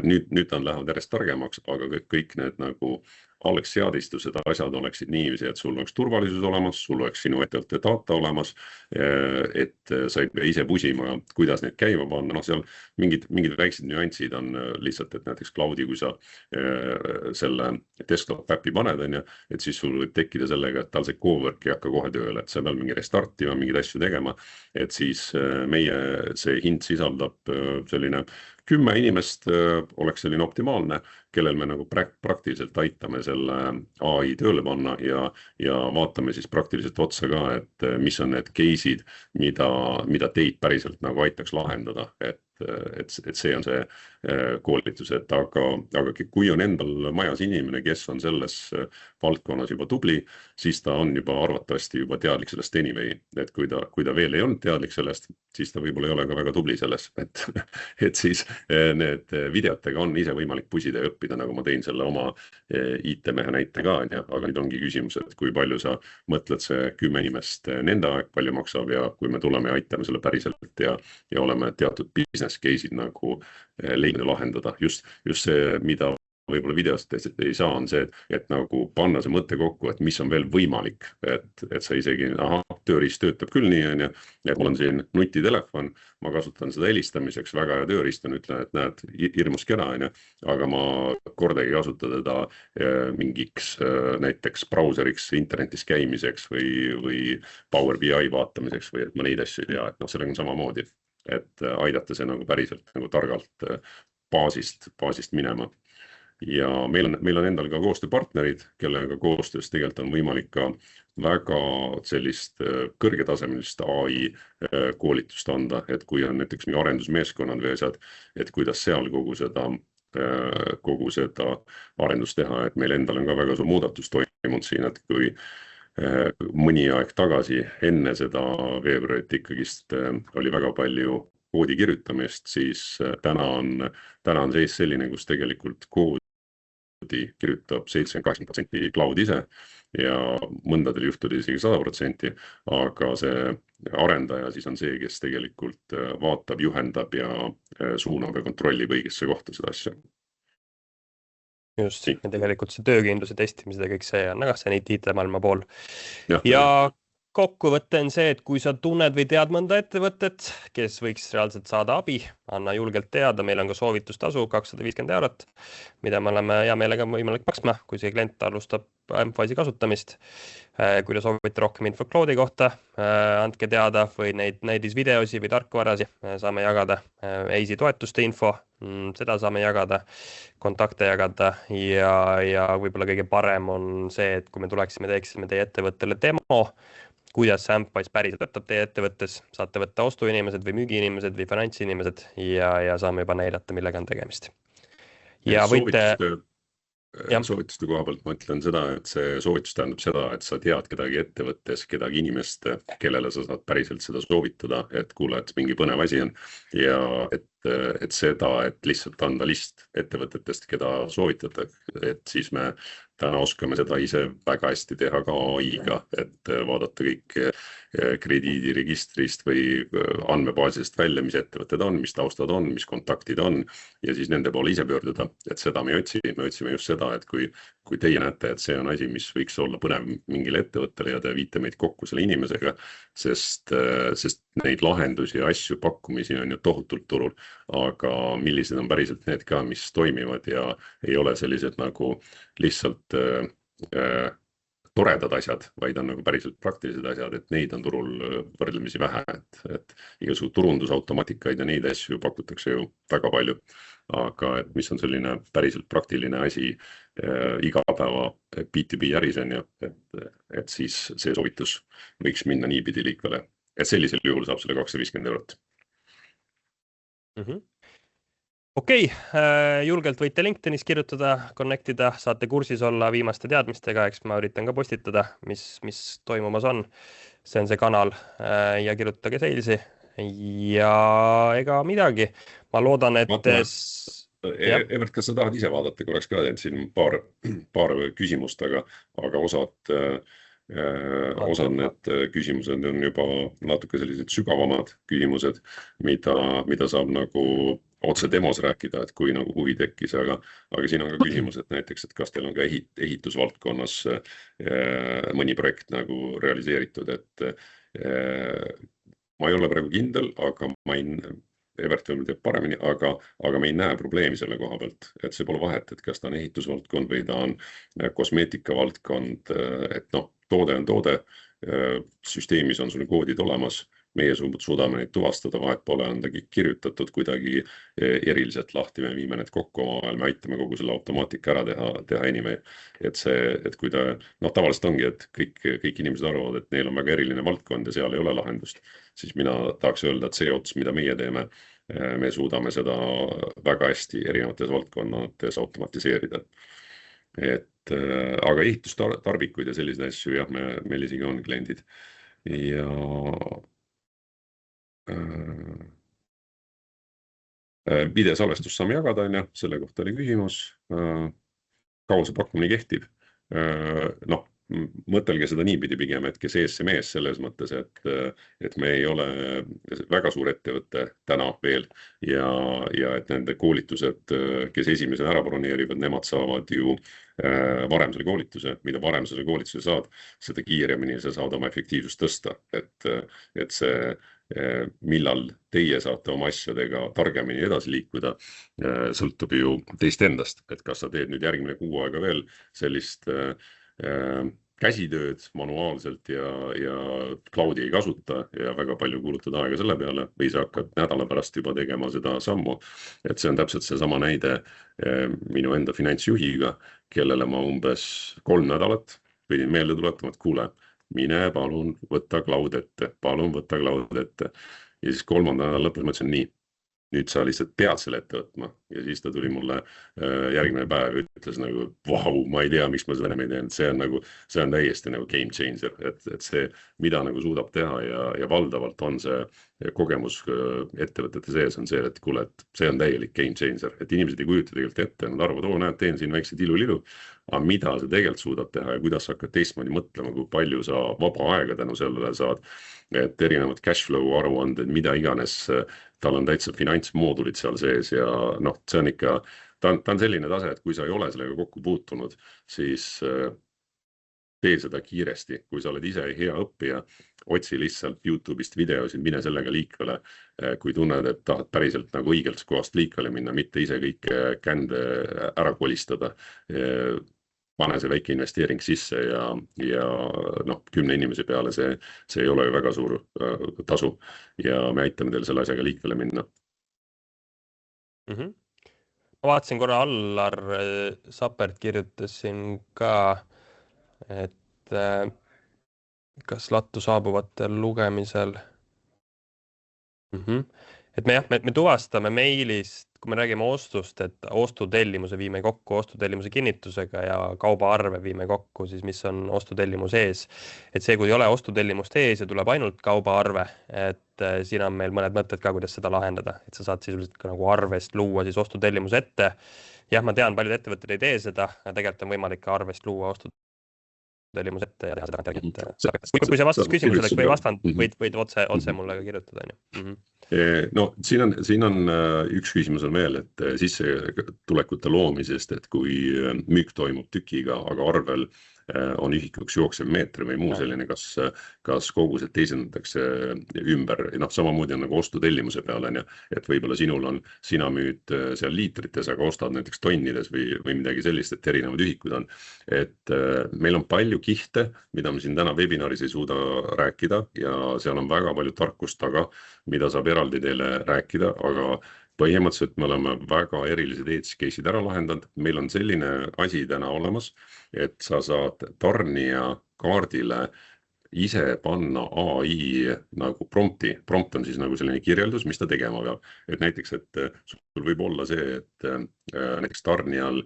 Nüüd on lähevad järjest targemaks, aga kõik need nagu algseadistused asjad oleksid niiviisi, et sul oleks turvalisus olemas, sul oleks sinu ettevõtte data olemas, et sa ei pea ise pusima, kuidas neid käima panna. Seal mingid väiksed nüansid on lihtsalt, et näiteks Cloudi, kui sa selle desktop äppi paned, et siis sul võib tekkida sellega, et tal see cowork ei hakka kohe tööle, et sa pead mingi restartima, mingid asju tegema, et siis meie see hind sisaldab selline 10 inimest oleks selline optimaalne, kellel me nagu praktiliselt aitame selle AI tööle panna ja vaatame siis praktiliselt otsa ka, et mis on need case'id, mida teid päriselt nagu aitaks lahendada, et see on see koolitus, aga kui on endal majas inimene, kes on selles valdkonnas juba tubli, siis ta on juba arvatavasti juba teadlik sellest anyway, et kui ta veel ei olnud teadlik sellest, siis ta võib-olla ei ole ka väga tubli selles, et siis need videotega on ise võimalik pusida ja õppida, nagu ma tein selle oma IT-mehe näite ka, aga nüüd ongi küsimus, et kui palju sa mõtled see 10 inimest nende aeg palju maksab ja kui me tuleme ja aitame selle päriselt ja oleme teatud business case'id nagu leidnud lahendada. Just see, mida võib-olla videost ei saa, on see, et nagu panna see mõte kokku, et mis on veel võimalik, et sa isegi, tööriist töötab küll nii, et mul on siin nutitelefon, ma kasutan seda helistamiseks, väga hea tööriist on, ütlen, et näed, hirmus kera, aga ma kordagi kasuta teda mingiks näiteks brauseriks, internetis käimiseks või Power BI vaatamiseks või et ma neid asju ei tea, et sellega on samamoodi, et aidata see nagu päriselt nagu targalt baasist minema. Ja meil on endal ka koostööpartnerid, kellega koostöös tegelikult on võimalik ka väga sellist kõrgetasemelist AI koolitust anda, et kui on näiteks mingi arendusmeeskonnad või asjad, et kuidas seal kogu seda arendust teha, et meil endal on ka väga suur muudatus toimunud siin, et kui mõni aeg tagasi enne seda veebruarit ikkagist oli väga palju koodi kirjutamist, siis täna on seis selline, kus tegelikult koodi kirjutab 70-80% Cloud ise ja mõndadel juhtudel isegi 100%, aga see arendaja siis on see, kes tegelikult vaatab, juhendab ja suunab ja kontrollib õigesse kohta seda asja. Just, ja tegelikult see töökindluse testimised ja kõik see on see IT-maailma pool. Jah, Ja kokkuvõte on see, et kui sa tunned või tead mõnda ettevõtet, kes võiks reaalselt saada abi, anna julgelt teada, meil on ka soovitustasu 250 €, mida me oleme hea meelega võimalik maksma, kui see klient alustab Empwise'i kasutamist. Kui te soovite rohkem infot Cloudi kohta, andke teada või neid näidisvideosi või tarkvarasi saame jagada. EISi toetuste info, seda saame jagada, kontakte jagada ja võib-olla kõige parem on see, et kui me tuleksime, teeksime teie ettevõttele demo, kuidas see Empwise päriselt võtab teie ettevõttes, saate võtta ostuinimesed või müügiinimesed või finantsinimesed ja saame juba näidata, millega on tegemist. Ja võite... Soovituste koha pealt ma ütlen seda, et see soovitus tähendab seda, et sa tead kedagi ettevõttes, kedagi inimest, kellele sa saad päriselt seda soovitada, et kuule, et mingi põnev asi on ja et seda, et lihtsalt anda list ettevõtetest, keda soovitada, et siis me täna oskame seda ise väga hästi teha ka AI-ga, et vaadata kõik krediidiregistrist või andmebaasist välja, mis ettevõtted on, mis taustad on, mis kontaktid on ja siis nende poole ise pöörduda, et seda me otsime just seda, et kui teie näete, et see on asi, mis võiks olla põnev mingile ettevõttele ja te viite meid kokku selle inimesega, sest neid lahendusi ja asju pakkumisi on ju tohutult turul, aga millised on päriselt need ka, mis toimivad ja ei ole sellised nagu lihtsalt toredad asjad, vaid on nagu päriselt praktilised asjad, et neid on turul võrdlemisi vähe, et igasugu turundusautomatikaid ja neid asju pakutakse ju väga palju, aga et mis on selline päriselt praktiline asi igapäeva B2B äris on ju, et siis see soovitus võiks minna niipidi liikvele, et sellisel juhul saab selle 250 €. Okei, julgelt võite LinkedInis kirjutada, connectida, saate kursis olla viimaste teadmistega, eks ma üritan ka postitada, mis toimumas on. See on see kanal ja kirjutage salesi ja ega midagi. Ma loodan, et... Evert, kas sa tahad ise vaadata korraks ka, et siin paar küsimust, aga osad need küsimused on juba natuke sellised sügavamad küsimused, mida saab nagu otse demos rääkida, et kui nagu huvi tekkis, aga siin on ka küsimus, et näiteks, et kas teil on ka ehitusvaldkonnas mõni projekt nagu realiseeritud, et ma ei ole praegu kindel, aga Evert teeb paremini, aga me ei näe probleemi selle koha pealt, et see pole vahet, et kas ta on ehitusvaldkond või ta on kosmeetikavaldkond, et toode on toode, süsteemis on sul koodid olemas, meie suudame neid tuvastada, vahet pole, on ta kirjutatud kuidagi eriliselt lahti, me viime need kokku omavahel, me aitame kogu selle automaatika ära teha anyway. Et kui ta, tavaliselt ongi, et kõik inimesed arvavad, et neil on väga eriline valdkond ja seal ei ole lahendust, siis mina tahaks öelda, et see ots, mida meie teeme, me suudame seda väga hästi erinevates valdkonnades automatiseerida. Aga ehitustarbikuid ja selliseid asju, jah, meil isegi on kliendid. Ja videosalvestust saame jagada, selle kohta oli küsimus. Kaua see pakkumine kehtib? Mõtelge seda niipidi pigem, et kes ees see mees selles mõttes, et me ei ole väga suur ettevõte täna veel ja et nende koolitused, kes esimesena ära broneerivad, nemad saavad ju varem selle koolituse, mida varem selle koolituse saad, seda kiiremini sa saad oma efektiivsust tõsta, et see millal teie saate oma asjadega targemini edasi liikuda, sõltub ju teist endast, et kas sa teed nüüd järgmine 6 aega veel sellist käsitööd manuaalselt ja Cloudi ei kasuta ja väga palju kulutad aega selle peale või sa hakkad nädala pärast juba tegema seda sammu. Et see on täpselt see sama näide minu enda finantsjuhiga, kellele ma umbes 3 nädalat pidin meelde tuletama, et kuule, mine palun võtta Cloud ette, palun võtta Cloud ette. Ja siis 3. nädala lõpus ma ütlesin nii, nüüd sa lihtsalt pead selle ette võtma ja siis ta tuli mulle järgmine päev ja ütles nagu, vau, ma ei tea, miks ma seda enam ei teinud, see on täiesti nagu game changer, et see, mida nagu suudab teha ja valdavalt on see kogemus ettevõtete sees on see, et kuule, et see on täielik game changer, et inimesed ei kujuta tegelikult ette, nad arvavad, näed, teen siin väikse tilu-lilu, aga mida sa tegelikult suudad teha ja kuidas sa hakkad teistmoodi mõtlema, kui palju sa vaba aega tänu sellele saad, et erinevad cashflow aruanded, mida iganes, tal on täitsa finantsmoodulid seal sees ja see on ikka ta on selline tase, et kui sa ei ole sellega kokku puutunud, siis tee seda kiiresti, kui sa oled ise hea õppija, otsi lihtsalt YouTube'ist videosid, mine sellega liikvele, kui tunned, et tahad päriselt nagu õigelt kohast liikvele minna, mitte ise kõike kände ära kolistada. Pane see väike investeering sisse ja 10 inimese peale see ei ole ju väga suur tasu ja me aitame teil selle asjaga liikvele minna. Ma vaatasin korra Allar Sapert kirjutas siin ka, et kas lattu saabuvatel lugemisel. Et me tuvastame meilist, kui me räägime ostust, et ostutellimuse viime kokku ostutellimuse kinnitusega ja kaubaarve viime kokku, siis mis on ostutellimus ees. Et see, kui ei ole ostutellimust ees ja tuleb ainult kaubaarve, et siin on meil mõned mõtted ka, kuidas seda lahendada. Et sa saad sisuliselt ka nagu arvest luua siis ostutellimus ette. Jah, ma tean, paljud ettevõtted ei tee seda, tegelikult on võimalik ka arvest luua ostutellimus ette ja teha seda tagantjärgi. Kui sa vastas küsimusele, kui ei vastanud, võid otse mulle ka kirjutada. No siin on üks küsimus on veel, et sissetulekute loomisest, et kui müük toimub tükiga, aga arvel on ühikuks jooksev meetri või muu selline, kas kogused teisendatakse ümber, samamoodi on nagu ostutellimuse peale, et võib-olla sina müüd seal liitrites, aga ostad näiteks tonnides või midagi sellist, et erinevad ühikud on. Et meil on palju kihte, mida me siin täna webinaris ei suuda rääkida ja seal on väga palju tarkust taga, mida saab eraldi teile rääkida, aga põhimõtteliselt me oleme väga erilised edge case'id ära lahendanud. Meil on selline asi täna olemas, et sa saad tarnija kaardile ise panna AI nagu prompti. Prompt on siis nagu selline kirjeldus, mis ta tegema peab. Et näiteks, et sul võib olla see, et näiteks tarnijal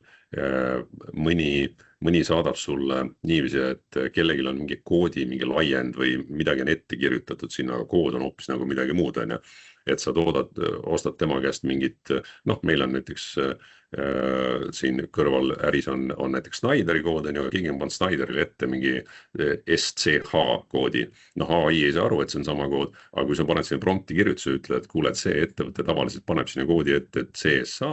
mõni saadab sulle niiviisi, et kellelgi on mingi koodi, mingi laiend või midagi on ette kirjutatud sinna, aga kood on hoopis nagu midagi muud, on. Et sa ostad tema käest mingit, meil on näiteks siin kõrval äris on näiteks Snyderi kood, ja keegi on pannud Snyderile ette mingi SCH koodi. AI ei saa aru, et see on sama kood, aga kui sa paned sinna prompti kirjutuse, ütled, et kuule, et see ettevõte tavaliselt paneb sinna koodi ette, et CSA,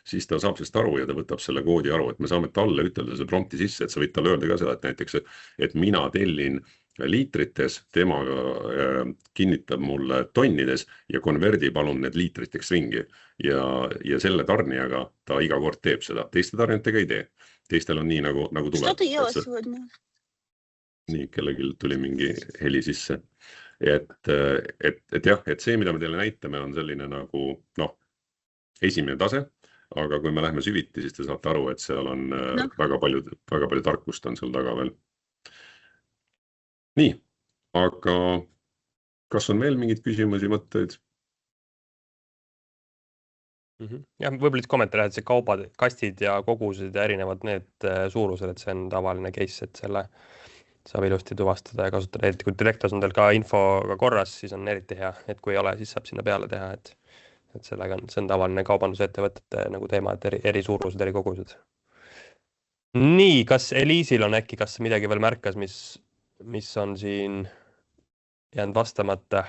siis ta saab sellest aru ja ta võtab selle koodi aru, et me saame talle ütelda selle prompti sisse, et sa võid talle öelda ka seda, et näiteks, et mina tellin liitrites, tema kinnitab mulle tonnides ja konverdi palun need liitriteks ringi ja selle tarnijaga ta iga kord teeb seda, teiste tarnijatega ei tee. Teistel on nii nagu tuleb. Nii, kellelgi tuli mingi heli sisse. Et jah, et see, mida me teile näitame, on selline nagu esimene tase, aga kui me läheme süviti, siis te saate aru, et seal on väga palju tarkust on seal taga veel. Nii, aga kas on veel mingid küsimusi, mõtteid? Ja võib-olla kommentaar, et see kaubad, kastid ja kogused ja erinevad need suurused, et see on tavaline case, et selle saab ilusti tuvastada ja kasutada. Et kui direktos on teil ka infoga korras, siis on eriti hea, et kui ei ole, siis saab sinna peale teha, et sellega see on tavaline kaubandusettevõtete nagu teema, et eri suurused, eri kogused. Nii, kas Eliisil on äkki, kas midagi veel märkas, mis on siin jäänud vastamata?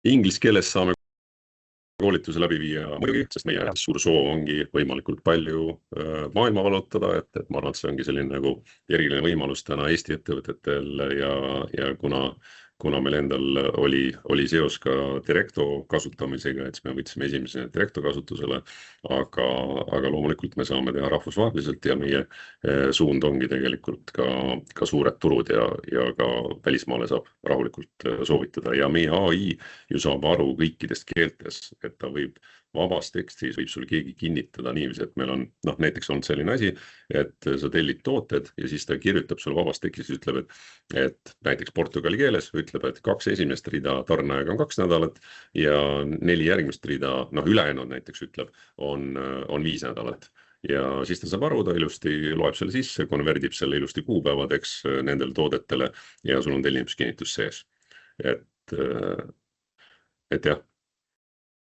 Inglise keeles saame koolituse läbi viia muidugi, sest meie suur soov ongi võimalikult palju maailma valutada, et ma arvan, et see ongi selline nagu eriline võimalus täna Eesti ettevõtetel ja kuna meil endal oli seos ka Directo kasutamisega, et me võtsime esimese Directo kasutusele, aga loomulikult me saame teha rahvusvaheliselt ja meie suund ongi tegelikult ka suured turud ja ka välismaale saab rahulikult soovitada ja meie AI ju saab aru kõikidest keeltes, et ta võib vabas tekstis võib sul keegi kinnitada niiviisi, et meil on näiteks olnud selline asi, et sa tellid tooted ja siis ta kirjutab sulle vabas tekstis, ütleb, et näiteks portugali keeles ütleb, et 2 esimest rida tarneaega on 2 nädalat ja 4 järgmist rida, ülejäänud näiteks ütleb, on 5 nädalat. Ja siis ta saab aru, ta ilusti loeb selle sisse, konverdib selle ilusti kuupäevadeks nendel toodetele ja sul on tellimuskinnitus sees. Et jah.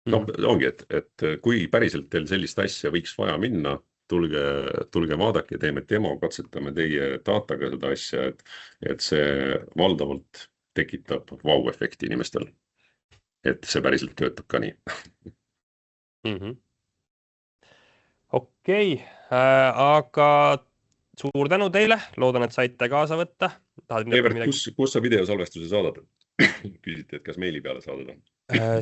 Ongi, et kui päriselt teil sellist asja võiks vaja minna, tulge vaadake, teeme demo, katsetame teie dataga seda asja, et see valdavalt tekitab vau-efekti inimestel. Et see päriselt töötab ka nii. Okei, aga suur tänu teile, loodan, et saite kaasa võtta. Evert, kus sa videosalvestuse saadad? Küsiti, et kas meili peale saadada?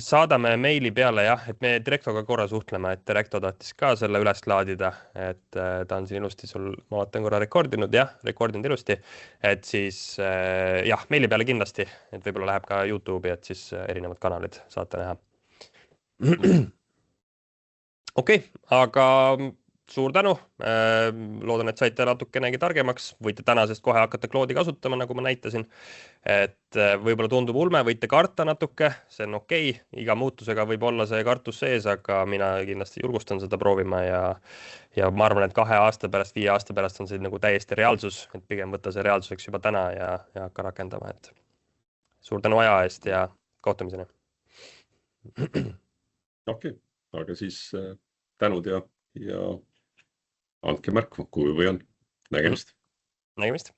Saadame meili peale jah, et me Direktoga korra suhtleme, et Direkto tahtis ka selle üles laadida, et ta on siin ilusti sul, ma vaatan korra rekordinud, jah, rekordinud ilusti, et siis jah, meili peale kindlasti, et võib-olla läheb ka YouTube'i, et siis erinevad kanalid saate näha. Okei, aga suur tänu. Loodan, et saite natukenegi targemaks. Võite tänasest kohe hakata Claude'i kasutama, nagu ma näitasin. Et võib-olla tundub ulme, võite karta natuke, see on okei. Iga muutusega võib olla see kartus sees, aga mina kindlasti julgustan seda proovima ja ma arvan, et 2 aasta pärast, 5 aasta pärast on see nagu täiesti reaalsus, et pigem võtta see reaalsuseks juba täna ja hakka rakendama. Et suur tänu aja eest ja kohtumiseni. Okei, aga siis tänud ja andke märku, kui või on. Nägemist. Nägemist.